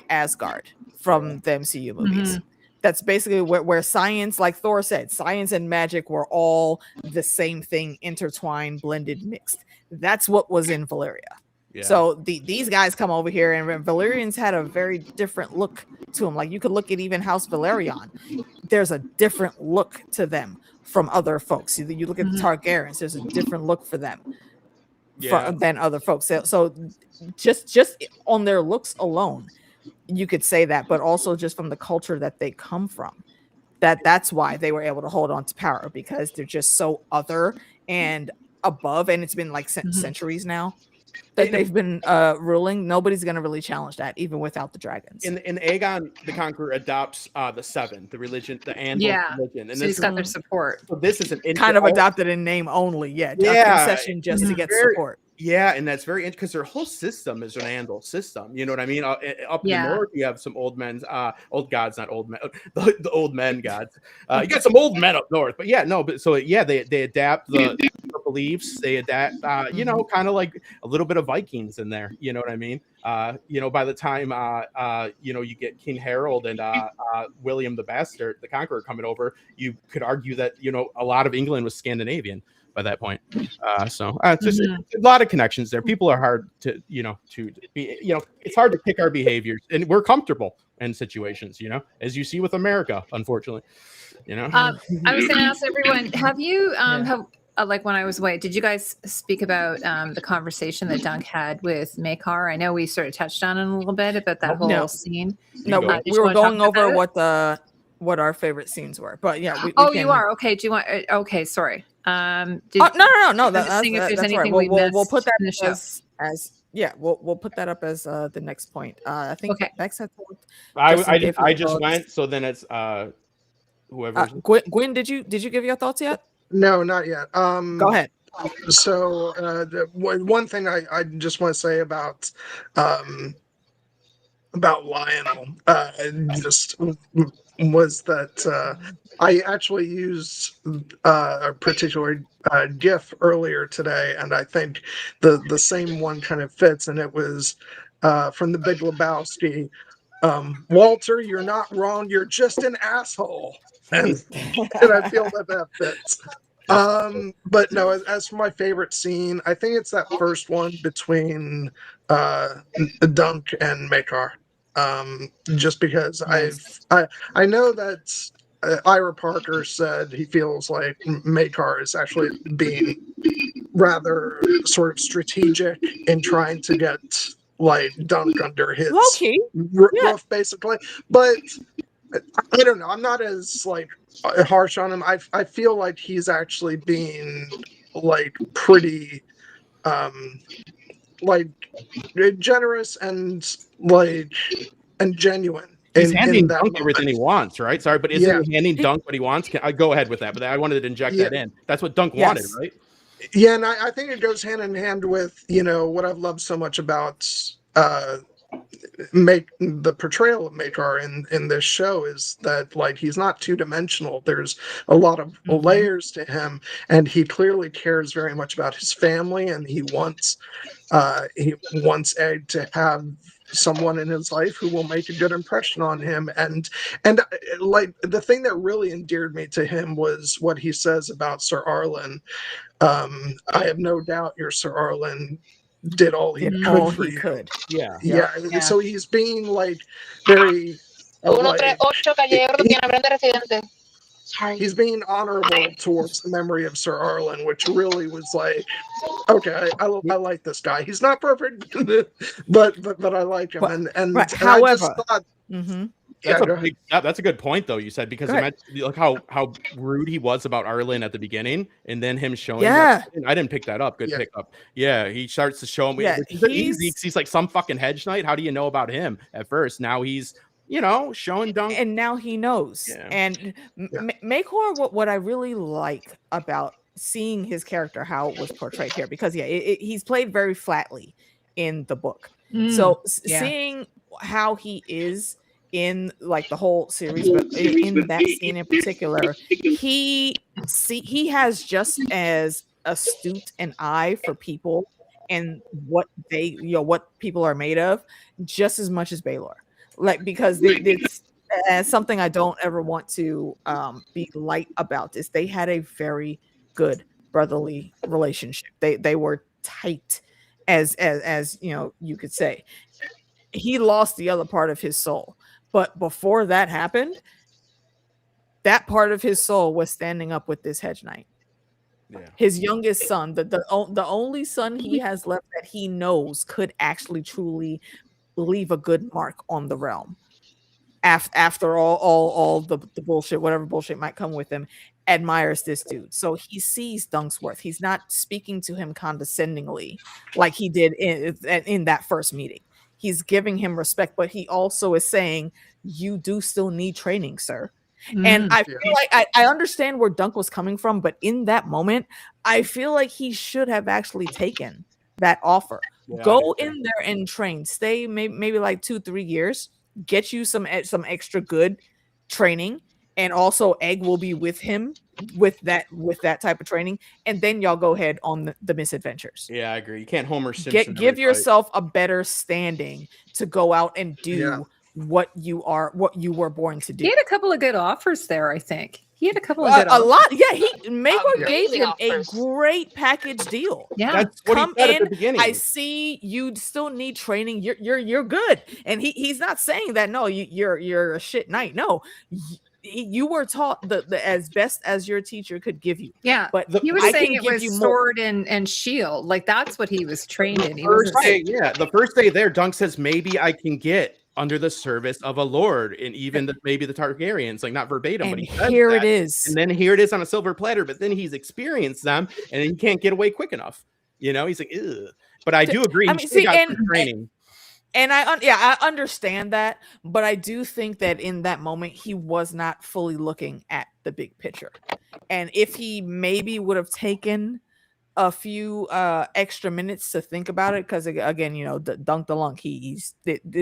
Asgard from the MCU movies. Mm-hmm. That's basically where science, like Thor said, science and magic were all the same thing, intertwined, blended, mixed. That's what was in Valyria. Yeah. So these guys come over here, and Valyrians had a very different look to them. Like you could look at even House Valerion. There's a different look to them from other folks. You look at the Targaryens. There's a different look for them than other folks. So just on their looks alone, you could say that, but also just from the culture that they come from, that's why they were able to hold on to power, because they're just so other and above, and it's been like centuries now that they've been ruling. Nobody's gonna really challenge that, even without the dragons. And Aegon the Conqueror adopts the Seven, the religion, the Andal religion, and so he's got their support. So this is an kind of adopted in name only, concession just to get support. Yeah, and that's very interesting because their whole system is an Andal system. You know what I mean? Up in the north, you have some old gods, not old men, the old men gods. You got some old men up north, but they adapt the beliefs. They adapt, kind of like a little bit of Vikings in there. You know what I mean? By the time you get King Harold and William the Bastard, the Conqueror, coming over, you could argue that a lot of England was Scandinavian by that point. It's just a lot of connections there. People are hard to be, it's hard to pick our behaviors, and we're comfortable in situations, as you see with America, unfortunately. I was going to ask everyone, have you like when I was away, did you guys speak about the conversation that Dunk had with Maekar? I know we sort of touched on it a little bit about that whole scene. No, we were going over what our favorite scenes were, but we you are okay. Do you want? Okay, sorry. No. No. just seeing if there's That's right. anything we We'll missed put that in the show. as yeah. We'll put that up as the next point. I think Okay. Bex had talked. Just in case I we just thought- went. So then it's whoever's. Gwen, did you give your thoughts yet? No, not yet. Go ahead. So one thing I just want to say about Lionel just was that I actually used a particular GIF earlier today, and I think the same one kind of fits, and it was from The Big Lebowski. Walter, you're not wrong. You're just an asshole, and I feel that fits. But no, as for my favorite scene, I think it's that first one between Dunk and Makar. Just because I know that Ira Parker said he feels like Makar is actually being rather sort of strategic in trying to get like Dunk under his Low-key, roof, basically. But I don't know. I'm not as like harsh on him. I feel like he's actually being like pretty like generous and like and genuine. He's in handing that Dunk moment. everything he wants, right? Sorry, but isn't Yeah. he handing Dunk what he wants? I go ahead with that, but I wanted to inject Yeah. that in. That's what Dunk Yes. wanted, right? Yeah, and I think it goes hand in hand with, you know, what I've loved so much about make the portrayal of Makar in this show is that like he's not two-dimensional. There's a lot of layers to him, and he clearly cares very much about his family, and he wants Egg to have someone in his life who will make a good impression on him. And like the thing that really endeared me to him was what he says about Sir Arlen. I have no doubt your Sir Arlen did all he could All for he you. could. Yeah. So he's being like very like, 138 calle Ordo tiene frente residente. Sorry. he's being honorable towards the memory of Sir Arlen, which really was like, okay, I like this guy. He's not perfect, but I like him. But- And right, and I just however- thought, That's, yeah, that's a good point, though. You said, because Go ahead. look how rude he was about Arlen at the beginning, and then him showing. Yeah. I didn't pick that up. Good Yeah. pick up. Yeah, he starts to show him. Yeah, It's easy. He's like some fucking hedge knight. How do you know about him at first? Now he's showing Dunk. And now he knows. Yeah. And Yeah. Makor, what I really like about seeing his character, how it was portrayed here, because he's played very flatly in the book. So yeah. seeing how he is in like the whole series, but in that scene in particular, he has just as astute an eye for people and what they what people are made of, just as much as Baylor. Like, because it's something I don't ever want to be light about this. They had a very good brotherly relationship. They were tight, as you could say. He lost the other part of his soul, but before that happened, that part of his soul was standing up with this hedge knight. Yeah. His youngest son, the only son he has left that he knows could actually truly leave a good mark on the realm. After all the bullshit, whatever bullshit might come with him, admires this dude. So he sees Dunk's worth. He's not speaking to him condescendingly like he did in that first meeting. He's giving him respect, but he also is saying, you do still need training, sir. And I feel like I understand where Dunk was coming from, but in that moment, I feel like he should have actually taken that offer. Yeah, Go in there and train. Stay maybe like 2-3 years. Get you some extra good training, and also Egg will be with him with that type of training, and then y'all go ahead on the misadventures. Yeah, I agree. You can't Homer Simpson. Give yourself a better standing to go out and do what you were born to do. He had a couple of good offers there, I think. He had a couple of good a offers. lot. Yeah, Makor gave Amazing him offers. a great package deal. Yeah. That's what Come he said in. at the beginning. I see you still need training. You're good. And he's not saying that no, you're a shit knight. No. You were taught the as best as your teacher could give you. Yeah, But he was I saying can it give you was more. sword and shield. Like that's what he was trained in. He First wasn't day, the first day there, Dunk says, maybe I can get under the service of a lord, and even maybe the Targaryens, like not verbatim, but And he says here that. it is. And then here it is on a silver platter, but then he's experienced them, and then he can't get away quick enough. You know, he's like, ugh. But I do agree. I He mean, should've got some training. And I understand that, but I do think that in that moment he was not fully looking at the big picture. And if he maybe would have taken a few extra minutes to think about it, because again, you know, Dunk the Lunk, he's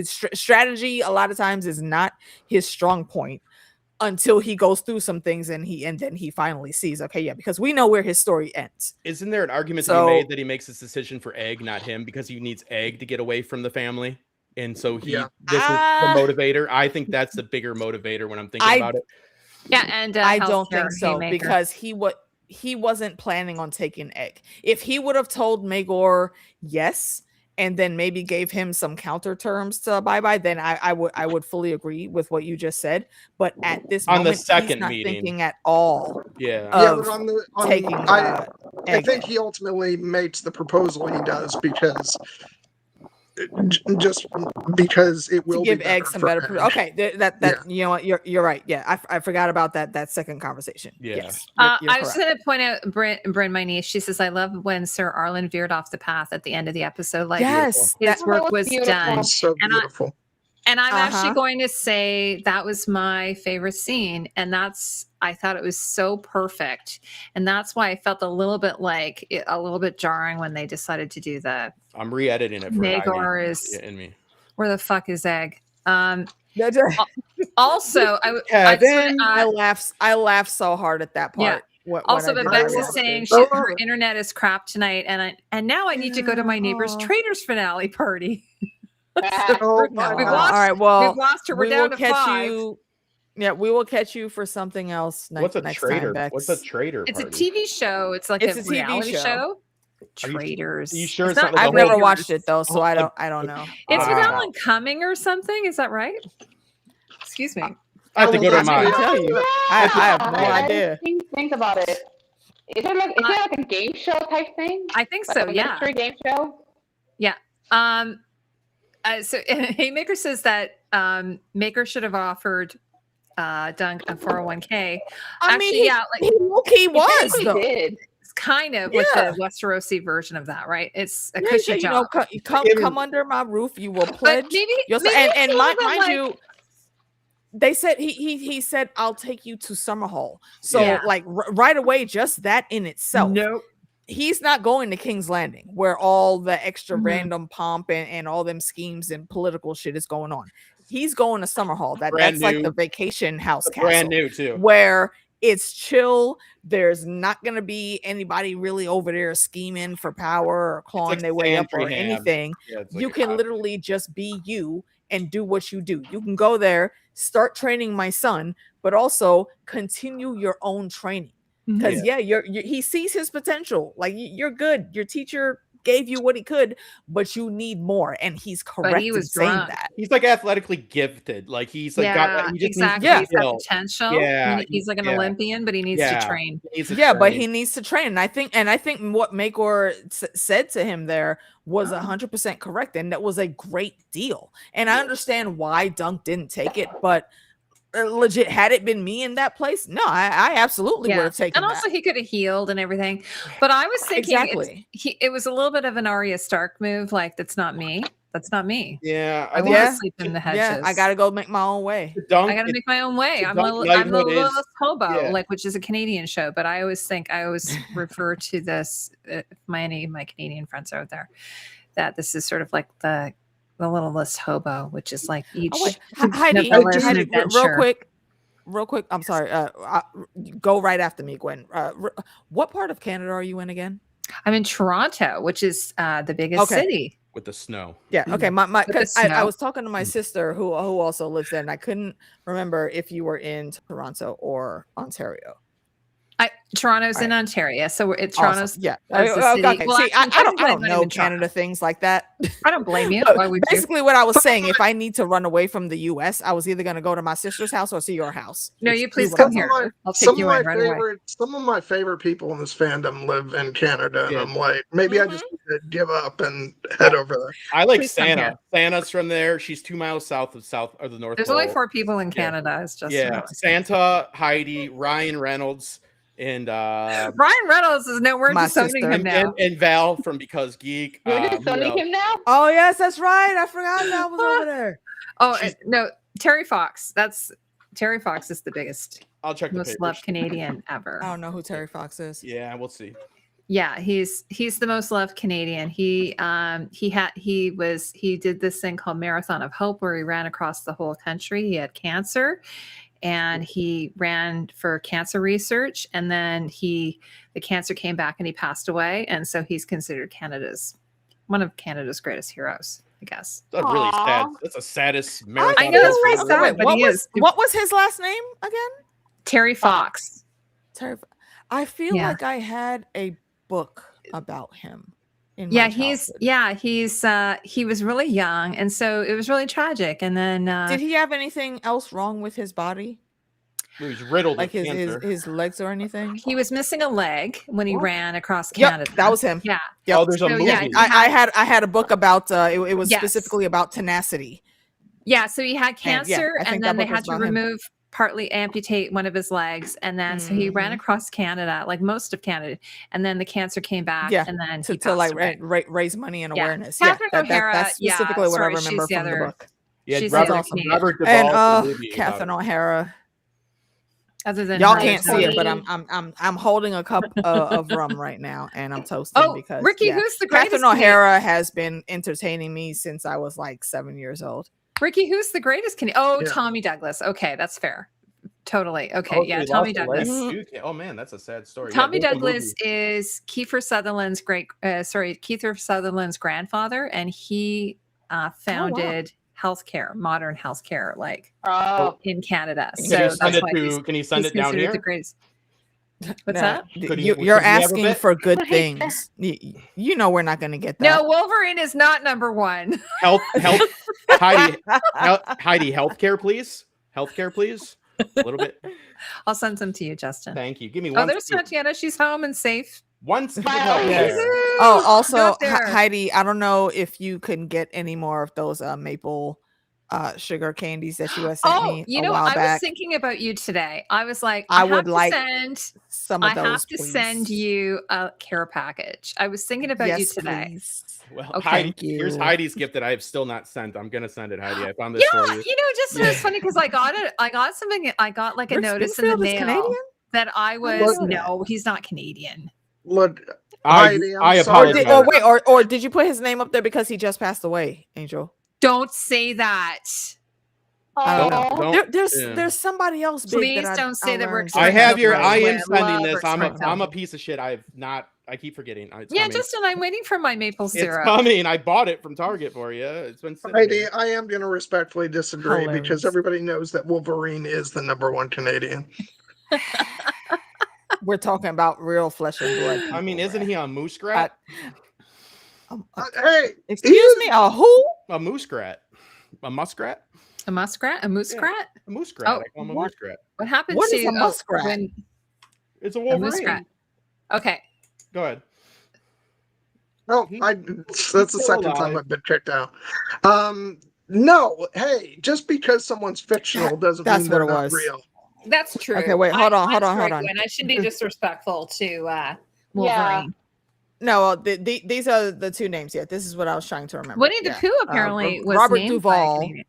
strategy a lot of times is not his strong point until he goes through some things and then he finally sees, okay, yeah, because we know where his story ends. Isn't there an argument to be made that he makes this decision for Egg, not him, because he needs Egg to get away from the family? And so this is the motivator. I think that's the bigger motivator when I'm thinking about it. Yeah, and I don't think so, Haymaker. because he wasn't planning on taking Egg. If he would have told Maegor yes, and then maybe gave him some counter terms to bye, then I would fully agree with what you just said. But at this on moment, the second he's not meeting, thinking at all. Yeah, but taking. I think he ultimately makes the proposal he does because just because it will to give be Egg some better. Okay, you know what, you're right. Yeah, I forgot about that second conversation. Yeah. Yes, I was going to point out Bryn, my niece. She says, "I love when Sir Arlen veered off the path at the end of the episode. Like, yes, his work was done. So beautiful." And I'm actually going to say that was my favorite scene, and I thought it was so perfect, and that's why I felt a little bit jarring when they decided to do the. I'm re-editing it for Maegor is in me. Where the fuck is Egg? Also, I laughed so hard at that part. Yeah. Also, but Bex is saying her internet is crap tonight, and now I need to go to my neighbor's Traitors finale party. Oh my We've God. lost, all right, well, we've lost her. We're down to 5. Yeah, we will catch you for something else next time, Bex. What's a traitor? It's party? a TV show. It's like it's a TV reality show. Are Traitors. you sure it's it's not I've never watched it though, so I don't know. It's with Alan Cumming or something. Is that right? Excuse me. I have to go to mine. Tell you, I have no idea. Think about it. Is it like a game show type thing? I think Like so. a Yeah. mystery game show. Yeah. So Haymaker says that Maker should have offered Dunk a 401k. I mean, he was He though. did. It's kind of like the Westerosi version of that, right? It's a cushy job. Come under my roof. You will pledge. Maybe mind you, they said he said I'll take you to Summerhall. So like right away, just that in itself. Nope. He's not going to King's Landing where all the extra random pomp and all them schemes and political shit is going on. He's going to Summerhall. That's like the vacation house castle. Brand new too. Where it's chill. There's not going to be anybody really over there scheming for power or clawing their way up or anything. Yeah, you can literally just be you and do what you do. You can go there, start training my son, but also continue your own training. Because he sees his potential. Like you're good. Your teacher gave you what he could, but you need more. And he's correct in saying that. He's like athletically gifted. Like he's like he just needs he's got potential. Yeah, he's like an Olympian, but he needs to train. But he needs to train. And I think what Maegor said to him there was 100% correct, and that was a great deal. And I understand why Dunk didn't take it, but legit, had it been me in that place, no, I absolutely would have taken and also he could have healed and everything, but I was thinking it was a little bit of an Arya Stark move, like that's not me. I want to sleep in the hedges. I gotta go make my own way. I gotta make my own way. I'm the Littlest Hobo, like, which is a Canadian show, but I always refer to this any of my Canadian friends out there, that this is sort of like the Littlest Hobo, which is like each Heidi, real quick. I'm sorry. Go right after me, Gwen. What part of Canada are you in again? I'm in Toronto, which is the biggest city with the snow. Yeah. Okay. I was talking to my sister who also lives there, and I couldn't remember if you were in Toronto or Ontario. Toronto's in Ontario, so Toronto's Yeah. is the city. Okay. Well, See, actually, I don't technically, not know even Canada Toronto. things like that. I don't blame you. But Why would you? basically, what I was saying, if I need to run away from the U.S., I was either going to go to my sister's house or to your house. No, It's you do please what I come want. here. I'll take you in right away. Some of my favorite people in this fandom live in Canada, and Yeah. I'm like, maybe I just need to give up and head over there. I like Please come here. Santa. Santa's from there. She's 2 miles south of the North There's Pole. only 4 people in Canada. It's just Santa, Heidi, Ryan Reynolds, and Ryan Reynolds is no. We're My disowning sister. him now. and Val from Because Geek. You're disowning him now? Oh yes, that's right. I forgot that was over there. Oh no, Terry Fox. Terry Fox is the biggest, I'll check the most papers. loved Canadian ever. I don't know who Terry Fox is. Yeah, we'll see. Yeah, he's the most loved Canadian. He did this thing called Marathon of Hope where he ran across the whole country. He had cancer and he ran for cancer research, and then the cancer came back and he passed away, and so he's considered one of Canada's greatest heroes, I guess. That's really sad. That's the saddest marathon. I know, it's I've pretty ever sad, read. but what was his last name again? Terry Fox. Terry. I feel Yeah. like I had a book about him. In Yeah, my childhood. he was really young, and so it was really tragic. And then Did he have anything else wrong with his body, He was riddled like with cancer. his legs or anything? he was missing a leg when he Oh. ran across Yep, Canada. that was him. Yeah. Yep. Oh, there's a So, movie. yeah, I had a book about it was Yes. specifically about tenacity. Yeah, so he had cancer, I think and that then they book was had to about him. remove, partly amputate one of his legs, and then so he ran Mhm. across Canada, like most of Canada, and then the cancer came back, Yeah, and then to he passed like away. raise money and Yeah. awareness. Catherine Yeah, O'Hara, that's specifically what I sorry, remember she's the from the other- book. Yeah, She's the Robert, other Canadian. Robert Duvall. And the movie Catherine about it. O'Hara. Other than Y'all her, can't see it, but Tony. I'm holding a cup of rum right now, and I'm toasting Oh, because Ricky, who's the greatest? Catherine O'Hara has been entertaining me since I was like 7 years old. Ricky, who's the greatest Canadian? Oh, Yeah. Tommy Douglas. Okay, that's fair. Totally. Okay, Oh, yeah, he Tommy lost a leg Douglas. too? Oh man, that's a sad story. Tommy there's a Douglas movie. is Kiefer Sutherland's Kiefer Sutherland's grandfather, and he founded healthcare, modern healthcare, like Oh, in Canada. Can So you that's send it why to? Can you send he's it down considered here? the greatest. What's No, that? Could you're you have a asking bit? for good things. You know we're not going to get that. No, Wolverine is not number one. Health, Heidi, Heidi, healthcare, please. Healthcare, please. A little bit. I'll send some to you, Justin. Thank you. Give me Oh, one. there's scoop. Tatiana. She's home and safe. One scoop of Wow. healthcare. Yes. Oh, Go also, up there. Heidi, I don't know if you can get any more of those maple sugar candies that you had sent Oh, me you a know, while I was back. thinking about you today. I was like, I have would to like send. Some of I those, have to please. send you a care package. I was thinking about you Yes, today. please. Well, Okay. Heidi, Thank you. here's Heidi's gift that I have still not sent. I'm gonna send it, Heidi. I found this Yeah, for you. just it was funny because I got it. I got something. I got like a Rick notice in the Springfield is mail Canadian? that I didn't was. know that. No, he's not Canadian. Look, I Heidi, I'm I sorry. apologize. Or did you put his name up there because he just passed away, Angel? Don't say that. I don't know. oh. Yeah. There's somebody else big Please that don't say that Rick learned. I have your. I Springfield. am I sending love this. Rick I'm Springfield. a piece of shit. I keep forgetting. It's Yeah, coming. Justin, I'm waiting for my maple It's syrup. coming. I bought it from Target for you. It's been sitting Heidi, here. I am going to respectfully disagree Hilarious. because everybody knows that Wolverine is the #1 Canadian. We're talking about real flesh and blood. I mean, people, isn't right? he a muskrat? Hey, Excuse me, a who? A muskrat? A muskrat? A muskrat? A muskrat? A muskrat. Oh, I call him a what? muskrat. What happened What to is a muskrat? when It's a a Wolverine. muskrat? Okay. Go ahead. oh, that's the still second time alive. I've been kicked out. No, hey, just because someone's fictional doesn't That's mean they're what it not was. real. That's true. Okay, wait, hold on. And I shouldn't be disrespectful to Wolverine. No, these are the two names. Yeah, this is what I was trying to remember. Winnie the Yeah. Pooh apparently was Robert named by a Duvall. Canadian.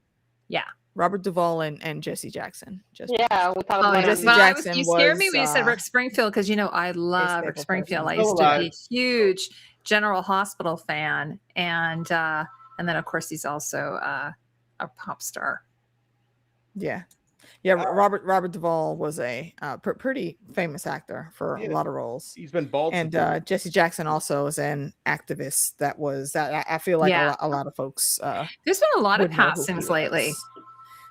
Robert Duvall and Jesse Jackson. Yeah, we talked Oh, about yeah. it. Jesse But Jackson you scared me was, when you said Rick Springfield because I love Rick staple Springfield. I person. used Still to be a huge General Hospital fan, and then of course he's also a pop star. Yeah. Robert Duvall was a pretty famous actor for a lot of roles. He's been bald. And since- Jesse Jackson also is an activist that I feel like Yeah. a lot of folks There's been a lot of would know who he passings was. lately.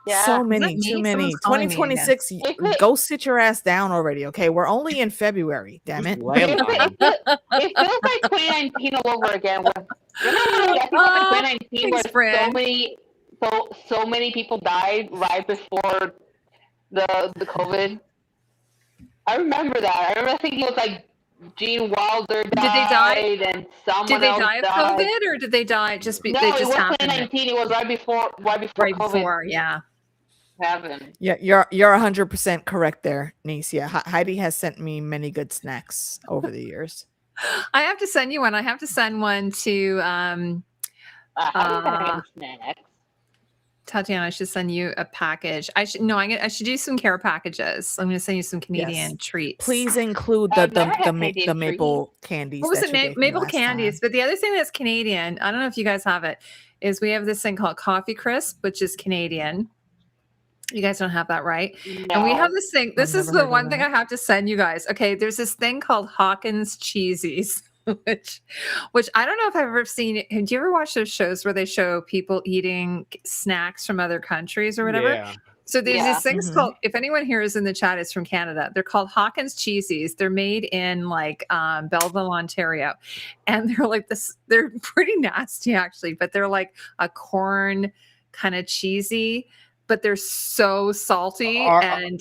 Yeah. So Is that many, me? too many. Someone's calling me again. 2026, If it- go sit your ass down already, okay? We're only in February, damn it. Landline. It feels like 2019 all over again. You know, I think like 2019 thanks, where Fran. so many people died right before the COVID. I remember that. I remember thinking it was like Gene Wilder died Did they die? and someone Did they else die of died. COVID, or did they die just? No, They it just was happened. 2019. It was right before Right COVID before, yeah. happened. Yeah, you're 100% correct there, niece. Yeah, Heidi has sent me many good snacks over the years. I have to send you one. I have to send one to How do you get snacks? Tatiana. I should send you a package. I should do some care packages. I'm going to send you some Canadian treats. Please include I've never had Canadian the maple candies. What was that it? you gave me Maple last candies. time. But the other thing that's Canadian, I don't know if you guys have it, is we have this thing called Coffee Crisp, which is Canadian. You guys don't have that, right? No. And we have this thing. This I've is never the heard of one thing that. I have to send you guys. Okay, there's this thing called Hawkins Cheesies, which I don't know if I've ever seen it. Do you ever watch those shows where they show people eating snacks from other countries or whatever? Yeah. So there's Yeah. these things called, if anyone here is in the chat is from Canada, they're called Hawkins Cheesies. They're made in like Belleville, Ontario. And they're like this, they're pretty nasty actually, but they're like a corn kind of cheesy, but they're so salty. And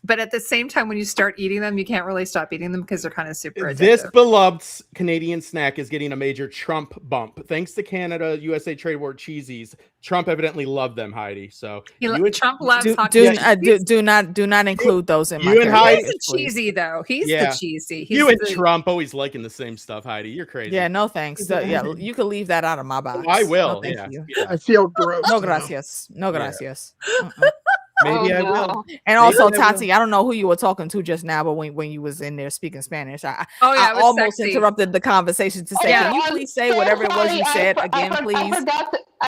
but at the same time, when you start eating them, you can't really stop eating them because they're kind of super addictive. This beloved Canadian snack is getting a major Trump bump. Thanks to Canada, USA trade war cheesies. Trump evidently loved them, Heidi. So Trump loves Do Hawkins cheesies. not include those in my you and care Heidi- He's package, the please. cheesy though. He's Yeah. the cheesy. He's you and the- Trump always liking the same stuff, Heidi. You're crazy. Yeah, no thanks. Yeah, you can leave that out of my box. I will. No, thank yeah. you. Yeah. I feel gross. No now. gracias. No Yeah. gracias. Maybe I no. will. And also, Maybe I will. Tati, I don't know who you were talking to just now, but when you was in there speaking Spanish, I Oh yeah, I it was almost sexy. interrupted the conversation to say, yeah. "Can you please say whatever it was you said again, please?" I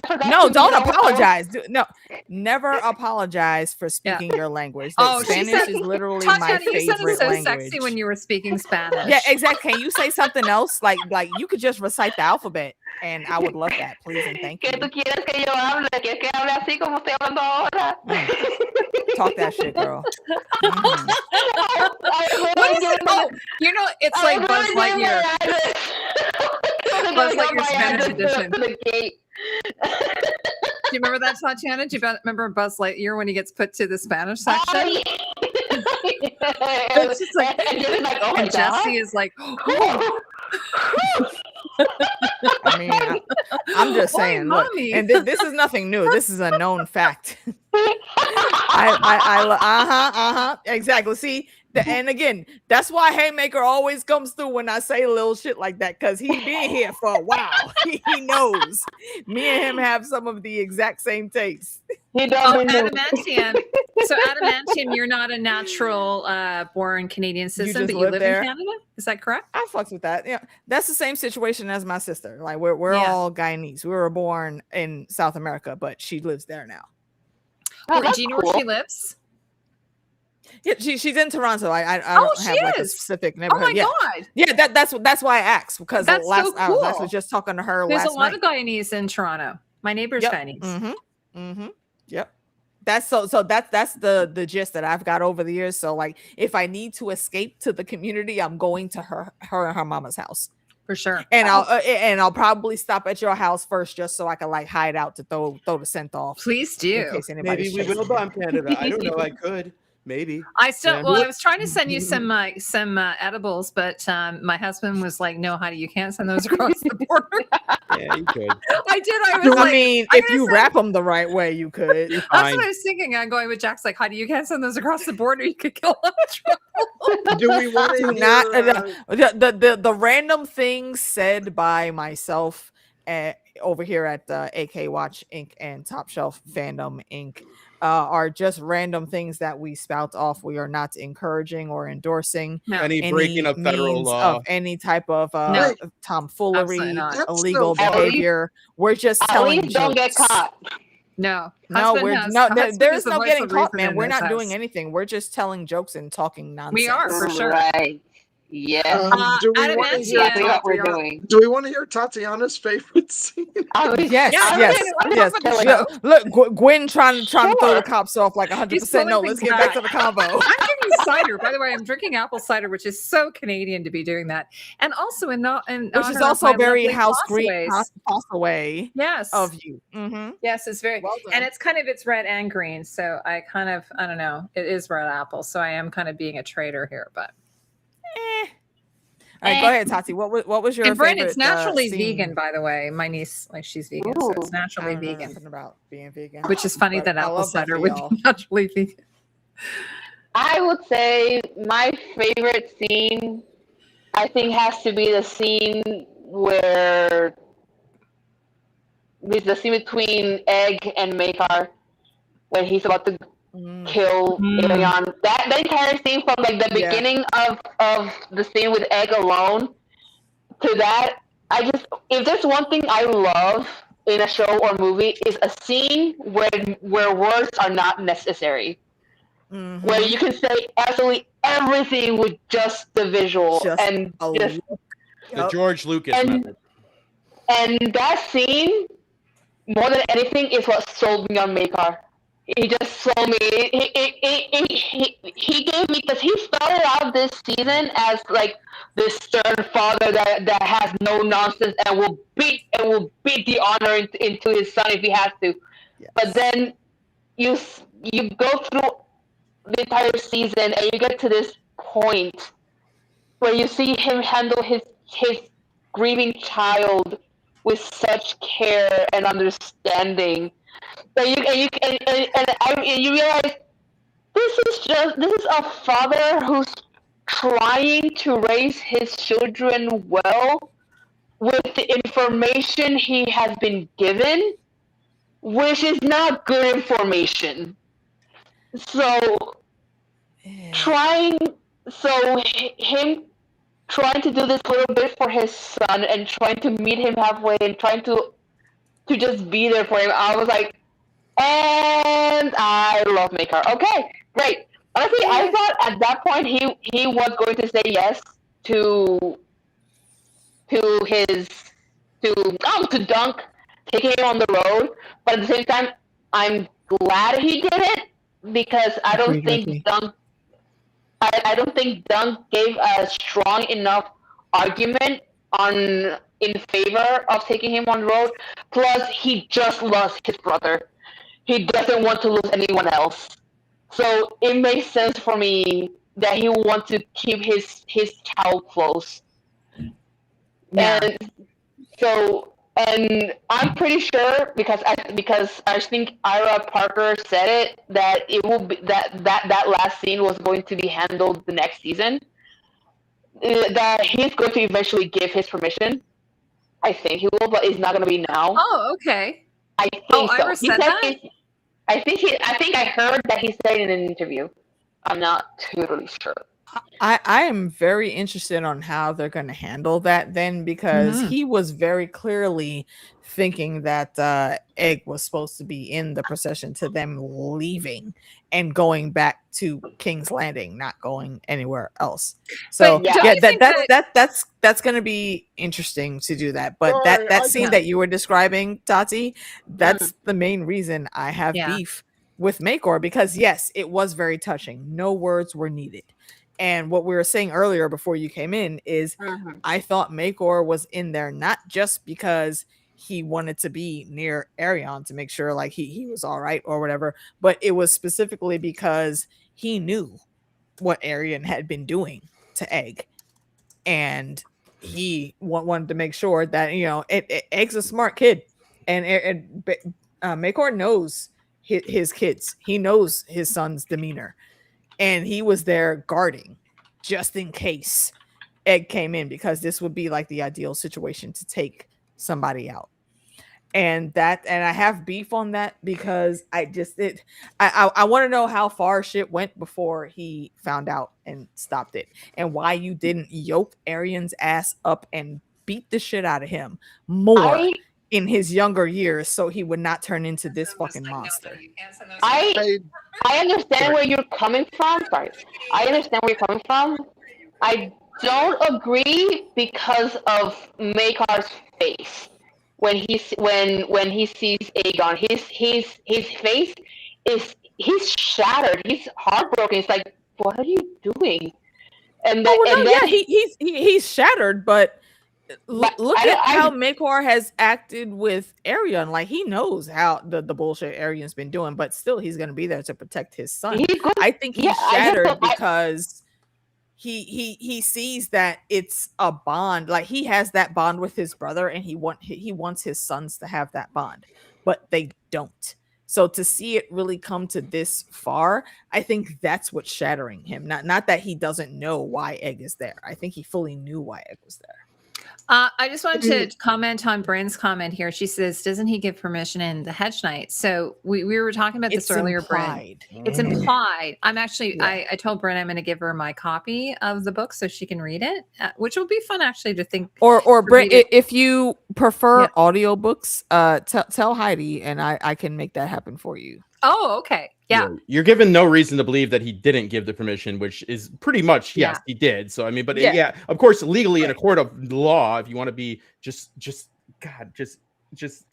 forgot No, to don't know- apologize. No, never apologize for speaking your language. Oh, she Spanish said- is literally my Tatiana, you said it favorite so language. sexy when you were speaking Spanish. Yeah, exactly. Can you say something else? Like you could just recite the alphabet, and I would love that, please and thank ¿Qué you. tú quieres que yo hable? ¿Quieres que hable así como estoy hablando ahora? Talk that shit, girl. Mhm. What is it? Oh, you know, it's like Buzz Lightyear. Buzz Lightyear Spanish edition. Do you remember that, Tatiana? Do you remember Buzz Lightyear when he gets put to the Spanish section? It's just like, and you're like, oh my and god. Jesse is like, oh, I mean, I'm just Why, saying, look, mommy? and this is nothing new. This is a known fact. Exactly. See, and again, that's why Haymaker always comes through when I say little shit like that, because he been here for a while. He knows. Me and him have some of the exact same tastes. He oh, doesn't know. adamantium. So adamantium, you're not a natural born Canadian citizen, just but you live live there? in Canada. Is that correct? I fucks with that. Yeah, that's the same situation as my sister. Like we're Yeah. all Guyanese. We were born in South America, but she lives there now. Oh, that's Do you know where she lives? Yeah, she's in Toronto. I Oh, don't she have like a is? specific Oh neighborhood. my yeah. god! Yeah, that's why I asked, because That's so I was cool. actually just talking to her There's last a lot night. of Guyanese in Toronto. My neighbor's Yep. Guyanese. Mm-hmm. Yep. That's so that's the gist that I've got over the years. So like if I need to escape to the community, I'm going to her and her mama's house. For sure. And I'll probably stop at your house first just so I can like hide out to throw the scent off. Please In do. case anybody Maybe we chases will me. bomb Canada. I don't know. I could. Maybe. I still, Yeah. well, I was trying to send you some edibles, but my husband was like, "No, Heidi, you can't send those across the border." Yeah, you could. I did. I was I like, mean, I'm if gonna you send- wrap them the right way, you could. that's Fine. what I was thinking. I'm going with Jack's like, Heidi, you can't send those across the border. You could kill them. Do we want Do to not hear, the random things said by myself over here at AK Watch Inc. and Top Shelf Fandom Inc. Are just random things that we spout off. We are not encouraging or endorsing No. Any breaking of federal means law. of any type of No. tomfoolery, Absolutely not. That's illegal so- behavior. We're just At telling least don't get jokes. caught. No, No, Husband has- there husband is is the no voice getting of caught, reason man. in We're this not doing house. anything. We're just telling jokes and talking nonsense. We are, for sure. Right. Yes. Do we want to hear Exactly what we're Tatiana? doing. Do we want to hear Tatiana's favorite scene? I mean, Yes, Yeah, yes, I'm yes. talking about the Look, show. look, Gwen trying to throw the Sure. cops off like 100%. pulling No, let's things get back to back. the combo. I'm drinking cider. By the way, I'm drinking apple cider, which is so Canadian to be doing that. And also in Which is honor of also my very lovely house green Passaways. pass away Yes. of you. Mm-hmm. Yes, it's very Well and done. it's red and green. So I don't know. It is red apple. So I am kind of being a traitor here, but All right, go ahead, Tati. What was your and Brent, favorite? it's naturally scene? vegan, by the way. My niece, like she's vegan, so it's Ooh. naturally I don't know vegan. nothing about being vegan, Which is funny but that I apple love that cider for would y'all. be naturally vegan. I would say my favorite scene, I think, has to be the scene where the scene between Egg and Makar when he's about to kill Arion. That entire scene from like the Yeah. beginning of the scene with Egg alone to that, if there's one thing I love in a show or movie is a scene where words are not necessary. Mhm. Where you can say absolutely everything with just the visual Just and a just look. The Yup. George Lucas method. and that scene more than anything is what sold me on Makar. He just sold me. He gave me, because he started out this season as like this stern father that has no nonsense and will beat the honor into his son if he has to. Yes. But then you go through the entire season and you get to this point where you see him handle his grieving child with such care and understanding. And you realize this is a father who's trying to raise his children well with the information he has been given, which is not good information. So him trying to do this little bit for his son and trying to meet him halfway and trying to just be there for him, I was like, and I love Makar. Okay, great. Honestly, I thought at that point he was going to say yes to Dunk taking him on the road, but at the same time, I'm glad he did it because I don't think Dunk gave a strong enough argument in favor of taking him on the road. Plus, he just lost his brother. He doesn't want to lose anyone else. So it makes sense for me that he wants to keep his child close. Yeah. And I'm pretty sure because I think Ira Parker said it that it will be that last scene was going to be handled the next season. That he's going to eventually give his permission. I think he will, but it's not going to be now. Oh, okay. I think so. Ira said that? I think I heard that he said it in an interview. I'm not totally sure. I am very interested on how they're going to handle that then, because he was very clearly thinking that Egg was supposed to be in the procession to them leaving and going back to King's Landing, not going anywhere else. So But don't you think that's going to be interesting to do that. But Sorry, that I scene can't. that you were describing, Tati, that's the main reason I have beef with Makor, because yes, it was very touching. No words were needed. And what we were saying earlier before you came in is I thought Makor was in there not just because he wanted to be near Arion to make sure like he was all right or whatever, but it was specifically because he knew what Arion had been doing to Egg. And he wanted to make sure that, you know, Egg's a smart kid. And Makor knows his kids. He knows his son's demeanor. And he was there guarding just in case Egg came in, because this would be like the ideal situation to take somebody out. And I have beef on that because I want to know how far shit went before he found out and stopped it, and why you didn't yoke Arion's ass up and beat the shit out of him more in his younger years so he would not turn into this fucking monster. I understand where you're coming from. Sorry. I understand where you're coming from. I don't agree because of Makar's face. When he sees Aegon, his face he's shattered. He's heartbroken. It's like, what are you doing? And then, Oh well, and no, then yeah, he's shattered, but but look I, at how I Makor has acted with Arion. Like he knows how the bullshit Arion's been doing, but still he's gonna be there to protect his son. he's good. I think Yeah, he's I just shattered don't. because he sees that it's a bond. Like he has that bond with his brother, and he wants his sons to have that bond, but they don't. So to see it really come to this far, I think that's what's shattering him. Not that he doesn't know why Egg is there. I think he fully knew why Egg was there. I just wanted to comment on Bryn's comment here. She says, "Doesn't he give permission in the Hedge Knight?" So we were talking about this earlier, Bryn. It's implied. I'm actually. Yeah. I told Bryn I'm going to give her my copy of the book so she can read it, which will be fun actually to think. Or Bryn, read it. if you prefer Yeah. audiobooks, tell Heidi and I can make that happen for you. Oh, okay. Yeah. You're given no reason to believe that he didn't give the permission, which is pretty much yes, Yeah. he did. So I mean, but Yeah. yeah, of course, legally in a court of law, if you want to be just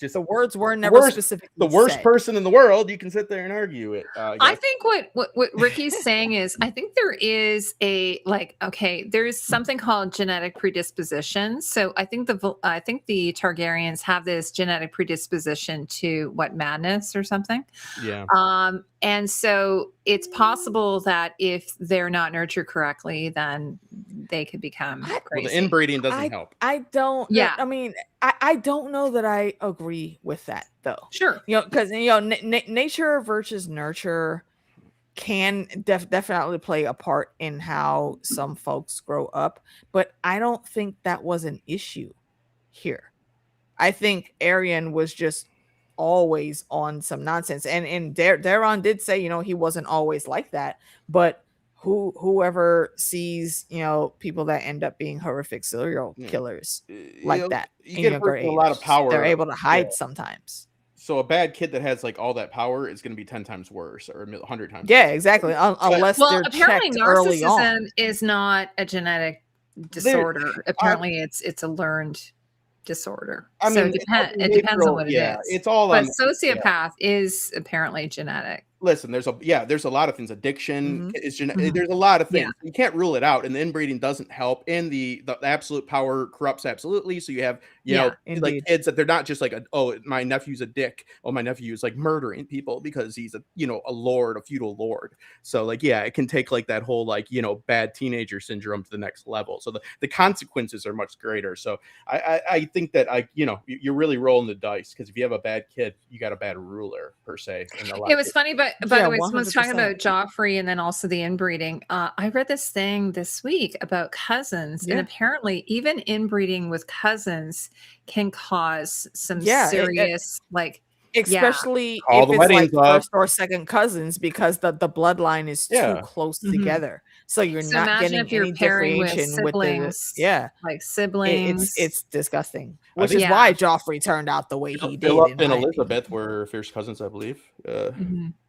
The words were never specifically the worst said. person in the world, you can sit there and argue it. I think what Ricky's saying is, I think there is there's something called genetic predisposition. So I think the Targaryens have this genetic predisposition to madness or something. Yeah. And so it's possible that if they're not nurtured correctly, then they could become crazy. Well, the inbreeding doesn't help. I don't. Yeah. I mean, I don't know that I agree with that though. Sure. Because nature versus nurture can definitely play a part in how some folks grow up, but I don't think that was an issue here. I think Arion was just always on some nonsense, and Daron did say he wasn't always like that, but whoever sees people that end up being horrific serial killers like that you get a lot of power, they're able to hide sometimes. So a bad kid that has all that power is going to be 10 times worse or 100 times yeah worse. Exactly, unless they're apparently checked early on. narcissism is not a genetic disorder. Apparently it's a learned disorder. I mean, it depends on what it is. It's all but on sociopath is apparently genetic. Listen, there's a lot of things. Addiction is genetic. Mhm. There's a lot of things. Yeah. You can't rule it out, and the inbreeding doesn't help. And the absolute power corrupts absolutely. So you have kids that they're not just my nephew's a dick. Oh, my nephew is murdering people because he's a lord, a feudal lord. So it can take that whole bad teenager syndrome to the next level. So the consequences are much greater. So I think that you're really rolling the dice, because if you have a bad kid, you got a bad ruler per se. It was funny, but by the way, someone's talking about Joffrey and then also the inbreeding. I read this thing this week about cousins, and apparently even inbreeding with cousins can cause some serious especially All if the it's weddings first or second cousins, because the bloodline is too close together. So you're So not imagine getting if you're any pairing with differentiation siblings, with siblings. It's disgusting, which is why Joffrey turned out the way he did. Philip and Elizabeth were fierce cousins, I believe.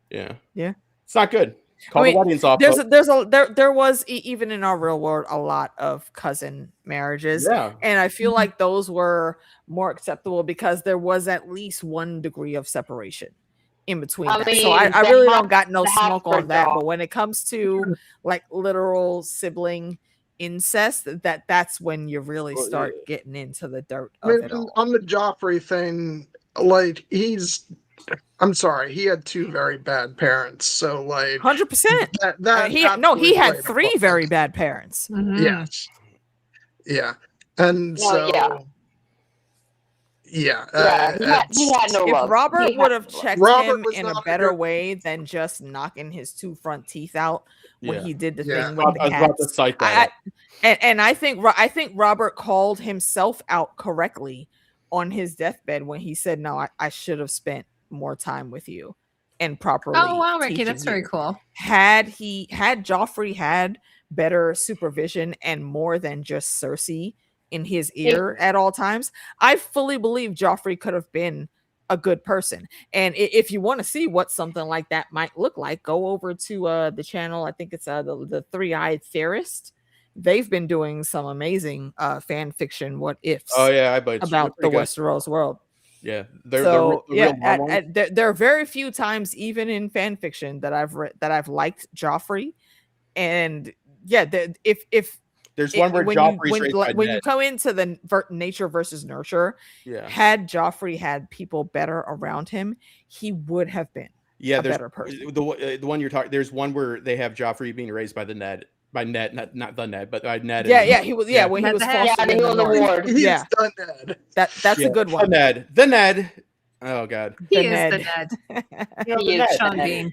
Yeah, it's not good. Call the weddings off. There was even in our real world a lot of cousin marriages, and I feel like those were more acceptable because there was at least one degree of separation in between. So I really don't got no smoke on that. But when it comes to literal sibling incest, that's when you really start getting into the dirt of it all. On the Joffrey thing, I'm sorry, he had two very bad parents. So 100%. He had three very bad parents. Mhm. Yes. Yeah. And he had no love. If Robert would have checked him in a better good way than just knocking his two front teeth out when he did the Yeah. thing with the cats, and I think Robert called himself out correctly on his deathbed when he said, "No, I should have spent more time with you and properly." Oh wow, Ricky, teaching that's very you." cool. Had Joffrey had better supervision and more than just Cersei in his ear at all times, I fully believe Joffrey could have been a good person. And if you want to see what something like that might look like, go over to the channel. I think it's the Three-Eyed Theorist, they've been doing some amazing fan fiction what ifs Oh yeah, I bet about the good. Westeros world. Yeah, they're So the real normal. there are very few times, even in fan fiction, that I've read that I've liked Joffrey, and yeah, if There's one where Joffrey's raised by when you Ned. come into the nature versus nurture, Yeah. had Joffrey had people better around him, he would have been a better person. The one you're talking. There's one where they have Joffrey being raised by Ned, not the Ned, but by Ned. Yeah, he was. Yeah, when he was fostered in the North. He's Yeah, done Ned. That's a good one. The Ned. Oh God, he is the Ned. He is Sean Bean.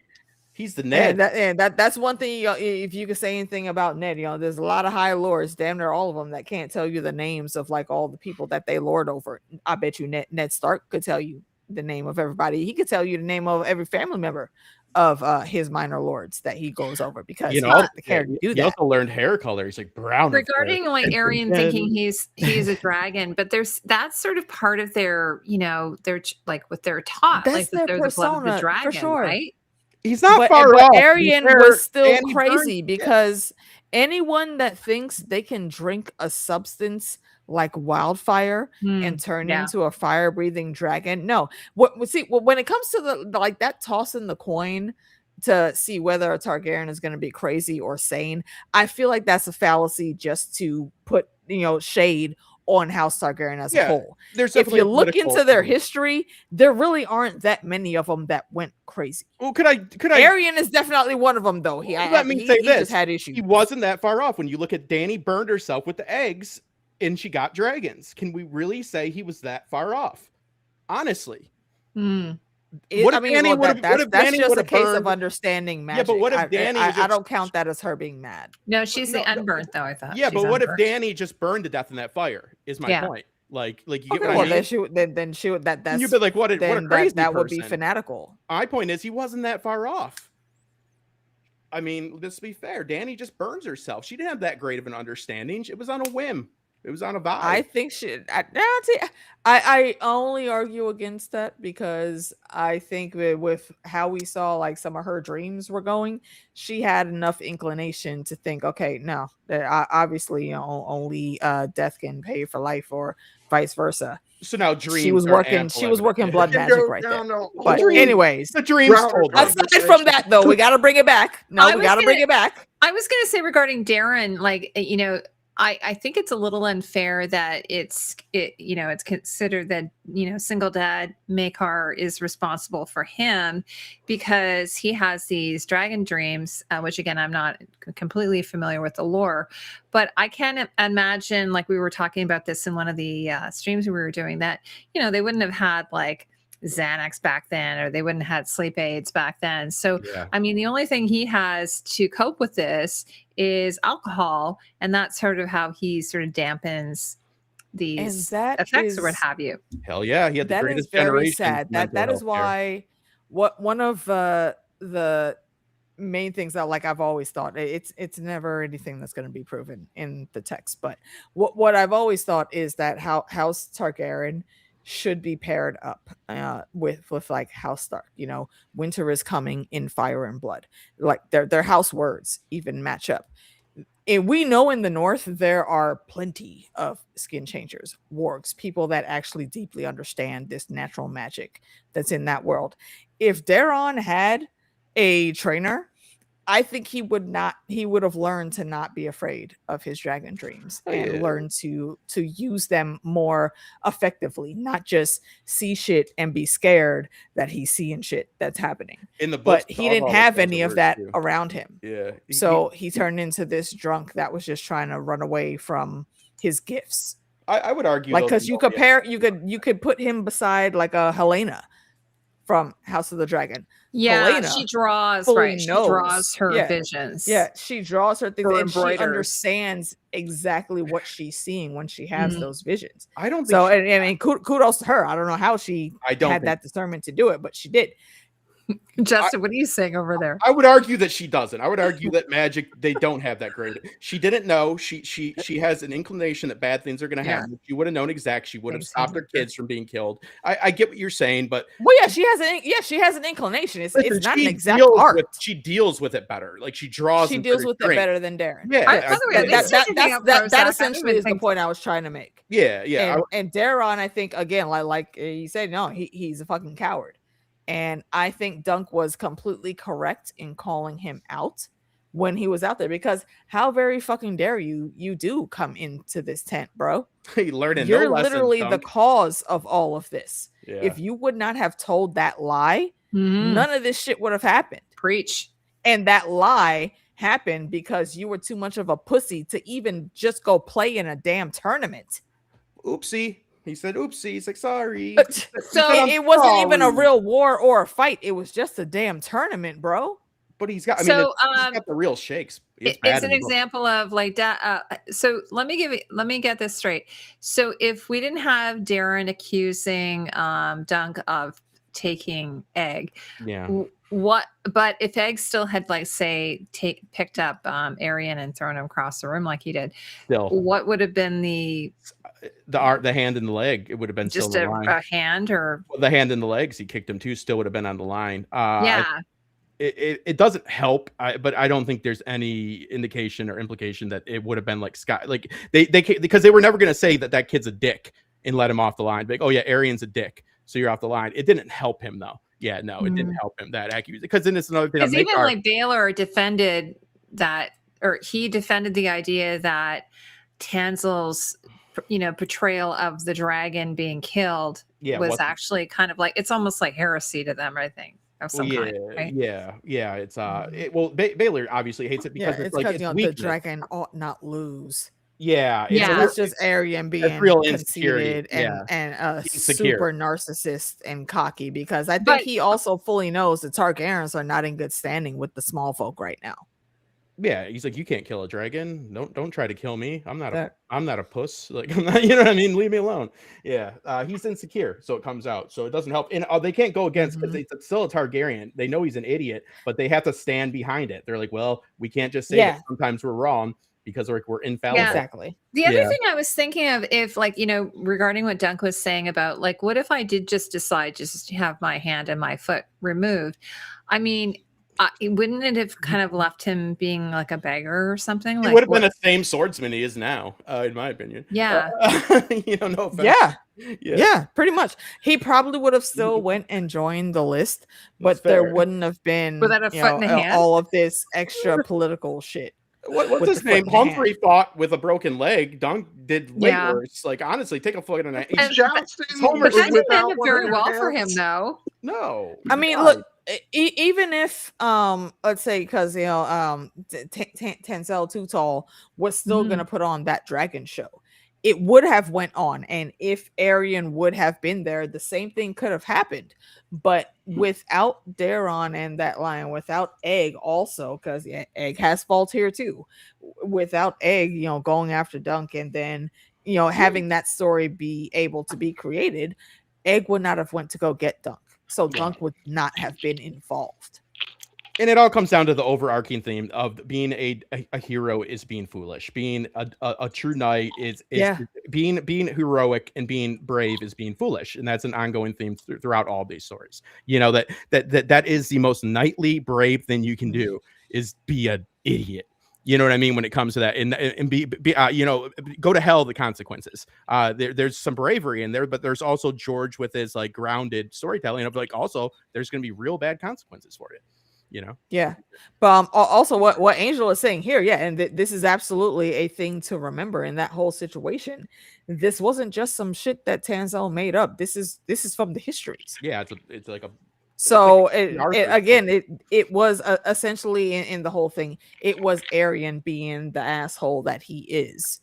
He's the Ned. And that's one thing. If you could say anything about Ned, there's a lot of high lords, damn near all of them, that can't tell you the names of like all the people that they lord over. I bet you Ned Stark could tell you the name of everybody. He could tell you the name of every family member of his minor lords that he goes over, because he's not the character to do that. He also learned hair color. He's like brown. Regarding like Aryan thinking he's a dragon, but that's sort of part of their, they're like what they're taught. That's like their they're the blood of the persona, dragon, for sure. right? He's not far but off. Aryan was still Danny crazy Burns, because anyone that thinks they can drink a substance like wildfire and turn into a fire-breathing dragon, no. When it comes to the like that, tossing the coin to see whether a Targaryen is going to be crazy or sane, I feel like that's a fallacy just to put shade on House Targaryen as a whole. If you look into their history, there really aren't that many of them that went crazy. Well, could I? Aryan is definitely one of them, though. Let me say this: just had issues. He wasn't that far off. When you look at Dany, burned herself with the eggs, and she got dragons. Can we really say he was that far off? Honestly. That's just a case of understanding magic. Yeah, but what if Dany? I don't count that as her being mad. No, she's the unburnt though. I thought. Yeah, she's but what if unburnt. Dany just burned to death in that fire? Is my point. Like you get what I mean? Then she would that's you'd be like, what a crazy that would person. be fanatical. My point is, he wasn't that far off. I mean, let's be fair. Dany just burns herself. She didn't have that great of an understanding. It was on a whim. It was on a vibe. I think I only argue against that because I think with how we saw like some of her dreams were going, she had enough inclination to think, okay, no, obviously only death can pay for life or vice versa. So now dreams. She was working blood magic right there. But anyways, the dreams told her. Aside from that, though, we got to bring it back. No, we got to bring it back. I was going to say regarding Darren, like I think it's a little unfair that it's considered that single dad Maekar is responsible for him because he has these dragon dreams, which again I'm not completely familiar with the lore, but I can imagine, like we were talking about this in one of the streams we were doing, that they wouldn't have had like Xanax back then, or they wouldn't have had sleep aids back then. So, I mean, the only thing he has to cope with this is alcohol, and that's sort of how he sort of dampens these effects or what have you. Hell yeah, he had the greatest very generation. Sad. That is why one of the main things that like I've always thought, it's never anything that's going to be proven in the text, but what I've always thought is that House Targaryen should be paired up with like House Stark. Winter is coming in fire and blood. Like their house words even match up. And we know in the North there are plenty of skin changers, wargs, people that actually deeply understand this natural magic that's in that world. If Daron had a trainer, I think he would have learned to not be afraid of his dragon dreams and learn to use them more effectively, not just see shit and be scared that he's seeing shit that's happening. In the books, but he didn't have any of that around him. Yeah. So he turned into this drunk that was just trying to run away from his gifts. I would argue, like, because you could put him beside like a Helena from House of the Dragon. Yeah, Helena she draws, right? She draws her visions. Yeah, she draws her things, and she embroiders. Understands exactly what she's seeing when she has those visions. I don't think so. I mean, kudos to her. I don't know how she had that discernment to do it, but she did. Justin, what are you saying over there? I would argue that she doesn't. I would argue that magic, they don't have that great. She didn't know. She has an inclination that bad things are going to happen. If she would have known exact, she would have stopped her kids from being killed. I get what you're saying, but well, yeah, she has an inclination. It's not an exact art. She deals with it better. Like she draws. She deals with it better than Darren. Yeah, by the way, that essentially is the point I was trying to make. Yeah. And Darren, I think again, like he said, no, he's a fucking coward. And I think Dunk was completely correct in calling him out when he was out there, because how very fucking dare you do come into this tent, bro. You're literally the cause of all of this. Yeah. If you would not have told that lie, none of this shit would have happened. Preach. And that lie happened because you were too much of a pussy to even just go play in a damn tournament. Oopsie. He said, oopsie. He's like, sorry. So it wasn't even a real war or a fight. It was just a damn tournament, bro. But he's got, he's got the real shakes. It's an example of like that. So let me get this straight. So if we didn't have Darren accusing Dunk of taking Egg, but if Egg still had, like, say, picked up Arian and thrown him across the room like he did, what would have been the hand and the leg? It would have been just still a hand, or the hand and the legs. He kicked him too. Still would have been on the line. It doesn't help, but I don't think there's any indication or implication that it would have been like Scott. Like they because they were never going to say that kid's a dick and let him off the line. Like, oh yeah, Arian's a dick, so you're off the line. It didn't help him though. Yeah, no, it didn't help him, that accusation, because then it's another thing. Because even like Baylor defended that, or he defended the idea that Tanzel's, portrayal of the dragon being killed was actually kind of like, it's almost like heresy to them, I think. Of some kind, right? Yeah. It's Baylor obviously hates it because it's like the dragon ought not lose. It's just Arian being real conceited and super narcissist and cocky, because I think he also fully knows the Targaryens are not in good standing with the small folk right now. Yeah, he's like, you can't kill a dragon. Don't try to kill me. I'm not a puss. Like, I'm not, you know what I mean? Leave me alone. Yeah, he's insecure, so it comes out. So it doesn't help. And they can't go against, because it's still a Targaryen. They know he's an idiot, but they have to stand behind it. They're like, well, we can't just say that sometimes we're wrong, because we're infallible. Yeah. Exactly. The other thing I was thinking of, if regarding what Dunk was saying about, like, what if I did just decide just to have my hand and my foot removed? I mean, wouldn't it have kind of left him being like a beggar or something? He would have been the same swordsman he is now, in my opinion. Yeah. No offense. Yeah, pretty much. He probably would have still went and joined the list, but there wouldn't have been without a foot in the hand, all of this extra political shit. What's his name? Humphrey fought with a broken leg. Dunk did way worse. Like, honestly, take a foot in it. But that didn't end up very well for him, though. No. I mean, look, even if let's say, because Tansel Too Tall was still gonna put on that dragon show, it would have went on, and if Arian would have been there, the same thing could have happened. But without Darren and that line, without Egg also, because Egg has fault here too, without Egg, going after Dunk, and then having that story be able to be created, Egg would not have went to go get Dunk, so Dunk would not have been involved. And it all comes down to the overarching theme of being a hero is being foolish. Being a true knight is being heroic, and being brave is being foolish. And that's an ongoing theme throughout all these stories. That is the most knightly, brave thing you can do, is be an idiot. You know what I mean? When it comes to that, and be go to hell, the consequences. There's some bravery in there, but there's also George with his like grounded storytelling of like, also there's going to be real bad consequences for it. But also what Angel is saying here, and this is absolutely a thing to remember in that whole situation. This wasn't just some shit that Tanzel made up. This is from the histories. It's like a. So it was essentially in the whole thing, it was Arian being the asshole that he is,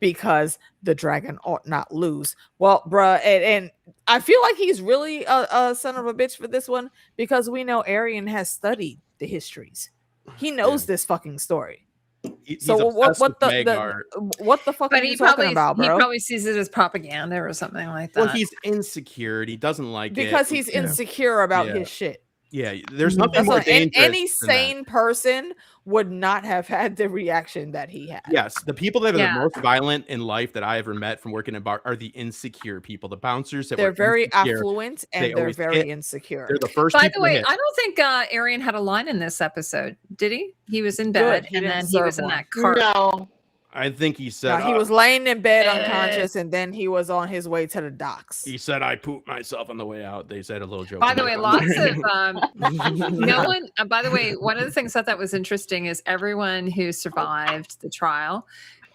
because the dragon ought not lose. Well, bruh, and I feel like he's really a son of a bitch for this one, because we know Arian has studied the histories. He knows this fucking story. So what the fuck are you talking about, bro? He probably sees it as propaganda or something like that. Well, he's insecure and he doesn't like because he's insecure about his shit. Yeah, there's nothing That's more what, dangerous. any than that. sane person would not have had the reaction that he had. Yes, the people that are Yeah. the most violent in life that I ever met from working in bar are the insecure people, the bouncers that They're were very insecure. affluent They and they're always very hit. insecure. They're the first By the people way, hit. I don't think Arian had a line in this episode, did he? He was in Good, bed he and didn't then he was deserve in one. that cart. No. I think he said No, he was laying in bed Eh. unconscious, and then he was on his way to the docks. he said I pooped myself on the way out. They said a little joke. By the way, about lots it. of no one. By the way, one of the things I thought was interesting is everyone who survived the trial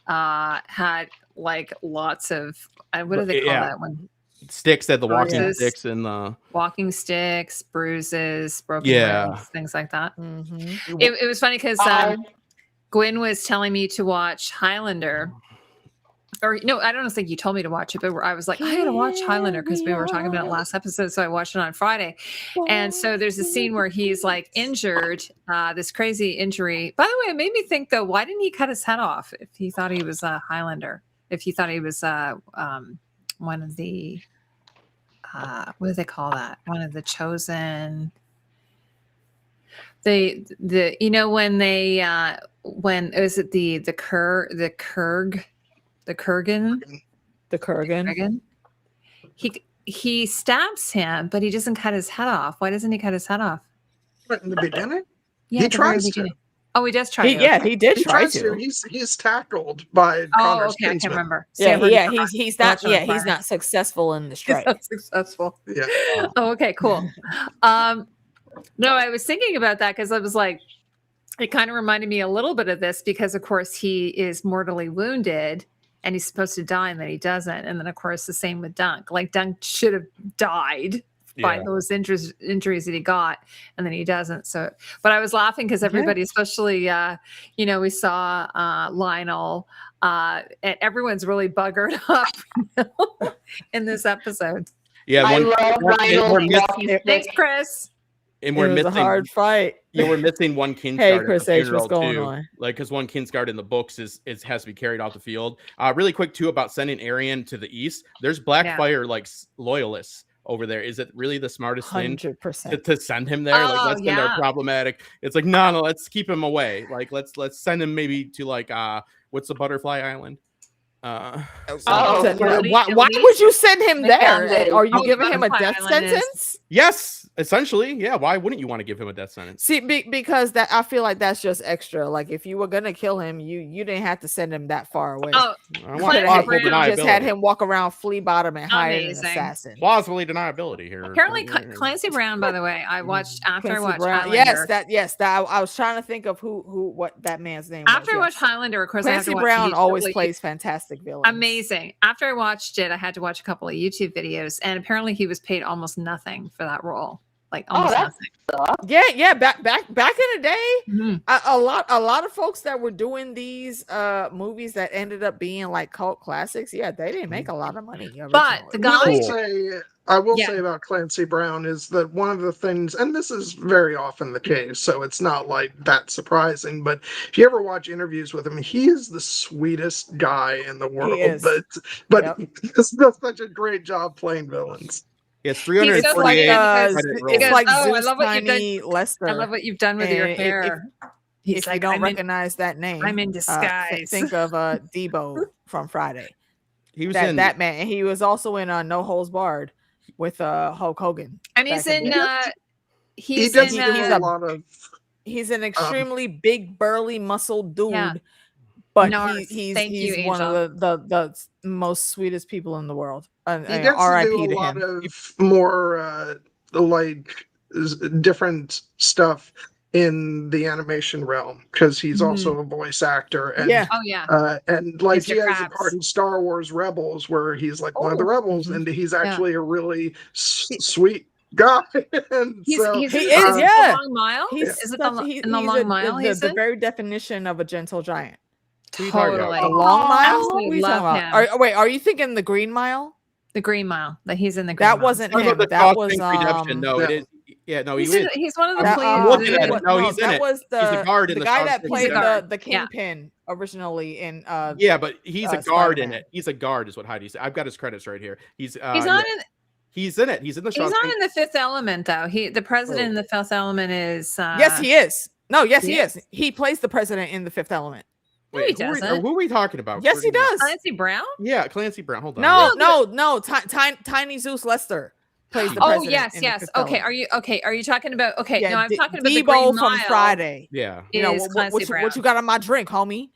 had like lots of what do they call Yeah. that one? Sticks that the walking Bruises. sticks and the Walking sticks, bruises, broken Yeah. ribs, things like that. Mhm. It was funny because I- Gwen was telling me to watch Highlander. Or no, I don't think you told me to watch it, but I was like, I gotta watch Highlander because we were talking about it last episode, so I watched it on Friday. And so there's a scene where he's like injured, this crazy injury. By the way, it made me think though, why didn't he cut his head off if he thought he was a Highlander? If he thought he was one of the what do they call that? One of the chosen. The you know when they when is it the Kurgan The Kurgan. he stabs him, but he doesn't cut his head off. Why doesn't he cut his head off? But in the beginning, Yeah, he at the very tries to. beginning. Oh, he does try. He, to. yeah, Okay. he did He try tries to. He's tackled by Oh, Connor's okay. I can't kinsman. remember. See, I Yeah, heard yeah, about he's that. not. Watch on Yeah, he's fire. not successful in the He's strike. not successful. Yeah. Oh, okay, cool. No, I was thinking about that because I was like, it kind of reminded me a little bit of this because, of course, he is mortally wounded and he's supposed to die and then he doesn't. And then, of course, the same with Dunk. Like Dunk should have died by Yeah. those injuries that he got, and then he doesn't. So, but I was laughing because everybody, especially, we saw Lionel, and everyone's really buggered up in this episode. yeah. I one- love Lionel we're miss- walking Thanks, stick. Chris. and It we're was a missing. hard fight. Yeah, we're missing one Kingsguard. Hey, at Chris the H, funeral, what's going too. on? Like, because one Kingsguard in the books is has to be carried off the field. Really quick too about sending Arian to the east. There's Blackfire like loyalists over there. Is it really the smartest thing 100%. to send him there? Like, Oh, that's when they're yeah. problematic. It's like no, let's keep him away. Like let's send him maybe to like what's the Butterfly Island? Oh, Why would you send him Like there? Band-Aid. Are you Oh, giving him a Butterfly death Island is- sentence? Yes, essentially. Yeah. Why wouldn't you want to give him a death sentence? See, because that I feel like that's just extra. Like if you were gonna kill him, you didn't have to send him that far away. Oh, I Clancy want Could Brown. plausible have just had deniability. him walk around flea bottom and hire an Amazing. assassin. Plausibly deniability here. apparently Clancy Brown, by the way, I watched after I Clancy watched Brown. Highlander. Yes, that I was trying to think of what that man's name After I was. watched Highlander, of course, I had Clancy to watch Brown YouTube, always like, plays fantastic villains. amazing. After I watched it, I had to watch a couple of YouTube videos, and apparently he was paid almost nothing for that role. Like almost that's- nothing. Yeah. Back in the day, Mhm. a lot of folks that were doing these movies that ended up being like cult classics, they didn't make a lot of money. But the originally. guy, I will Yeah. say about Clancy Brown is that one of the things, and this is very often the case, so it's not like that surprising, but if you ever watch interviews with him, he is the sweetest guy in the world. is. But Yep. he does such a great job playing villains. It's He's 348 so credit He rolls. goes, like "Oh, I Zeus love what you've done. Tiny Lester. I love what you've done with your And hair. He's If you like, don't I'm in, recognize that name, I'm in disguise. think of Debo from Friday. He was That in that man. And he was also in No Holds Barred with Hulk Hogan. and he's back in in. the day. He He's does in. do he's a a- lot of. He's an extremely big, burly, muscled dude. Yeah. But North. he's Thank you, one Angel. of the most sweetest people in the world. He And gets to R.I.P. do a to lot him. of more different stuff in the animation realm because he's Mhm. also a voice actor. And, Yeah. Oh yeah. and like Mr. he has a Krabs. part in Star Wars Rebels where he's like one of the Oh. rebels, Mhm. and he's actually a really sweet guy. And He's so, He in is, the yeah. Long Mile. He's Is it such- the he- in the he's Long Mile? the He's in? very definition of a gentle giant. Who you talking about? Totally. The Long Mile? Absolutely What are you love talking him. about? Wait, are you thinking the Green Mile? The Green Mile. That he's in the Green That Mile. wasn't Talking him. about the That was Shawshank Redemption. No, it Yeah. is. Yeah, no, he He's, is. he's one of the That, police. looking at it. No, he's in that it. was He's a guard in the the guy that Shawshank played Redemption. the Yeah. Kingpin originally in Yeah, but he's a guard in Spider-Man. it. He's a guard, is what Heidi said. I've got his credits right here. He's He's not in. He's in it. He's in the show. He's not in The Fifth Element, though. The president in The Fifth Element is. Yes, he is. No, yes, he Yes. is. He plays the president in The Fifth Element. No, he doesn't. Who are we talking about? Yes, he does. Clancy Brown? Yeah, Clancy Brown. Hold on. No. Tiny Zeus Lester plays the Oh, president. yes, in The yes. Fifth Okay, Element. are you talking about? Okay, Yeah, no, I'm talking about the Debo Green from Mile. Friday. Yeah. You know is Clancy Brown. what you got on my drink, homie?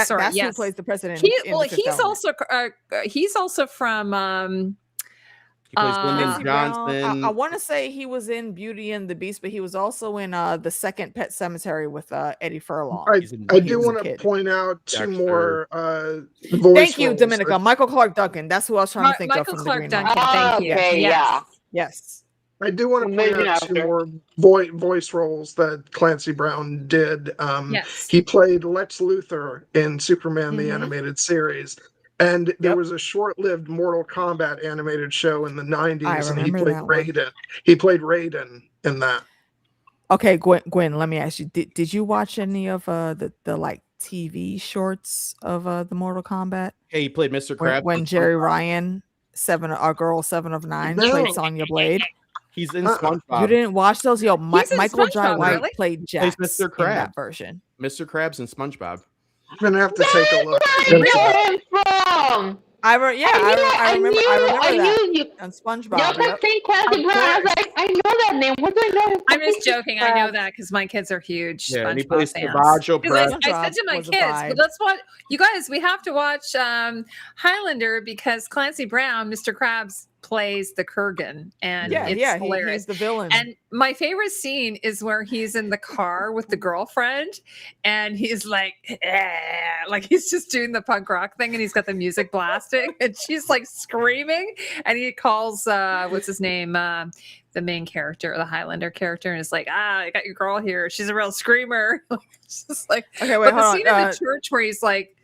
Sorry, That's who yes. plays the president. He, in well, The Fifth Element. he's also from. He plays Lyndon Clancy Brown, Johnson. I want to say he was in Beauty and the Beast, but he was also in the second Pet Cemetery with Eddie Furlong. I do want to point out two more voice Thank you, roles Dominica. that- Michael Clark Duncan. That's who I was trying to think Michael of from Clark the Green Duncan. Mile. Thank you. Okay, Yes. Yes. I do want to point Maybe out two after. more voice roles that Clancy Brown did. Yes. He played Lex Luthor in Superman the Mhm. Animated Series. And there Yep. was a short-lived Mortal Kombat animated show in the 90s, and he remember played that one. Raiden. He played Raiden in that. Okay, Gwen, let me ask you: Did you watch any of the like TV shorts of the Mortal Kombat? Hey, he played Mr. Krabs. When Jerry Ryan, our girl 7 of 9, No. played Sonya Blade. He's in Uh-uh. SpongeBob. You didn't watch those? Yo, He's in Michael Jai SpongeBob, White really? played Jax Mr. in Krabs. that version. Mr. Krabs and SpongeBob. I'm gonna have to take a look. Where do you know him from? I remember I that knew you. on Y'all SpongeBob. kept saying Clancy Brown. I was like, I know that name. What do I know? I'm just joking. I know that because my kids are huge Yeah, and he SpongeBob plays fans. Sabaggio Because Press. I said to my was a kids, vibe. but let's watch. You guys, we have to watch Highlander because Clancy Brown, Mr. Krabs, plays the Kurgan, and it's hilarious. He's the villain. And my favorite scene is where he's in the car with the girlfriend, and he's like he's just doing the punk rock thing, and he's got the music blasting, and she's like screaming, and he calls what's his name, the main character, the Highlander character, and it's like, I got your girl here. She's a real screamer. It's just like, Okay, wait, but the hold scene on. in the church where he's like,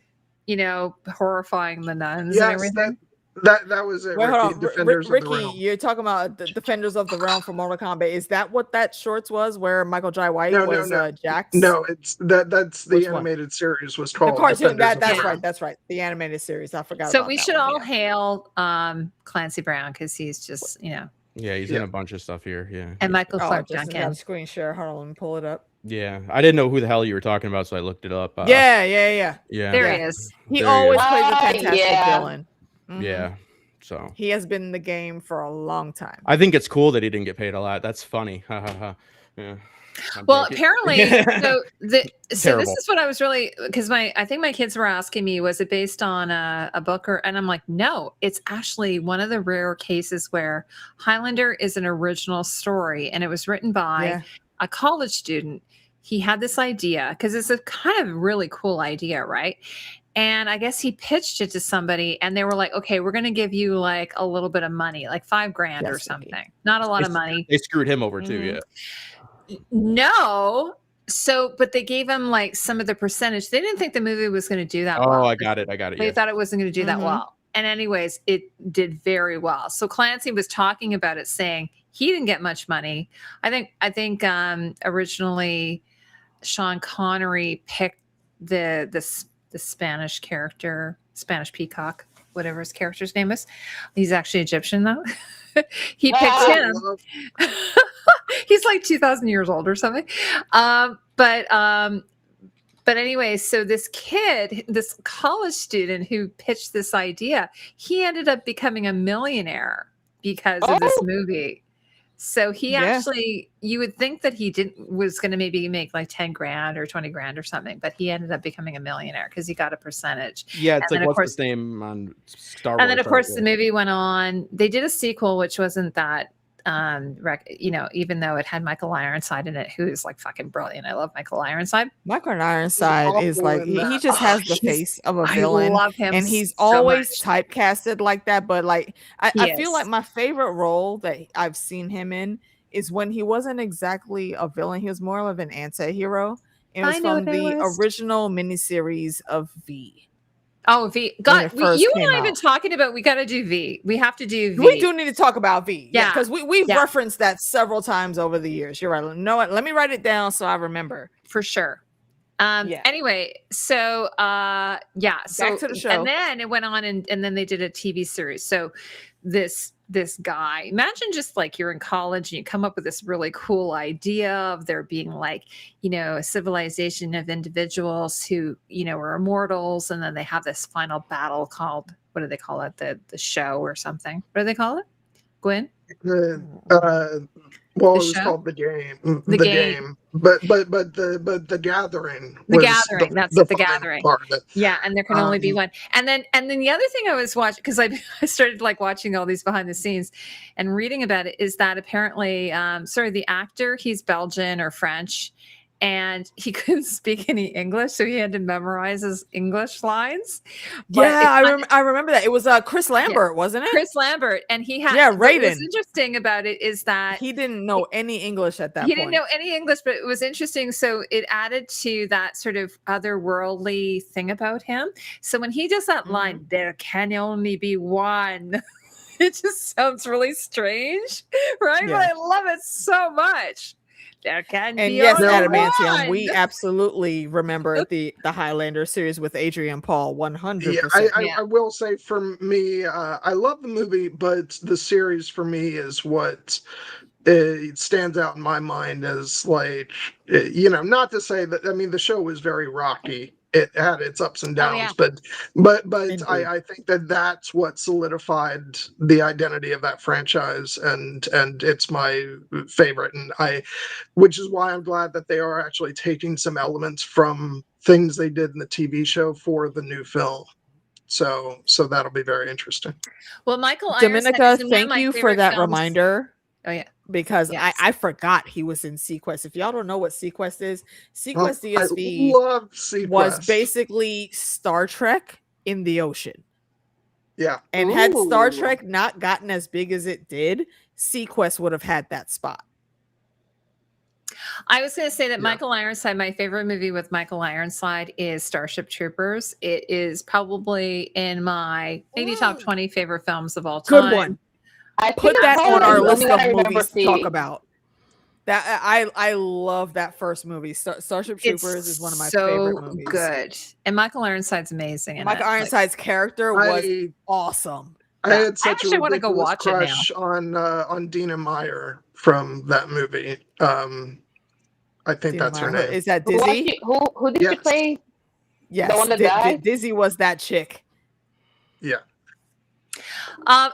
horrifying the nuns and Yes, everything. that was it. Wait, hold on. Ricky, Defenders of the Ricky, Realm. you're talking about the Defenders of the Realm for Mortal Kombat. Is that what that shorts was, where Michael Jai White was Jax? No, it's that's the Which one? animated series was The called cartoon. Defenders of the That's Realm. right. That's right. The animated series. I forgot. So about we that should one, all yeah. hail Clancy Brown because he's just, Yeah, he's Yeah. in a bunch of stuff here. Yeah. and Michael Oh, Clark just got Duncan. a screen share. Hold on, let me pull it up. Yeah. I didn't know who the hell you were talking about, so I looked it up. Yeah. Yeah. There Yeah. he is. He There he always is. plays a fantastic yeah. villain. Mhm. Yeah. So He has been in the game for a long time. I think it's cool that he didn't get paid a lot. That's funny. Ha ha ha. Yeah. I'm Well, joking. apparently, so this Terrible. is what I was really, because I think my kids were asking me, was it based on a book and I'm like, no, it's actually one of the rare cases where Highlander is an original story, and it was written by a college student. He had this idea because it's a kind of really cool idea, right? And I guess he pitched it to somebody, and they were like, okay, we're going to give you like a little bit of money, like $5,000 or Yes, something. Not a lot of money. They screwed him over too. Mhm. Yeah. No. So, but they gave him like some of the percentage. They didn't think the movie was going to do that Oh, well. I got it. They Yeah. thought it wasn't going to do that Mhm. well. And anyways, it did very well. So Clancy was talking about it, saying he didn't get much money. I think originally Sean Connery picked the Spanish character, Spanish Peacock, whatever his character's name is. He's actually Egyptian though. He picked him. He's like 2,000 years old or something. But anyway, so this kid, this college student who pitched this idea, he ended up becoming a millionaire because of this movie. So he actually, you would think that he was going to maybe make like $10,000 or $20,000 or something, but he ended up becoming a millionaire because he got a percentage. Yeah, it's And like then, what's his name on Star Wars? And then of course the movie went on. They did a sequel, which wasn't that even though it had Michael Ironside in it, who is like fucking brilliant. I love Michael Ironside. Michael Ironside is like he just has the face of a villain. I love him, and he's so always much. typecasted like that. But like I feel is. like my favorite role that I've seen him in is when he wasn't exactly a villain. He was more of an anti-hero. It was I know from what that the was. original miniseries of V. Oh, V. When God, it first you and came I have been out. talking about, we got to do V. We have to do V. We do need to talk about V. Yeah. Because we've Yeah. referenced that several times over the years. You're right. You know what? Let me write it down so I remember. For sure. Yeah. Anyway, so So Back to the show. And then it went on and then they did a TV series. So this this guy. Imagine just like you're in college and you come up with this really cool idea of there being like, a civilization of individuals who, are immortals, and then they have this final battle called, what do they call it? The show or something. What do they call it? Gwen? Well, The it was show? called The Game. The The Game. Game. But the Gathering The was Gathering. That's the it. The final Gathering. part of it. Yeah, and there can only be one. And then the other thing I was watching, because I started like watching all these behind the scenes and reading about it, is that apparently, the actor, he's Belgian or French, and he couldn't speak any English, so he had to memorize his English lines. But I remember that. It was Chris Lambert, wasn't it? Chris Lambert, and he had. Yeah, What was Raiden. interesting about it is that He didn't know any English at that he point. didn't know any English, but it was interesting. So it added to that sort of otherworldly thing about him. So when he does that line, there can only be one, it just sounds really strange, right? Yeah. But I love it so much. There can And be yes, only Adamantium, one. we absolutely remember the Highlander series with Adrian Paul 100%. I will say, for me, I love the movie, but the series for me is what it stands out in my mind as, like, not to say that, I mean, the show was very rocky. It had its ups and downs, but I think that's what solidified the identity of that franchise, and it's my favorite, which is why I'm glad that they are actually taking some elements from things they did in the TV show for the new film. So that'll be very interesting. Well, Michael Irons Dominica, is in one of thank my you for favorite that films. reminder. Oh yeah. Because Yes. I forgot he was in Sequest. If y'all don't know what Sequest is, Sequest I DSV love Sequest. was basically Star Trek in the ocean. Yeah. And had Star Ooh. Trek not gotten as big as it did, Sequest would have had that spot. I was going to say that Yeah. Michael Ironside, my favorite movie with Michael Ironside is Starship Troopers. It is probably in my maybe top 20 favorite films of all time. Good one. I Put think that that's on the our only list one of I remember movies to talk seeing. about. That I love that first movie. Starship Troopers is one of my favorite movies. Good. And Michael Ironside's amazing. In Michael it. Ironside's character was awesome. I had such actually a wanna go ridiculous watch it now. crush on Dina Meyer from that movie. I think Dina that's her Meyer. name. Is that Who was Dizzy? she- Who did she Yes. play? Yes. The one that died? Dizzy was that chick. Yeah.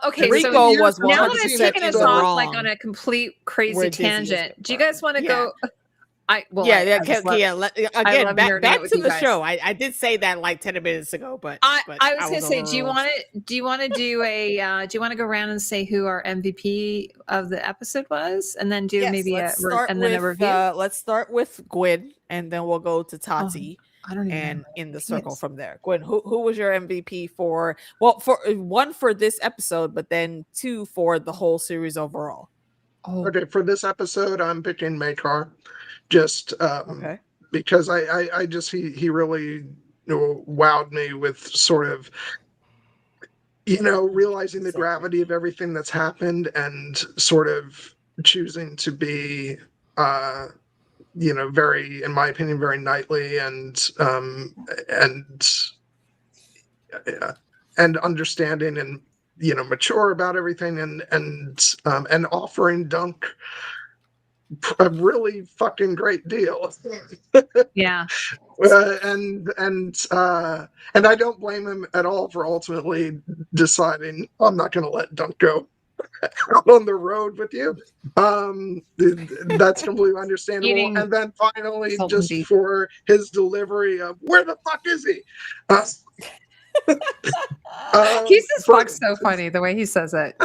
Okay, Rico so was now that 100% I've taken us in the off like wrong on a complete crazy where Dizzy is tangent, do you guys want to concerned. go? Again, love back nerding out with to you the guys. show. I did say that like 10 minutes ago, but I was going to say, do you overruled. want to do a do you want to go around and say who our MVP of the episode was, and then do Yes, maybe let's start a review? let's start with Gwen, and then we'll go to Tati. I don't even And know. in the circle Yes. from there. Gwen, who was your MVP for one for this episode, but then two for the whole series overall? Okay, for this episode, I'm picking Makar, just Okay. because I just he really wowed me with sort of realizing the gravity of everything that's happened and sort of choosing to be very, in my opinion, very knightly and understanding and mature about everything and offering Dunk a really fucking great deal. Yeah. And I don't blame him at all for ultimately deciding I'm not going to let Dunk go out on the road with you. That's completely understandable. Eating and then finally, salt and just beef. for his delivery of where the fuck is he? He's just fuck so funny the way he says it.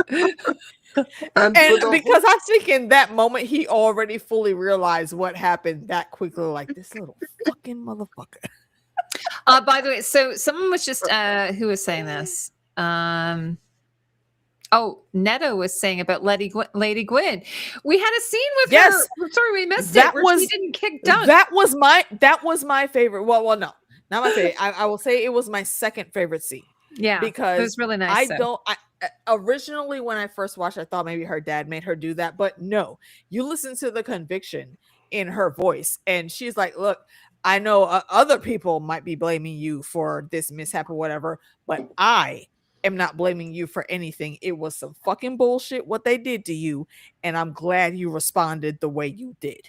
And because I think in that moment he already fully realized what happened that quickly, like this little fucking motherfucker. By the way, so someone was just who was saying this? Neto was saying about Lady Gwyn. We had a scene with her. I'm sorry, we missed it. Where she didn't kick Dunk. That was my favorite. Well, no, not my favorite. I will say it was my second favorite scene. Yeah, because it was really nice. Originally when I first watched, I thought maybe her dad made her do that, but no. You listen to the conviction in her voice, and she's like, "Look, I know other people might be blaming you for this mishap or whatever, but I am not blaming you for anything. It was some fucking bullshit what they did to you, and I'm glad you responded the way you did.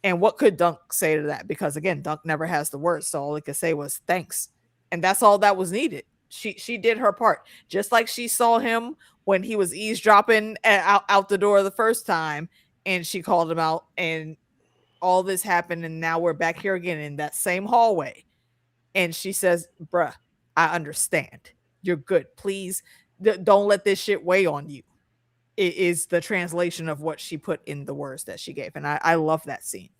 And what could Dunk say to that? Because again, Dunk never has the words, so all he could say was thanks, and that's all that was needed. She did her part, just like she saw him when he was eavesdropping out the door the first time, and she called him out, and all this happened, and now we're back here again in that same hallway, and she says, "Bruh, I understand. You're good. Please don't let this shit weigh on you." It is the translation of what she put in the words that she gave, and I love that scene.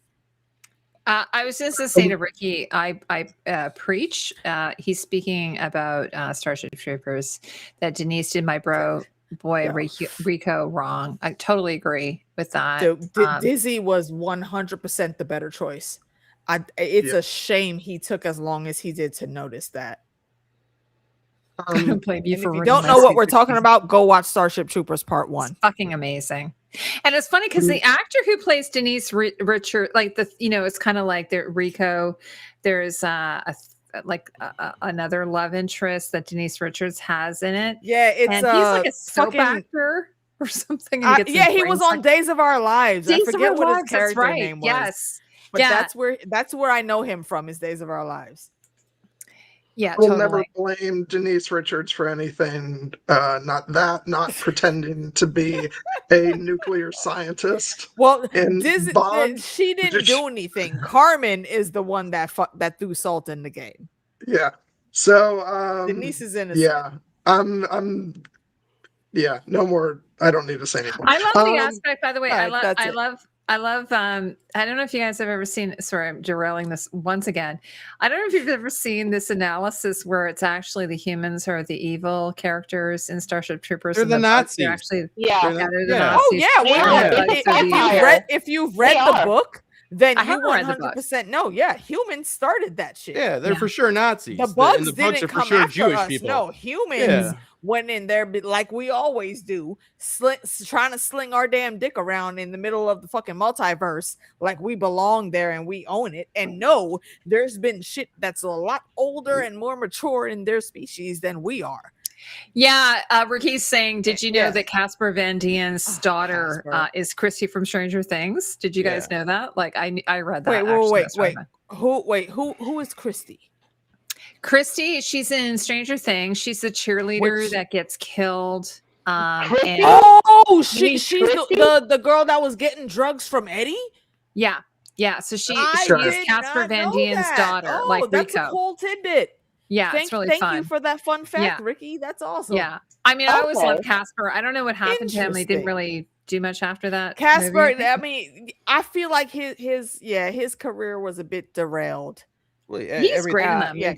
I was just saying to Ricky, I preach. He's speaking about Starship Troopers, that Denise did my boy Rico wrong. I totally agree with that. Dizzy was 100% the better choice. It's a shame he took as long as he did to notice that. I don't blame you If for you don't know what we're talking about, go watch Starship Troopers Part 1. It's fucking amazing. And it's funny because the actor who plays Denise Richard, like it's kind of like Rico. There's another love interest that Denise Richards has in it. Yeah, it's and he's like a soap actor or something. And he was on Days of Our Lives. I forget what his character name was. Yes, but that's where I know him from, is Days of Our Lives. Yeah, we'll never blame Denise Richards for anything. Not pretending to be a nuclear scientist. Well, she didn't do anything. Carmen is the one that threw salt in the game. Yeah. So Denise is innocent. Yeah. Yeah. No more. I don't need to say anymore. I love the aspect. By the way, I love. I don't know if you guys have ever seen. Sorry, I'm derailing this once again. I don't know if you've ever seen this analysis where it's actually the humans who are the evil characters in Starship Troopers. They're the Nazis. They're actually, they're the Nazis. Oh yeah. If you've read the book, then you 100% know. Yeah, humans started that shit. Yeah, they're for sure Nazis. The bugs the didn't are come for sure after Jewish us. people. No, humans went in there like we always do, trying to sling our damn dick around in the middle of the fucking multiverse like we belong there and we own it. And no, there's been shit that's a lot older and more mature in their species than we are. Yeah, Ricky's saying, did you know that Casper Van Dien's daughter is Christy from Stranger Things? Did you guys know that? Like, I read that. Wait. Who is Christy? Christy, she's in Stranger Things. She's the cheerleader that gets killed. She's the girl that was getting drugs from Eddie. Yeah. So she is Casper Van Dien's daughter. Oh, like that's Rico. a cool tidbit. Yeah, it's really fun. Thank you for that fun fact, Ricky. That's awesome. Yeah, I mean, I always loved Casper. I don't know what happened to him. He didn't really do much after that. Casper, I mean, I feel like his career was a bit derailed. Well, he's great in that movie.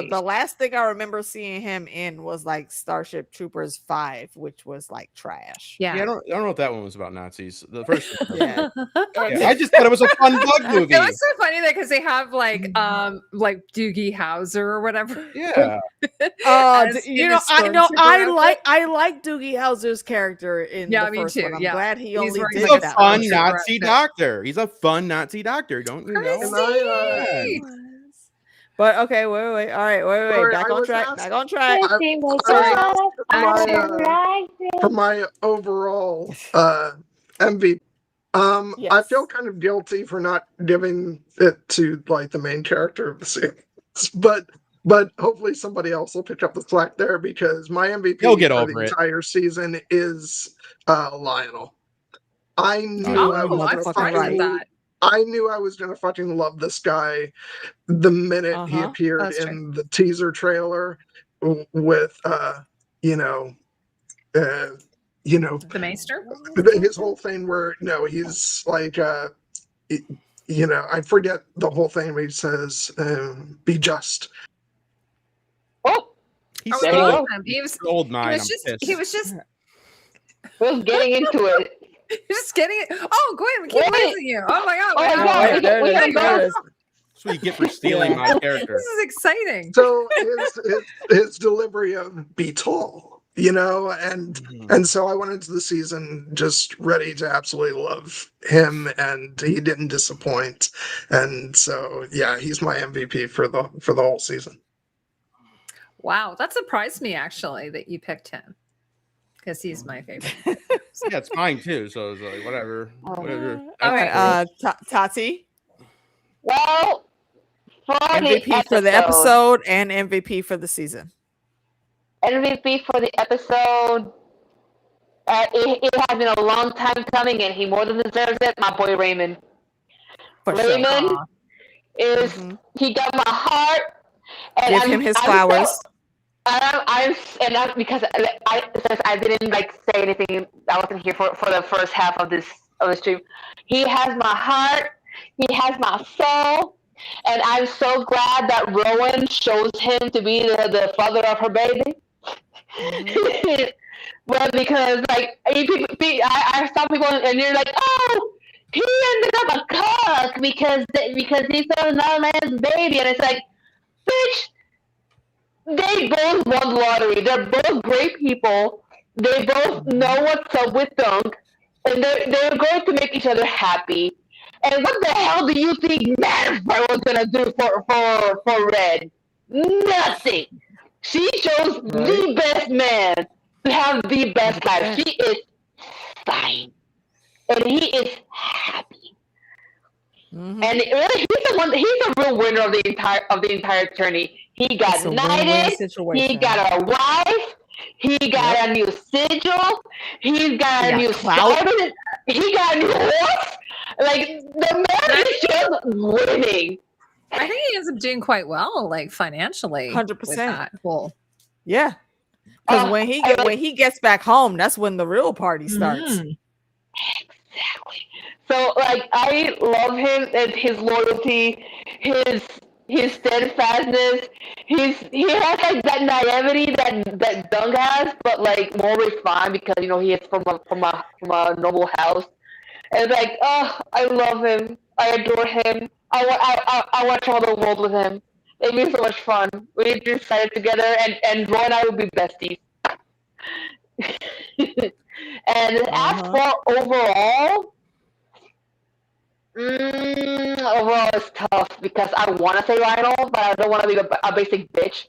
The last thing I remember seeing him in was like Starship Troopers 5, which was like trash. Yeah, I don't know what that one was about Nazis. The first one. I just thought it was a fun bug movie. It was so funny that because they have like Doogie Howser or whatever. Yeah. I like Doogie Howser's character in the first one. I'm glad he only did He's a fun Nazi doctor. He's a fun Nazi doctor, don't you know? But okay, wait. All right, wait. Back on track. For my overall MVP, I feel kind of guilty for not giving it to like the main character of the series, but hopefully somebody else will pick up the slack there because my MVP for the entire season is Lionel. I knew I was gonna fucking love this guy the minute he appeared in the teaser trailer with the Maester. His whole thing where he's like I forget the whole thing where he says be just. He's old man. He was just getting into it. Just getting it. Oh, go ahead. We keep losing you. Oh my god. That's what you get for stealing my character. This is exciting. So his delivery of be tall, and so I went into the season just ready to absolutely love him, and he didn't disappoint. And so he's my MVP for the whole season. Wow, that surprised me actually that you picked him because he's my favorite. Yeah, it's mine too. So it's like whatever. All Okay, right. Tati, Well, for MVP for the episode and MVP for the season. MVP for the episode. It has been a long time coming, and he more than deserves it. My boy Raymond. For sure. Raymond Aw. is he got my heart. And Give him his flowers. Because since I didn't like say anything, I wasn't here for the first half of this stream. He has my heart. He has my soul. And I'm so glad that Rowan shows him to be the father of her baby. Well, because like I saw people and you're like, oh, he ended up a cock because he saw another man's baby, and it's like, bitch, they both won the lottery. They're both great people. They both know what's up with Dunk, and they're going to make each other happy. And what the hell do you think Manfred was gonna do for Red? Nothing. She chose the best man to have the best life. She is fine, and he is happy. And really, he's a real winner of the entire tourney. He got knighted. He got a wife. He got a new sigil. He got a new clout. He got a new horse. Like, the man is just winning. I think he ends up doing quite well, like financially. 100%. Cool. Yeah. Because when he gets back home, that's when the real party starts. Exactly. So, like, I love him and his loyalty, his steadfastness. He has like that naivety that Dunk has, but like more refined because he is from a noble house. And it's like, oh, I love him. I adore him. I watch all the world with him. It'd be so much fun. We decided together, and Roy and I would be besties. And as for overall, overall it's tough because I want to say Lionel, but I don't want to be a basic bitch.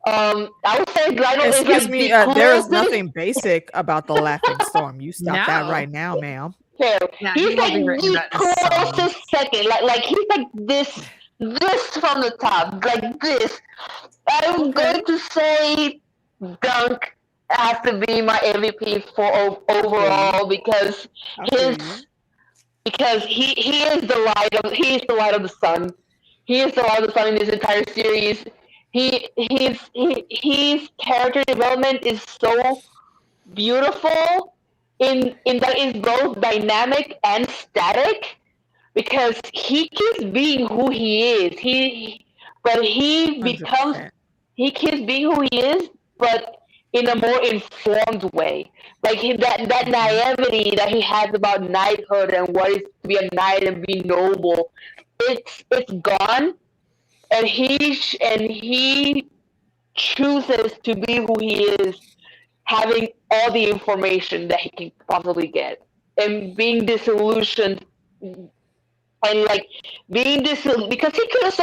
I would say Lionel is like the coolest. There is nothing basic about the Laughing Storm. You stop that right now, ma'am. Yeah, he's like the closest second. Like he's like this from the top, like this. I'm going to say Dunk has to be my MVP for overall because he is the light of the sun. He is the light of the sun in this entire series. His character development is so beautiful in that it's both dynamic and static because he keeps being who he is. He keeps being who he is, but in a more informed way. Like that naivety that he has about knighthood and what it is to be a knight and be noble, it's gone, and he chooses to be who he is, having all the information that he can possibly get, and being disillusioned, and like being disillusioned because he could have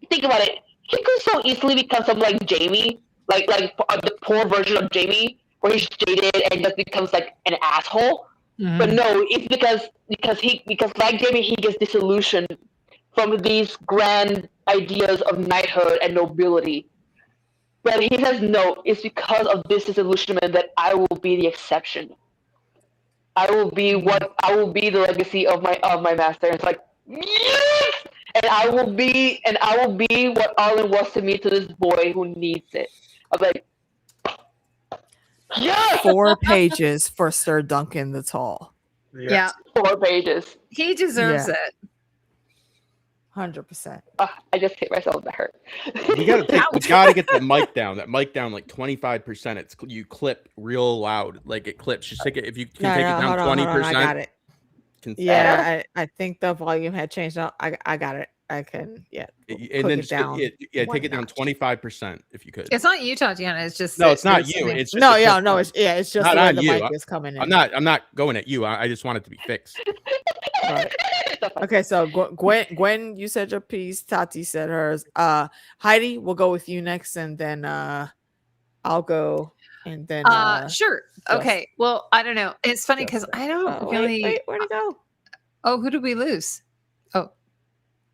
think about it. He could so easily become something like Jamie, like the poor version of Jamie, where he's jaded and just becomes like an asshole. But no, it's because like Jamie, he gets disillusioned from these grand ideas of knighthood and nobility. But he says no, it's because of this disillusionment that I will be the exception. I will be the legacy of my master. And it's like, yes! And I will be what Arlen was to me, to this boy who needs it. I'm like, yes! 4 pages for Sir Duncan the Tall. Yeah. 4 pages. He deserves it. 100%. I just hit myself. That hurt. We gotta get that mic down. That mic down like 25%. You clip real loud, like it clips. Just take it if you can take it down 20%. I got it. Yeah, I think the volume had changed. Now I got it. I can and then take it down 25% if you could. It's not you, Tatiana. It's just it's not you. It's just it's just not the way on the you. mic is coming in. I'm not going at you. I just want it to be fixed. Right. Stuff like Okay, so Gwen, you said your piece. Tati said hers. Heidi, we'll go with you next, and then I'll go, and then Sure. Just- Okay. Well, I don't know. It's funny because Just- I don't oh, really. wait, where'd he go? Oh, who did we lose? Oh,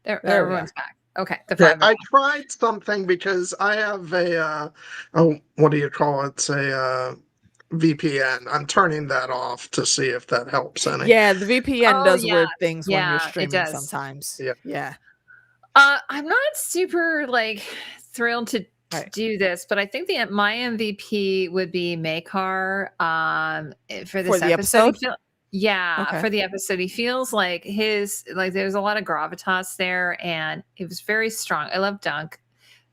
There we everyone's are. back. Okay, the Yeah, five. I tried something because I have a what do you call it? It's a VPN. I'm turning that off to see if that helps any. Yeah, the VPN Oh, does yeah. weird things when Yeah, you're it streaming does. sometimes. Yeah. Yeah. I'm not super like thrilled to Right. do this, but I think my MVP would be Makar for this the episode. episode? Yeah, Okay. for the episode. He feels like there's a lot of gravitas there, and it was very strong. I love Dunk,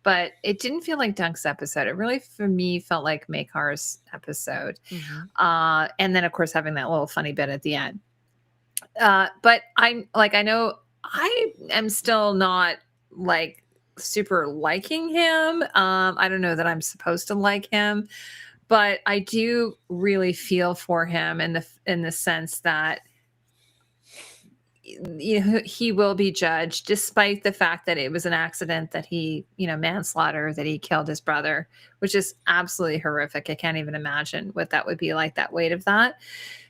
but it didn't feel like Dunk's episode. It really, for me, felt like Makar's episode. Mhm. And then, of course, having that little funny bit at the end. But I'm like, I know I am still not like super liking him. I don't know that I'm supposed to like him, but I do really feel for him in the sense that he will be judged, despite the fact that it was an accident, that he, manslaughter, that he killed his brother, which is absolutely horrific. I can't even imagine what that would be like, that weight of that.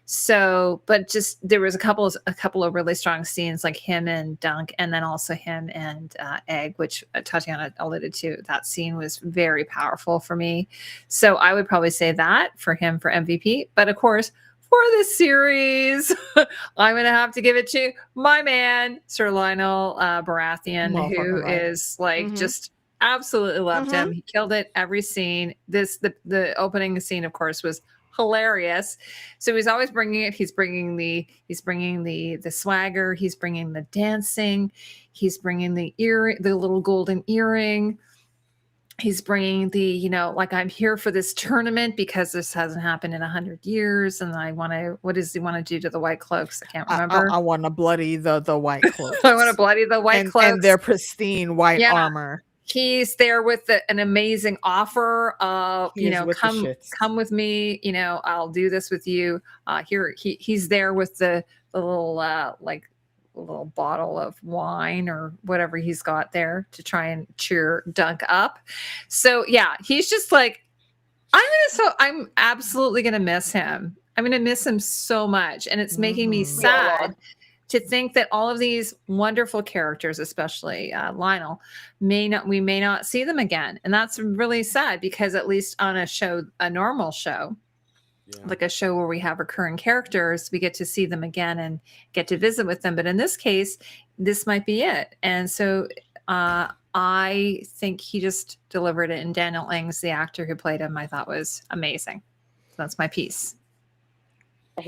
So, but just there was a couple of really strong scenes, like him and Dunk, and then also him and Egg, which Tatiana alluded to. That scene was very powerful for me. So I would probably say that for him for MVP. But of course, for this series, I'm going to have to give it to my man, Sir Lionel Baratheon, who Motherfucking right. is like Mhm. just absolutely loved him. Mhm. He killed it every scene. The opening scene, of course, was hilarious. So he's always bringing it. He's bringing the swagger. He's bringing the dancing. He's bringing the little golden earring. He's bringing the, like, I'm here for this tournament because this hasn't happened in 100 years. And what does he want to do to the white cloaks? I can't remember. I want to bloody the white cloaks. I want to bloody the white cloaks. And their pristine white armor. He's there with an amazing offer of, come with me, I'll do this with you. He's there with the little, little bottle of wine or whatever he's got there to try and cheer Dunk up. So yeah, he's just like, I'm absolutely going to miss him. I'm going to miss him so much. And it's making me sad to think that all of these wonderful characters, especially Lionel, we may not see them again. And that's really sad, because at least on a normal show, like a show where we have recurring characters, we get to see them again and get to visit with them. But in this case, this might be it. And so I think he just delivered it. And Daniel Ings, the actor who played him, I thought was amazing. So that's my piece.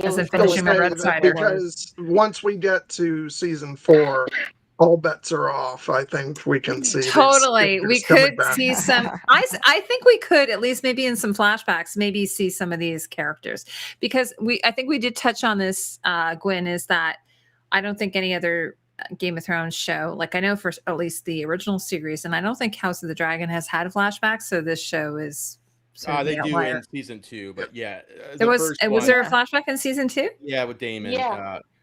As I'm finishing my Red Cider. Because once we get to season 4, all bets are off. I think we can see. Totally. We could see some. I think we could, at least maybe in some flashbacks, maybe see some of these characters, because I think we did touch on this, Gwen, is that I don't think any other Game of Thrones show, like I know for at least the original series, and I don't think House of the Dragon has had flashbacks. So this show is. They do in season 2, but yeah, was there a flashback in season 2? Yeah, with Daemon,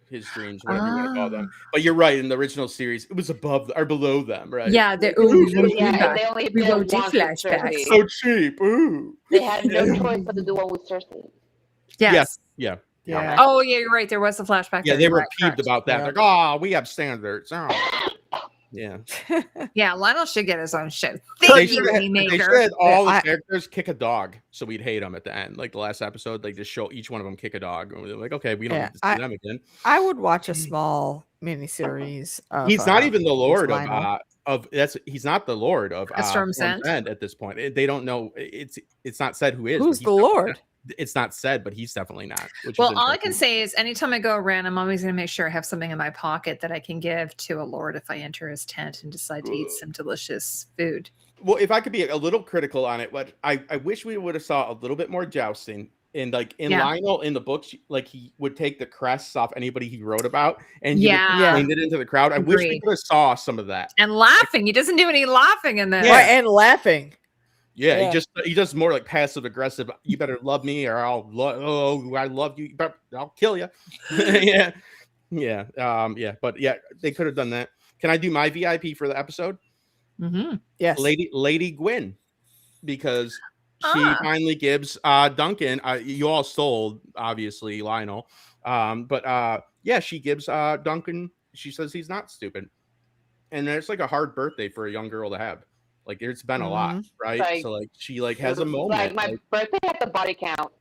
his dreams, whatever you want to call them. But you're right, in the original series, it was above or below them, right? Yeah, they only did one flashbacks. So cheap. Ooh. They had no choice but to do one with Cersei. Yes. Yeah. Oh yeah, you're right. There was a flashback. Yeah, they were peeved about that. Yeah. Like, oh, we have standards. Oh. Yeah. Yeah, Lionel should get his own show. They Thank you, said Maker. all the characters kick a dog, so we'd hate them at the end. Like the last episode, they just show each one of them kick a dog, and we're like, okay, we don't need to see them again. I would watch a small miniseries. He's not even the Lord of that's. He's not the Lord of Storm's End at this point. They don't know. It's not said who is. Who's the Lord? It's not said, but he's definitely not. Well, all I can say is anytime I go around, I'm always going to make sure I have something in my pocket that I can give to a lord if I enter his tent and decide to eat some delicious food. Well, if I could be a little critical on it, but I wish we would have saw a little bit more jousting. And like in Lionel in the books, like he would take the crests off anybody he wrote about and he would explain it into the crowd. I wish we could have saw some of that. And laughing. He doesn't do any laughing in there. Yeah, and laughing. Yeah, he does more like passive aggressive. You better love me, or I love you, but I'll kill you. Yeah, Yeah. But yeah, they could have done that. Can I do my VIP for the episode? Yes. Lady Gwyn, because she Ah. finally gives Duncan. You all stole, obviously, Lionel. But yeah, she gives Duncan. She says he's not stupid, and it's like a hard birthday for a young girl to have. Like it's been a lot, right? Like- so like she like has a moment. Like my birthday at the body count.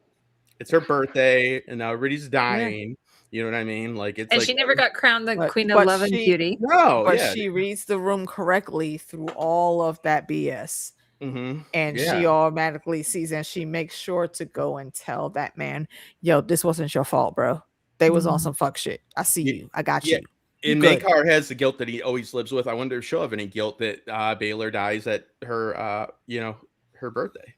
It's her birthday, and now everybody's dying. You know what I mean? Like it's And like she never got crowned the But- Queen but of Love and she- Beauty. no, But yeah. she reads the room correctly through all of that BS. Mhm. And Yeah. she automatically sees, and she makes sure to go and tell that man, yo, this wasn't your fault, bro. They was on some fuck shit. I see you. I got Yeah. you. And Good. Makar has the guilt that he always lives with. I wonder if she'll have any guilt that Baylor dies at her, her birthday.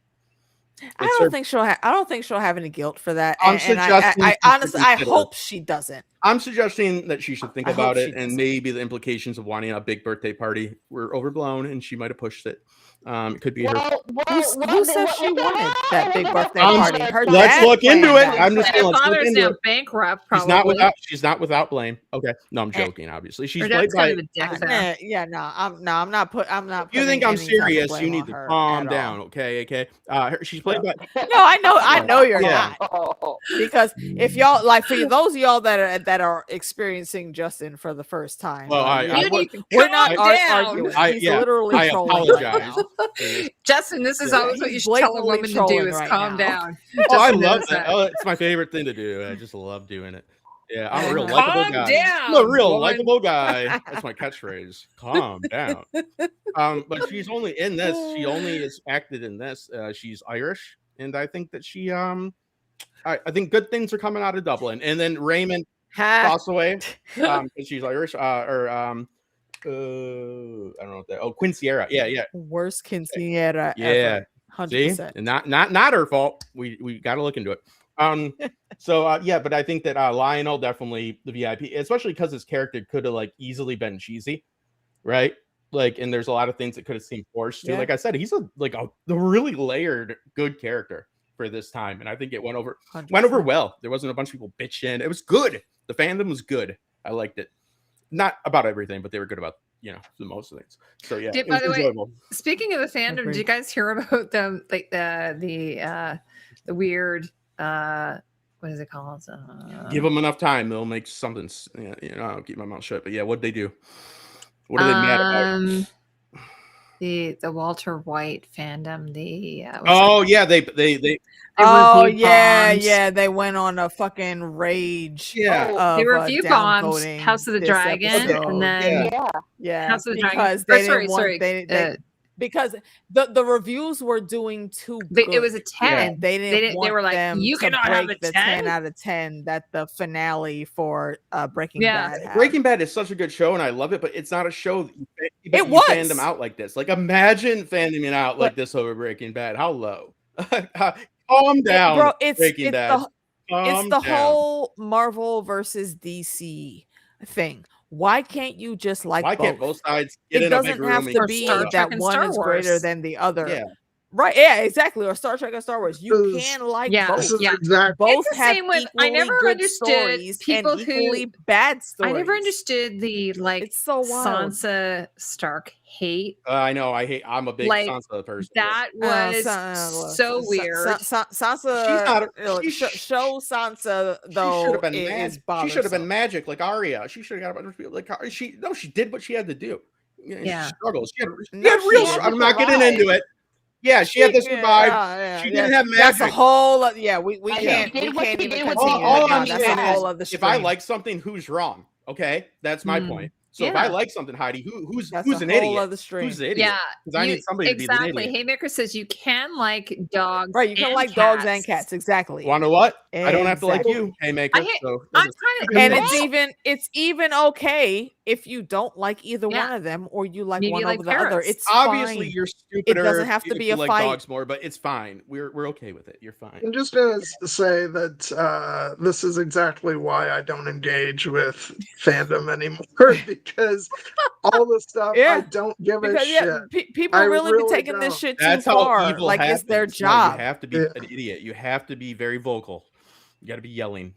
I It's don't her- think she'll have. I don't think she'll have any guilt for that. I'm And suggesting I she honestly, I consider- hope she doesn't. I'm suggesting that she should think I hope about she it, and doesn't. maybe the implications of wanting a big birthday party were overblown, and she might have pushed it. It could be her. Who said she wanted that big birthday Um, party? Her let's dad look into planned it. that. I'm just Her saying, let's look father's into now it. bankrupt, probably. She's not without blame. Okay, no, I'm Eh. joking. Obviously, she's Her played dad's by. kind of a dick, though. I'm not. I'm not. If you think putting I'm any type of serious, blame you need on to her calm at down. all. Okay. She's played by. No, I know you're Yeah. not. Because if y'all like, for those of y'all that are experiencing Justin for the first time, Well, You need to we're calm not down. arguing. He's yeah, literally I trolling right apologize. now. Justin, this is Yeah, always what you he's should tell a blatantly woman to do trolling is right calm now. down. Oh, I Justin love knows that. Oh, it's my favorite thing to do. I just love doing it. Yeah, I'm a real Calm likable guy. down, I'm a real woman. likable guy. That's my catchphrase. Calm down. But she's only in this. She only is acted in this. She's Irish, and I think that she I think good things are coming out of Dublin. And then Raymond Crossaway, because she's Irish, I don't know what that. Oh, Quinceañera. Yeah. Worst quinceañera Yeah. ever. See, 100%. and not her fault. We got to look into it. Yeah, but I think that Lionel definitely the VIP, especially because his character could have like easily been cheesy, right? Like, and there's a lot of things that could have seemed forced too. Yeah. Like I said, he's a really layered good character for this time, and I think it went over 100%. well. There wasn't a bunch of people bitching. It was good. The fandom was good. I liked it. Not about everything, but they were good about the most things. So yeah, it By was the way, enjoyable. speaking of the fandom, did you guys hear about the weird what is it called? Give them enough time, they'll make something. I'll keep my mouth shut. But yeah, what'd they do? What are they mad about? The Walter White fandom. They went on a fucking rage. Yeah, they of, review bombs downvoting House of the this Dragon, episode. and then House of the Dragon. Because they didn't want because the reviews were doing too good. It was a 10. And they didn't want they were like, them you to cannot have break a the 10? 10 out of 10 that the finale for Breaking Bad had. Breaking Bad is such a good show, and I love it. But it's not a show that you fan them out like this. Like, imagine fanning it out like this over Breaking Bad. How low? Calm down, bro. Breaking Bad. It's the whole Marvel versus DC thing. Why can't you just like Why can't both sides get it in a doesn't big room have and to just be talk about that and one Star is greater Wars. than the other. Yeah. Right, yeah, exactly. Or Star Trek or Star Wars. You This- can like Yeah, both. This is yeah. exactly Both It's the have same with- I equally never good understood stories people and equally who- bad stories. I never understood the It's so wild. Sansa Stark hate. I know. I'm a big Like, Sansa person. That was so weird. Sansa, She's not- show Sansa though She should have been is She should have been bothersome. magic like Arya. She should have got a bunch of people like she did what she had to do. Yeah. She struggles. She had No, real. she had to I'm not getting survive. into it. Yeah, she had to survive. She didn't have That's a magic. whole. We Yeah. can't. Did We what can't she even did with continue. All with I'm that. That's saying a is, whole other if I stream. like something, who's wrong? Okay, that's my point. So if Yeah. I like something, Heidi, who's That's an a whole idiot? other stream. Who's the idiot? Yeah, because I need somebody to be the exactly. idiot. Haymaker says you can like dogs, Right, you can and like dogs and cats. Exactly. Want to know what? I don't have to like Exactly. you, Haymaker. I'm So kind of, And it's even okay if you don't like either Yeah. one of them or you like Maybe one you like over the other. parrots. It's obviously fine. you're stupider. doesn't have to if be you a like fight. dogs more, but it's fine. We're okay with it. You're fine. I'm just going to say that this is exactly why I don't engage with fandom anymore because all the stuff I don't give a Because shit. people I really really be taking don't. this shit too That's how far. evil Like happens. it's their No, job. you have to be an idiot. You have to be very vocal. You got to be yelling.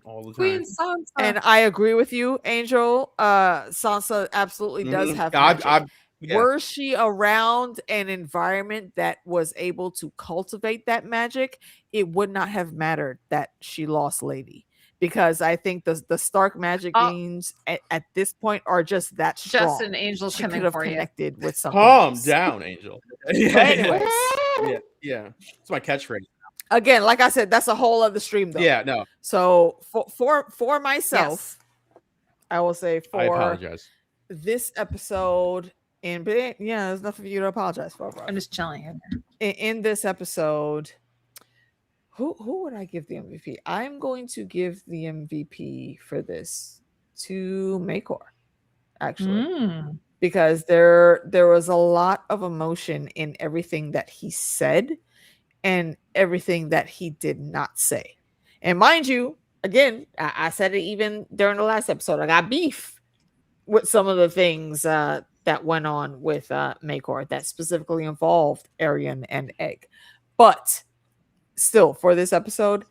all the time. Queen Sansa. And I agree with you, Angel. Sansa absolutely does have magic. Yeah. Were she around an environment that was able to cultivate that magic, it would not have mattered that she lost Lady. Because I think the Stark magic genes at this point are just that strong. Justin, Angel's she coming could have for you. connected with something. Calm else. down, Angel. But anyways, yeah. It's my catchphrase. Again, like I said, that's a whole other stream though. Yeah, no. So for myself, I will say I apologize. this episode, and yeah, there's nothing for you to apologize for, bro. I'm just chilling here. In this episode, who would I give the MVP? I'm going to give the MVP for this to Makor, actually. Because there was a lot of emotion in everything that he said and everything that he did not say. And mind you, again, I said it even during the last episode, I got beef with some of the things that went on with Makor that specifically involved Arian and Egg. But still, for this episode,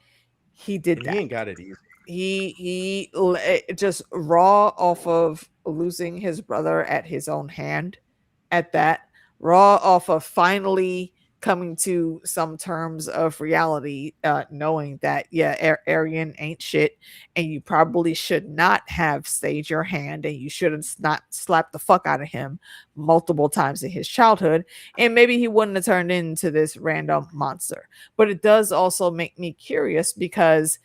he did that. He ain't got it easy. He just raw off of losing his brother at his own hand, at that, raw off of finally coming to some terms of reality, knowing that Arian ain't shit, and you probably should not have stayed your hand, and you should have not slapped the fuck out of him multiple times in his childhood, and maybe he wouldn't have turned into this random monster. But it does also make me curious, because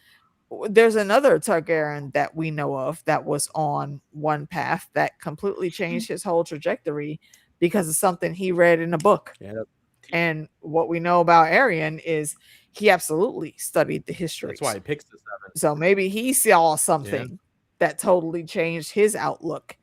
there's another Targaryen that we know of that was on one path that completely changed his whole trajectory because of something he read in a book. Yep. And what we know about Arian is he absolutely studied the history. That's why he picks the 7. So maybe he saw something that totally changed his outlook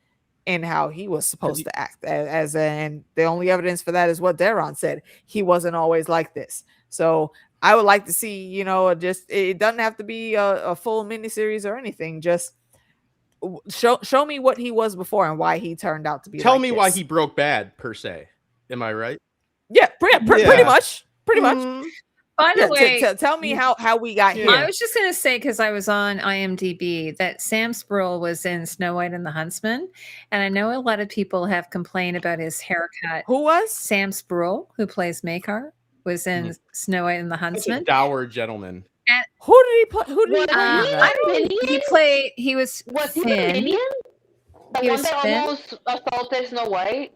and how he was supposed to act. And the only evidence for that is what Daron said. He wasn't always like this. So I would like to see, just, it doesn't have to be a full miniseries or anything. Just show me what he was before and why he turned out to be. Tell like me this. why he broke bad, per se. Am I right? Yeah, pretty much. Pretty much. By the way, tell me how we got here. I was just going to say, because I was on IMDb, that Sam Spruill was in Snow White and the Huntsman. And I know a lot of people have complained about his haircut. Who was? Sam Spruill, who plays Makar, was in Snow White and the Huntsman. He's a dour gentleman. And who did he play? Who did he play? I don't. He was he Finn. the minion? The He one was that Finn. almost assaulted Snow White?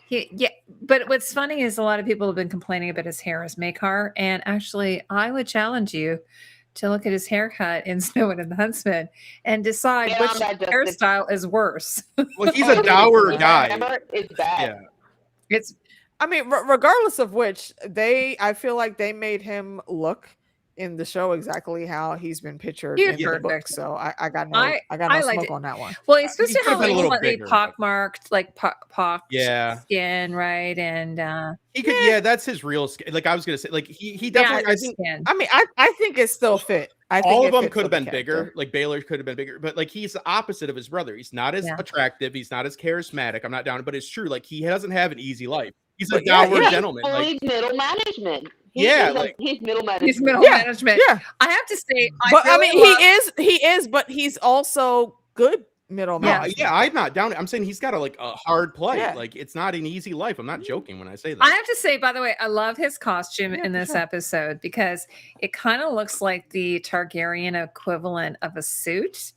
Yeah, but what's funny is a lot of people have been complaining about his hair as Makar, and actually, I would challenge you to look at his haircut in Snow White and the Huntsman and decide which hairstyle is worse. Well, he's a dour guy. It's bad. Yeah. I mean, regardless of which, I feel like they made him look in the show exactly how he's been pictured in the book. So I got no smoke on that one. Well, he's supposed to have a little slightly bigger, pockmarked, like pocked Yeah. skin, right? And he could, that's his real skin. Like I was gonna say, like he definitely. I think. skin. I mean, I think it still fit. I think All it of them fit could for have the been bigger. character. Like Baylor could have been bigger, but like he's the opposite of his brother. He's not as attractive. He's not as charismatic. I'm not down, but it's true. Like he doesn't have an easy life. He's a dour gentleman. Fully middle management. He's middle management. He's middle management. Yeah. I have to say, he is, but he's also good middle management. Yeah, I'm not down. I'm saying he's got a hard plight. Yeah. Like it's not an easy life. I'm not joking when I say that. I have to say, by the way, I love his costume in this episode because it kind of looks like the Targaryen equivalent of a suit.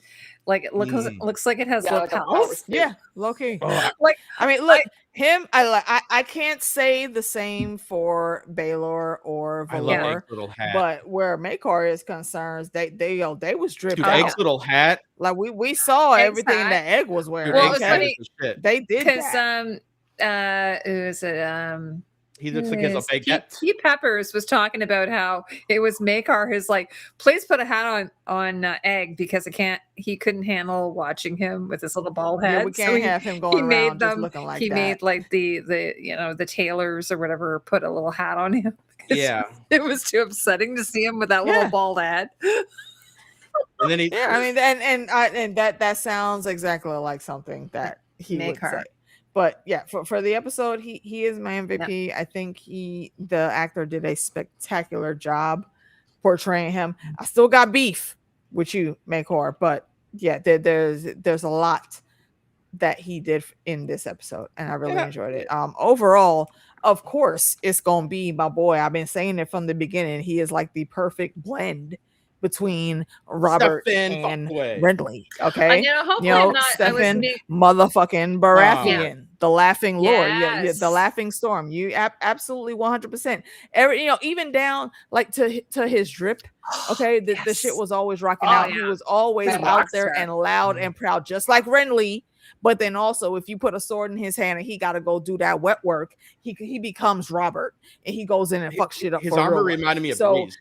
Like it looks like it has lapels. Yeah, low key. Like I mean, look, him. I can't say the same for Baylor or Valor, little hat. but where Makor is concerned, they was dripping Dude, Egg's little hat. Like we saw Egg's everything hat. that Egg was wearing. Well, it was funny they did because that. it was he looks like he has a baguette. Pete Peppers was talking about how it was Makar who's like, please put a hat on Egg because he couldn't handle watching him with his little bald head. Yeah, we can't have him going around just looking like that. He made like the the tailors or whatever put a little hat on him. Yeah, it was too upsetting to see him with that little bald head. And then I mean, that sounds exactly like something that he would say. But yeah, for the episode, he is my MVP. I think the actor did a spectacular job portraying him. I still got beef with you, Makor. But yeah, there's a lot that he did in this episode, and I really enjoyed it. Overall, of course, it's gonna be my boy. I've been saying it from the beginning. He is like the perfect blend between Robert Stefan and Fuckway. Renly. Okay, hopefully I'm not. I was Stefan being, motherfucking Baratheon, the laughing lord, yeah, Yes. the laughing storm. You absolutely 100%. Every even down like to his drip. Okay, the shit was always rocking out. He was always That out rock there star. and loud and proud, just like Renly. But then also, if you put a sword in his hand and he got to go do that wet work, he becomes Robert and he goes in and fucks shit up. His for armor real. reminded me of So Breeze.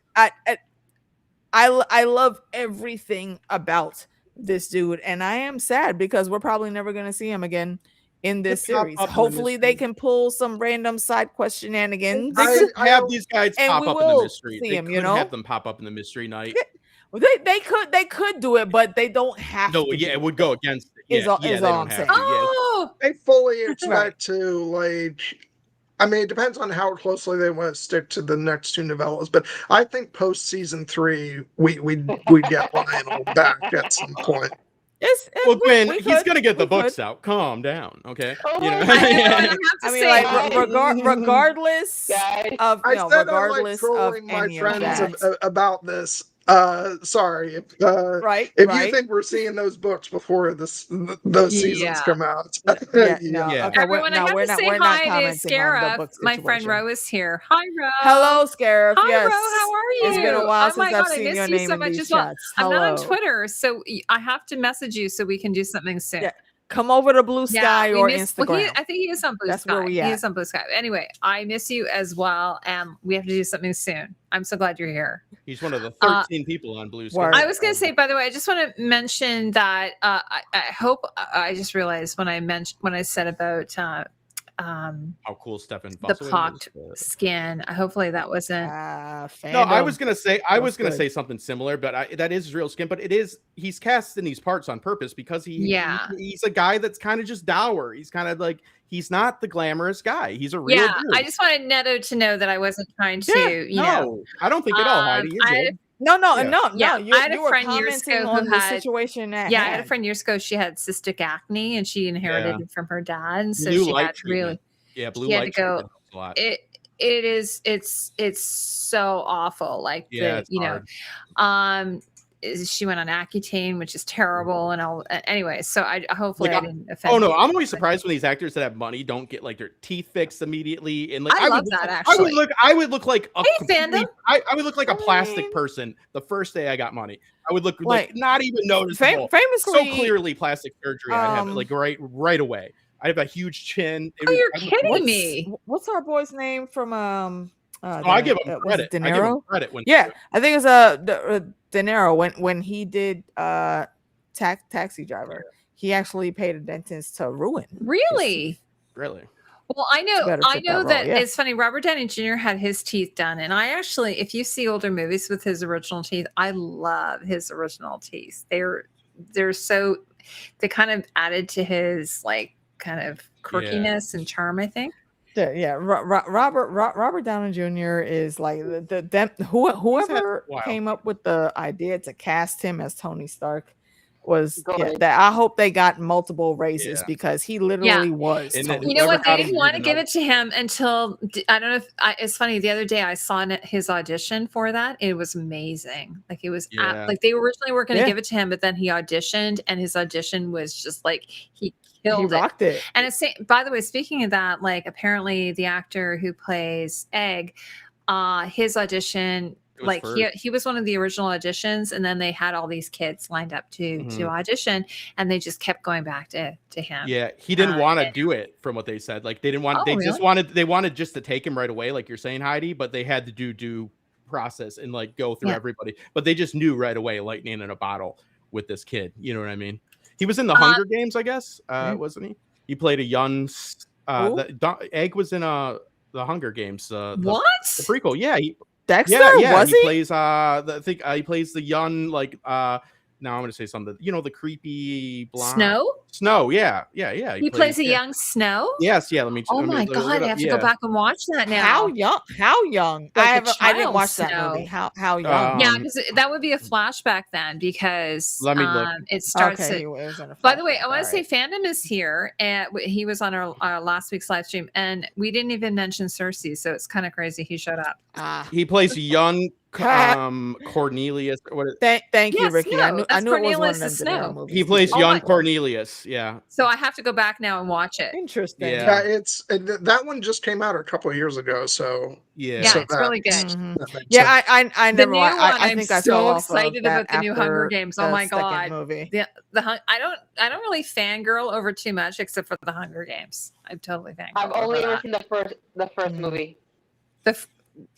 I love everything about this dude, and I am sad because we're probably never going to see him again in this He'll pop series. up in the Hopefully, they mystery. can pull some random side quest shenanigans. They could have these guys and pop we up in the will mystery. see They him, could you know? have them pop up in the mystery night. They could do it, but they don't have No, to. yeah, it would go against. Is Yeah, all- yeah, is they all don't I'm have saying. to. Yeah. Oh, I fully expect to like. I mean, it depends on how closely they want to stick to the next two novellas, but I think post season 3 we get Lionel back at some point. Well, Gwen, we he's could, gonna get the we books could. out. Calm down, okay? Oh You know, my God. I mean, like regardless Guys. of I said regardless I like of trolling my any of friends that, about this. Sorry, right? if you think we're seeing those books before those seasons come out, Yeah, no, Yeah. okay, everyone, I have we're to not say we're not hi to commenting on the Scarif. book My friend situation. Ro is here. Hi, Ro. Hello, Scarif. Hi, Yes, Ro. How are you? It's been a while Oh my since I've God, I seen miss your you name so in much these as well. chats. I'm not on Hello. Twitter, so I have to message you so we can do something soon. Yeah. Come over to Blue Sky we or miss- Instagram. Well, I think he is on Blue That's Sky. where we He at. is on Blue Sky. Anyway, I miss you as well, and we have to do something soon. I'm so glad you're here. he's one of the 13 people on Blue Sky. I was going to say, by the way, I just want to mention that I hope I just realized when I said about how cool Stefan the Fussell pocked is. skin. Hopefully that wasn't. No, I was gonna say something similar, but that is his real skin. But he's cast in these parts on purpose because he's a guy that's kind of just dour. He's kind of like he's not the glamorous guy. He's a real dude. I just wanted Neto to know that I wasn't trying to. No, I don't think at all, Heidi. You're good. No. Yeah, You, I had you a were friend years commenting ago on who the had situation at I hand. had a friend years ago. She had cystic acne, and she inherited it from her dad, and so Blue she light had treatment. really Blue she had light to go. treatment helps a lot. It's so awful. Like hard. She went on Accutane, which is terrible, and all. Anyway, so I hopefully I didn't offend. Oh no, you. I'm always surprised when these actors that have money don't get like their teeth fixed immediately. And like I love that, actually. I would look like a fandom. I would look like a plastic person the first day I got money. I would look like not even noticeable. Famously, so clearly plastic surgery. I'd have it like right away. I have a huge chin. You're kidding me. What's our boy's name from I give him credit. De I give him Niro? credit when I think it's De Niro when he did Taxi Driver. He actually paid a dentist to ruin. Really? Well, I know that it's funny. Robert Downey Jr. had his teeth done, and I actually, if you see older movies with his original teeth, I love his original teeth. They're so they kind of added to his like kind of quirkiness and charm, I think. Robert Downey Jr. is like whoever came up with the idea to cast him as Tony Stark was that I hope they got multiple raises because he literally was. Tony. You know what? They didn't want to give it to him until I don't know if it's funny. The other day I saw his audition for that. It was amazing. Like it was like they originally were going to give it to him, but then he auditioned, and his audition was just like he rocked it. And it's by the way, speaking of that, like apparently the actor who plays Egg, his audition. Like he was one of the original auditions, and then they had all these kids lined up to audition, and they just kept going back to him. Yeah, he didn't want to do it, from what they said. Like they didn't want. They wanted just to take him right away, like you're saying, Heidi. But they had to do due process and like go through everybody. But they just knew right away, lightning in a bottle with this kid. You know what I mean? He was in the Hunger Games, I guess, wasn't he? He played a young. Egg was in the Hunger Games. The prequel, yeah. Dexter, was he? Plays I think he plays the young not Now I'm going to say something. You know, the creepy blonde. Snow? Yeah. He plays a young Snow? Yes, yeah. Let me. Oh my God, I have to go back and watch that now. How young? How young? Like I didn't watch Snow. that movie. How young? Yeah, because that would be a flashback then, because Let me look. it starts. Okay, he was in a By the way, I flashback, want to say alright. Fandom is here, and he was on our last week's live stream, and we didn't even mention Cersei, so it's kind of crazy he showed up. He plays young Cornelius. Thank you, Yes, Ricky. no, I that's knew it was one of Cornelius them the Daenerys Snow. movies. He plays Oh young my- Cornelius. Yeah. So I have to go back now and watch it. Interesting. Yeah. That one just came out a couple of years ago, so Yeah. Yeah, so it's really good. Mhm. that makes Yeah, sense. I The never new watched. one, I I'm think I so fell off of excited that about the new Hunger after Games. the Oh my second God. movie. I don't really fangirl over too much except for the Hunger Games. I'm totally fangirl. I've only over ever that. seen the first movie.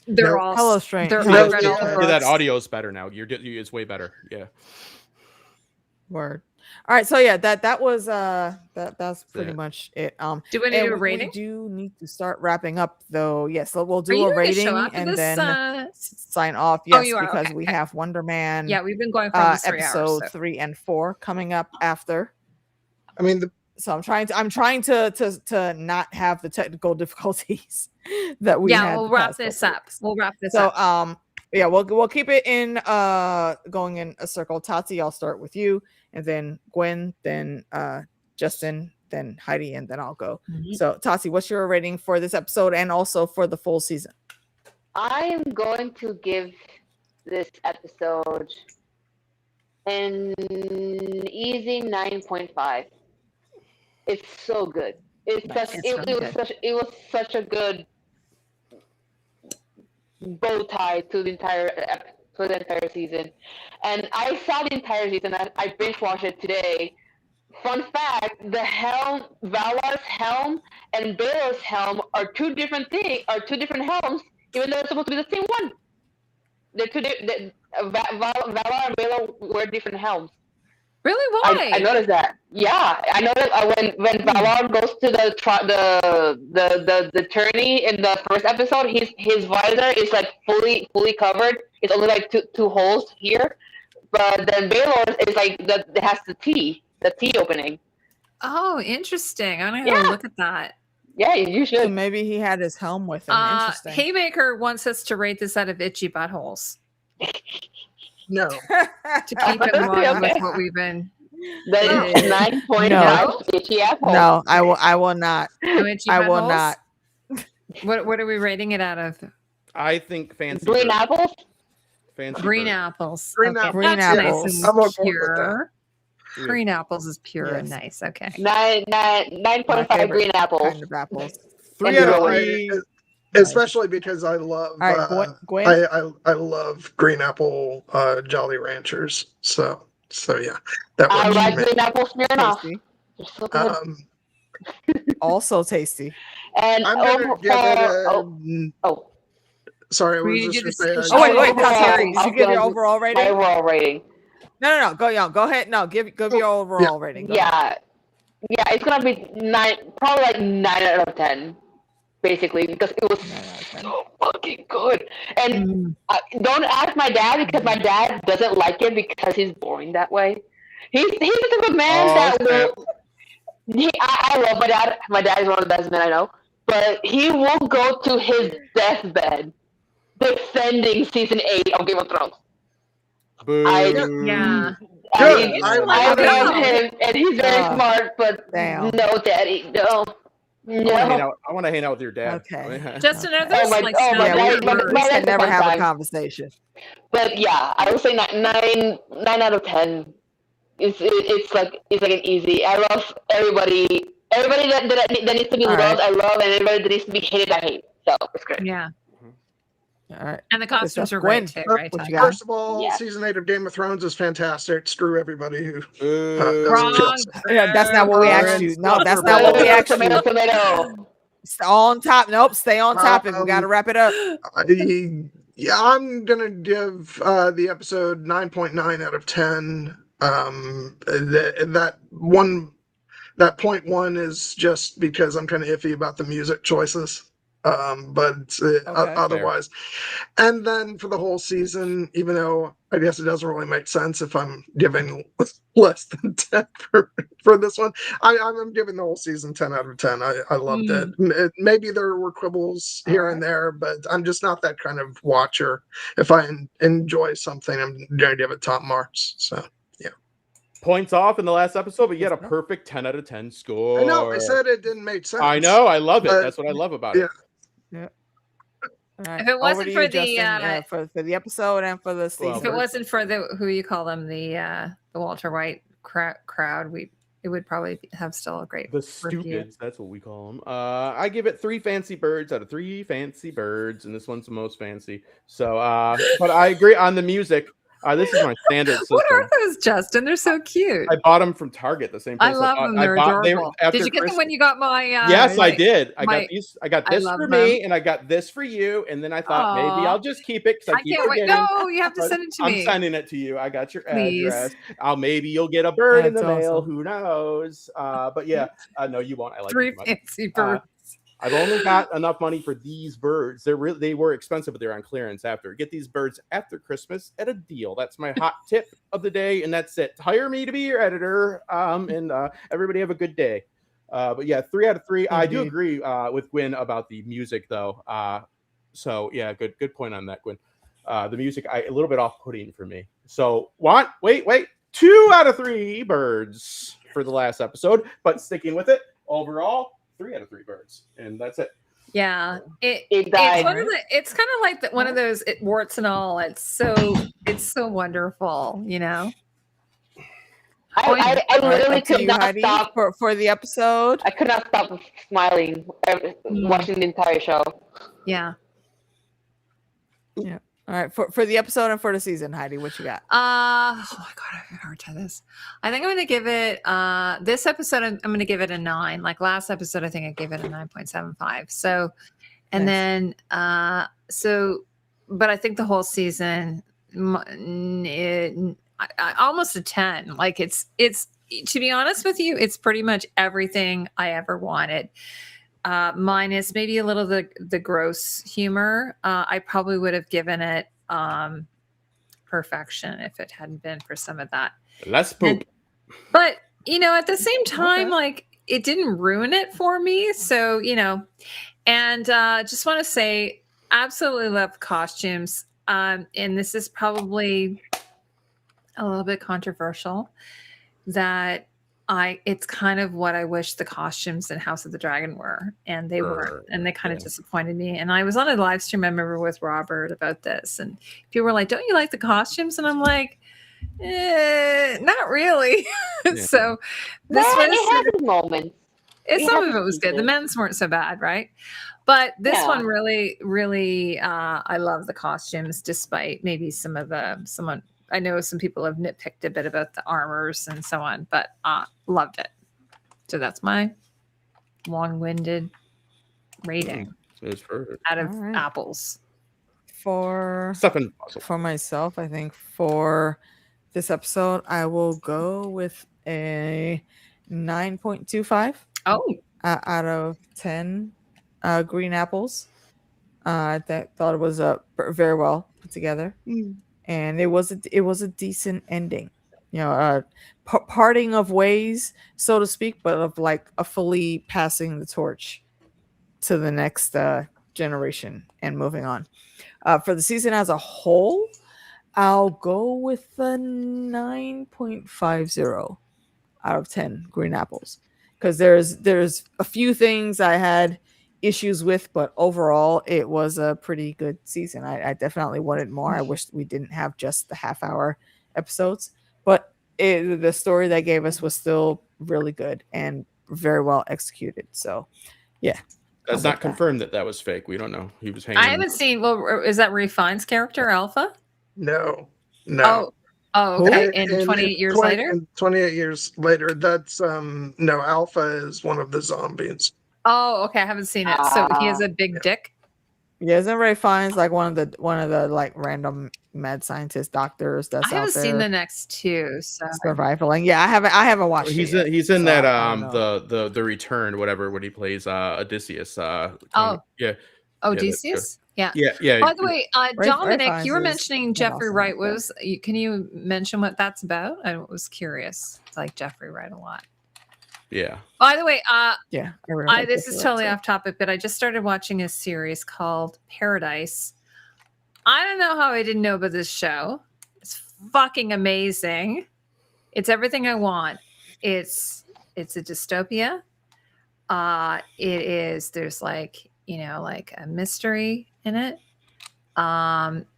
They're No. all Hello, Strange. They're, No, I've read all the yeah, Yeah, that books. audio is better now. It's way better. Yeah. Word. All right, so yeah, that was that's pretty much it. Do we need to do a rating? We do need to start wrapping up though. Yes, so we'll Are do you a going to show rating up for and this? then sign off. Yes, you are? because Okay, we okay. have Wonder Man. Yeah, we've been going for almost 3 episode hours. 3 and 4 coming up after. I mean, So I'm trying to not have the technical difficulties that we had. We'll the wrap past this couple up. weeks. We'll wrap this So up. yeah, we'll keep it in going in a circle. Tati, I'll start with you, and then Gwen, then Justin, then Heidi, and then I'll go. Mhm. So Tati, what's your rating for this episode and also for the full season? I am going to give this episode an easy 9.5. It's so good. It was such a good bow tie to the entire season, and I saw the entire season. I binge watched it today. Fun fact: Valar's helm, and Baelor's helm are two different helms, even though it's supposed to be the same one. They're Valar and Baelor wear different helms. Really? Why? I noticed that. Yeah, I noticed when Valar goes to the tourney in the first episode, his visor is like fully covered. It's only like two holes here, but then Baelor is like it has the T opening. Oh, interesting. I'm gonna have to look at that. Yeah, you should. So maybe he had his helm with him. Interesting. Haymaker wants us to rate this out of itchy buttholes. no. To keep in line with what we've been. That is 9.5. No. Itchy apple. No, I will not. No itchy I will buttholes? not. What are we rating it out of? I think fancy Green apples. Fancy Green bird. apples. Green Okay, apples. Green that's apples. nice and I'm on board with pure. Yeah. Green apples is pure and Yes. nice. Okay. 9.5 favorite green apples. Kind of apples. 3 And out of really- 3. Especially because I love All right, Gwen. I love green apple Jolly Ranchers. So yeah, that I works like for me. green apple Smirnoff. Tasty. They're so good. Also tasty. And I'm gonna give it oh. Sorry, I Were was you just gonna gonna do say. Oh wait, Overall, Tati, did you I'll give your go- overall rating? My overall rating. No, go ahead. No, give your overall rating. Go ahead. Yeah, it's gonna be 9, probably like 9 out of 10, basically, because it was 9 out of 10. so fucking good. And don't ask my dad, because my dad doesn't like it because he's boring that way. He's the type of man that will. I love my dad. My dad is one of the best men I know, but he will go to his deathbed defending season 8 of Game of Thrones. Boo. Yeah. Good. I like love it. him, and he's very smart, but Damn. no, Daddy, no. I want to hang out with your dad. Okay. Justin, are Oh those my- like oh my sound God, my- words? We my- can never fun have a time. conversation. But yeah, I would say 9 out of 10. It's like an easy. I love everybody that needs to be All loved. right. I love, and everybody that needs to be hated, I hate. So it's great. Yeah. All right. And the costumes are Gwen, great too, right? what Ty? you got? First of all, Yeah. season 8 of Game of Thrones is fantastic. Screw everybody who Boo. Wrong. Yeah, that's not what we asked you. No, that's not what we asked Tomato, you. tomato. Stay on top. Nope, stay on topic. We got to wrap it up. Yeah, I'm gonna give the episode 9.9 out of 10. That point one is just because I'm kind of iffy about the music choices. But otherwise, and then for the whole season, even though I guess it doesn't really make sense if I'm giving less than 10 for this one, I'm giving the whole season 10 out of 10. I loved it. Maybe there were quibbles here and there, but I'm just not that kind of watcher. If I enjoy something, I'm going to give it top marks. So yeah. Points off in the last episode, but you had a perfect 10 out of 10 score. I know. I said it didn't make sense. I know. I love it. That's what I love about it. Yeah. Right. If it wasn't for the for the episode and for the season, if it wasn't for the who you call them the Walter White crowd, it would probably have still a great the stupids. That's what we call them. I give it 3 fancy birds out of 3 fancy birds, and this one's the most fancy. So, but I agree on the music. This is my standard system. What are those, Justin? They're so cute. I bought them from Target. The same place I love them. They're adorable. Did you get them when you got my? Yes, I did. I got these. I got this for me, and I got this for you. And then I thought maybe I'll just keep it because I keep forgetting. No, you have to send it to me. I'm sending it to you. I got your address. Maybe you'll get a bird in the mail. Who knows? But yeah, no, you won't. I like 3 fancy birds. I've only got enough money for these birds. They were expensive, but they're on clearance after. Get these birds after Christmas at a deal. That's my hot tip of the day, and that's it. Hire me to be your editor, and everybody have a good day. But yeah, 3 out of 3. I do agree with Gwen about the music, though. So yeah, good point on that, Gwen. The music, a little bit off-putting for me. So wait, 2 out of 3 birds for the last episode, but sticking with it overall. 3 out of 3 birds, and that's it. Yeah, it died. It's kind of like one of those warts and all. It's so wonderful, you know. I literally could not stop for the episode. I could not stop smiling watching the entire show. Yeah. Yeah. All right, for the episode and for the season, Heidi, what you got? Oh my god, I can hard to this. I think I'm going to give it this episode. I'm going to give it a 9. Like last episode, I think I gave it a 9.75. So, and then but I think the whole season, almost a 10. Like it's to be honest with you, it's pretty much everything I ever wanted. Minus maybe a little the gross humor. I probably would have given it perfection if it hadn't been for some of that. Less poop. But at the same time, like it didn't ruin it for me. So and just want to say, absolutely love costumes. And this is probably a little bit controversial. That it's kind of what I wish the costumes in House of the Dragon were, and they weren't, and they kind of disappointed me. And I was on a live stream, I remember, with Robert about this, and people were like, "Don't you like the costumes?" And I'm like, not really. So this was it had moments. Some of it was good. The men's weren't so bad, right? But this one really, really, I love the costumes, despite maybe someone. I know some people have nitpicked a bit about the armors and so on, but loved it. So that's my long-winded rating out of apples. For myself, I think for this episode, I will go with a 9.25. Out of 10 green apples. I thought it was very well put together. And it was a decent ending, parting of ways, so to speak, but of like a fully passing the torch to the next generation and moving on. For the season as a whole, I'll go with a 9.50 out of 10 green apples, because there's a few things I had issues with, but overall it was a pretty good season. I definitely wanted more. I wish we didn't have just the half-hour episodes, but the story they gave us was still really good and very well executed. So yeah, that's not confirmed that was fake. We don't know. He was hanging. I haven't seen. Well, is that Ray Fiennes' character Alpha? No. Oh, okay. And 28 years later. 28 years later, that's no. Alpha is one of the zombies. Oh, okay. I haven't seen it. So he has a big dick. Yeah, isn't Ray Fiennes like one of the like random mad scientist doctors that's I haven't out there seen the next two, so survivaling. Yeah, I haven't watched He's it yet, he's in so that I don't know. the return, whatever, when he plays Odysseus. Oh. Yeah, Odysseus. Yeah. yeah. By the way, Ralph Dominic, you were Fiennes is mentioning an Jeffrey awesome Wright. actor. Can you mention what that's about? I was curious. I like Jeffrey Wright a lot. Yeah. By the way, Yeah, I really like this Jeffrey is Wright, totally too. off topic, but I just started watching a series called Paradise. I don't know how I didn't know about this show. It's fucking amazing. It's everything I want. It's a dystopia. There's like a mystery in it.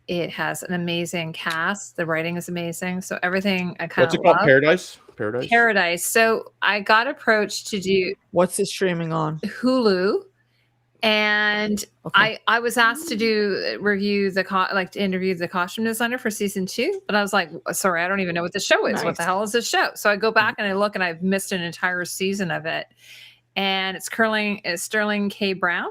It has an amazing cast. The writing is amazing. So everything I kind What's of it called? love. Paradise. So I got approached to do What's it streaming on? Hulu, and Okay. I was asked to interview the costume designer for season 2, but I was like, sorry, I don't even know what the show is. What the Nice. hell is this show? So I go back and I look, and I've missed an entire season of it. And it's Sterling K. Brown.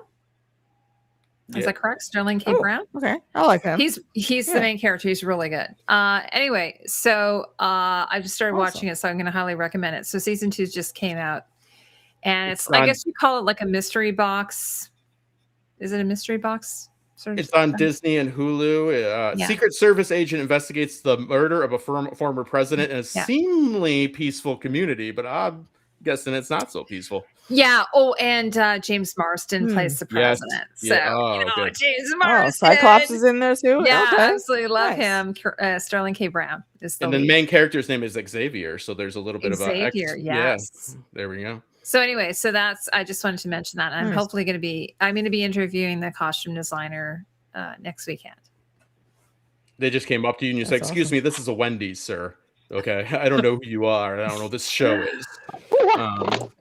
Is that correct? Sterling K. Brown? Okay, I like him. He's the main character. He's really good. Anyway, so I just started watching it, so I'm going to highly recommend it. So season 2 just came out, and it's I guess you call it like a mystery box. Is it a mystery box? It's on Disney and Hulu. Secret Service agent investigates the murder of a former president in a seemingly peaceful community, but I'm guessing it's not so peaceful. Yeah. Oh, and James Marsden plays the president. Yes. So James Marsden. Cyclops is in there too. Yeah, okay. absolutely love him. Sterling K. Brown is the and the lead. main character's name is Xavier, so there's a little bit Xavier, of yes. Yeah, there we go. So anyway, I just wanted to mention that. I'm hopefully going to be interviewing the costume designer next weekend. They just came up to you and you said, "Excuse me, this is a Wendy's, sir. Okay, I don't know who you are. I don't know what this show is."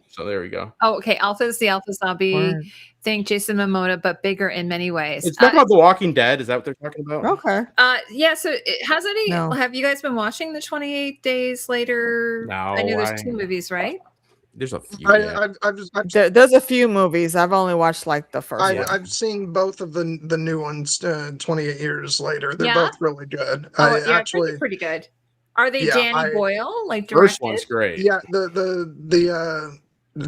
So there we go. Oh, okay. Alpha is the Alpha Zombie. Think Jason Momoa, but bigger in many ways. It's talking about The Walking Dead. Is that what they're talking about? Okay. Yeah. So have you guys been watching the 28 Days Later? No, I know there's 2 movies, right? There's a few. There's a few movies. I've only watched like the first one. I've seen both of the new ones. 28 Years Later, they're both really good. Actually pretty good. Are they Danny Boyle like directed? First one's great. Yeah, the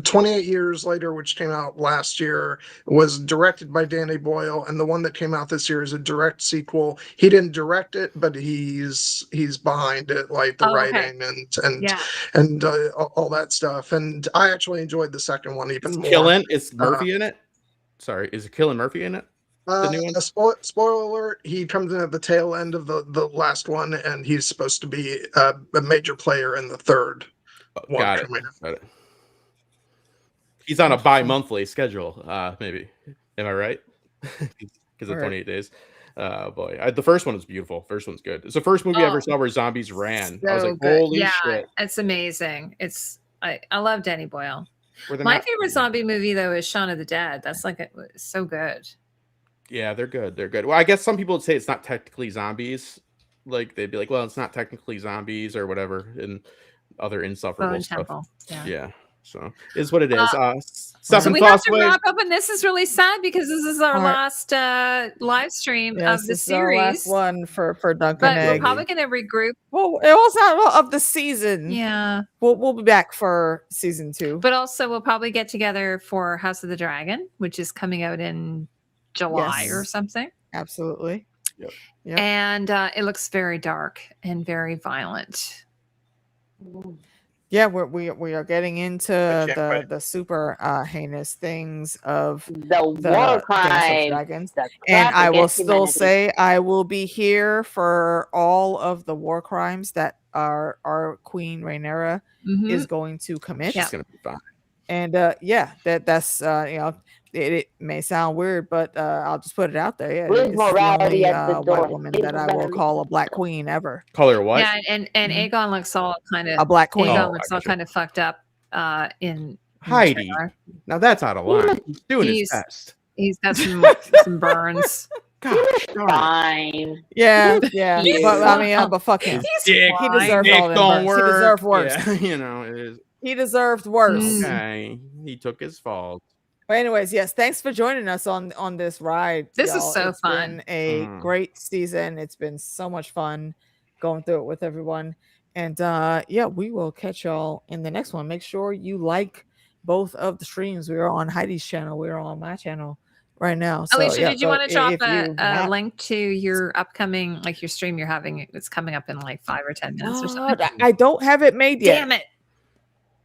28 Years Later, which came out last year, was directed by Danny Boyle, and the one that came out this year is a direct sequel. He didn't direct it, but he's behind it, like the writing and all that stuff. And I actually enjoyed the second one even more. Is Murphy in it? Sorry, is Cillian Murphy in it? The new one? Spoiler alert, he comes in at the tail end of the last one, and he's supposed to be a major player in the third one. Got it. He's on a bi-monthly schedule, maybe. Am I right? Because of 28 days. Boy, the first one is beautiful. First one's good. It's the first movie I ever saw where zombies ran. I was like, holy shit. It's amazing. I love Danny Boyle. My favorite zombie movie, though, is Shaun of the Dead. That's so good. Yeah, they're good. They're good. Well, I guess some people would say it's not technically zombies. Like, they'd be like, well, it's not technically zombies or whatever, and other insufferable stuff. Yeah. So is what it is. So we have to wrap up, and this is really sad because this is our last live stream of the series. Our last one for Duncan. But we're probably going to regroup. Well, it was not of the season. Yeah, we'll be back for season 2. But also, we'll probably get together for House of the Dragon, which is coming out in July or something. Absolutely. Yep. And it looks very dark and very violent. Yeah, we are getting into the super heinous things of the war crimes, dragons. And I will still say I will be here for all of the war crimes that our Queen Rhaenyra is going to commit. She's gonna be fine. And that's it may sound weird, but I'll just put it out there. Yeah, it's the only white woman that I will call a black queen ever. Call her what? Yeah, and Aegon looks all kind of a black queen. Aegon looks all kind of fucked up. In Heidi. Now that's out of line. He's doing his best. He's got some burns. Gosh, fine. Yeah. But I mean, but fuck him. He deserved all that. He deserved worse. Yeah, it is. He deserved worse. Okay, he took his fault. But anyways, yes, thanks for joining us on this ride. This is y'all. so It's fun. been a great season. It's been so much fun going through it with everyone. And yeah, we will catch y'all in the next one. Make sure you like both of the streams. We are on Heidi's channel. We are on my channel right now. So, Alicia, yeah, did you want to drop if you a link to your upcoming, like your stream you're having? It's coming up in like 5 or 10 minutes or something. I don't have it made yet. Damn it.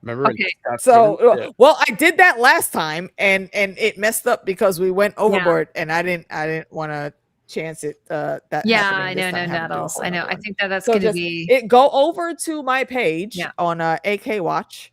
Remember? Okay. So well, I did that last time and it messed up because we went overboard and I didn't want to chance it that I know, no nettles. I know. I think that's going to be go over to my page on AKOTSK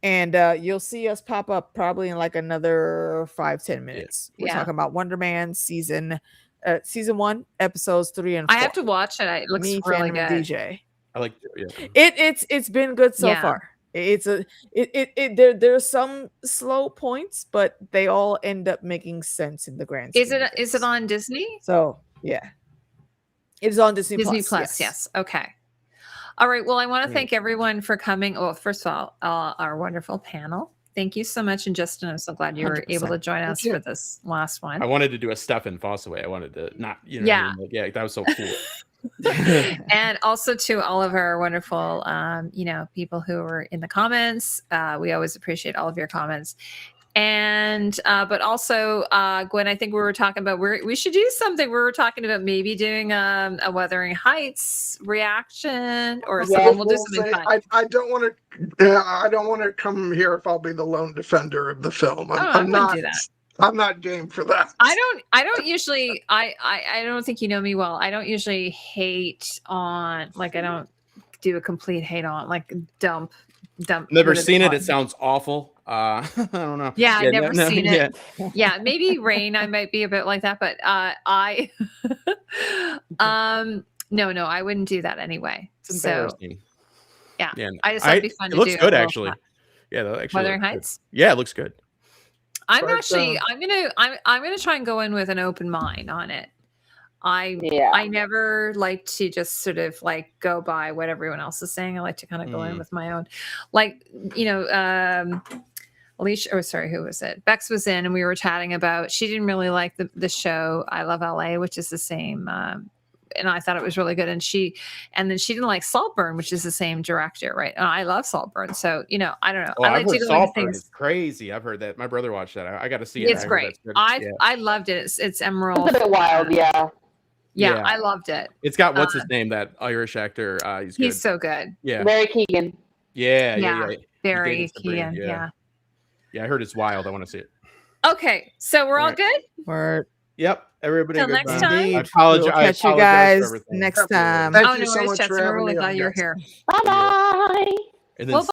and you'll see us pop up probably in like another 5-10 minutes. We're talking about Wonder Man season 1, episoms 3 and 4. I have to watch it. It looks really good. DJ. I like it. It's been good so far. There's some slow points, but they all end up making sense in the grand scheme. Is it on Disney? So yeah, it is on Disney Plus. Yes. Okay. All right. Well, I want to thank everyone for coming. Well, first of all, our wonderful panel. Thank you so much. And Justin, I'm so glad you were able to join us for this last one. I wanted to do a Stefan Foss way. I wanted to not, what I mean? Like, that was so cool. And also to all of our wonderful, people who were in the comments. We always appreciate all of your comments. And but also, Gwen, I think we were talking about we should do something. We were talking about maybe doing a Wuthering Heights reaction or something. We'll do something fun. I don't want to come here if I'll be the lone defender of the film. I'm not. Do that. I'm not game for that. I don't usually. I don't think you know me well. I don't usually hate on, like, I don't do a complete hate on, like dump. Never seen it. It sounds awful. I don't know. Yeah, I've never seen it. Yeah, maybe Rain. I might be a bit like that, but I no, I wouldn't do that anyway. So yeah, I just thought it'd be fun to do. It looks good, actually. Yeah, actually. Wuthering Heights. Yeah, it looks good. I'm gonna try and go in with an open mind on it. I never like to just sort of like go by what everyone else is saying. I like to kind of go in with my own, like, Alicia, who was it? Bex was in and we were chatting about, she didn't really like the show I Love LA, which is the same, and I thought it was really good. And then she didn't like Saltburn, which is the same director, right? And I love Saltburn. So, I don't know. I like to go into things. It's crazy. I've heard that. My brother watched that. I got to see it. It's great. I loved it. It's Emerald. It's a bit wild, Yeah, I loved it. It's got what's his name? That Irish actor. He's so good. Yeah. Barry Keoghan. Yeah. Barry Keoghan. Yeah. Yeah, I heard it's wild. I want to see it. Okay, so we're all good. Yep. Everybody. Till next time. I apologize. We'll catch you guys next time. Thank you so much for We're really having me glad on, you're guys. here. Bye bye. And then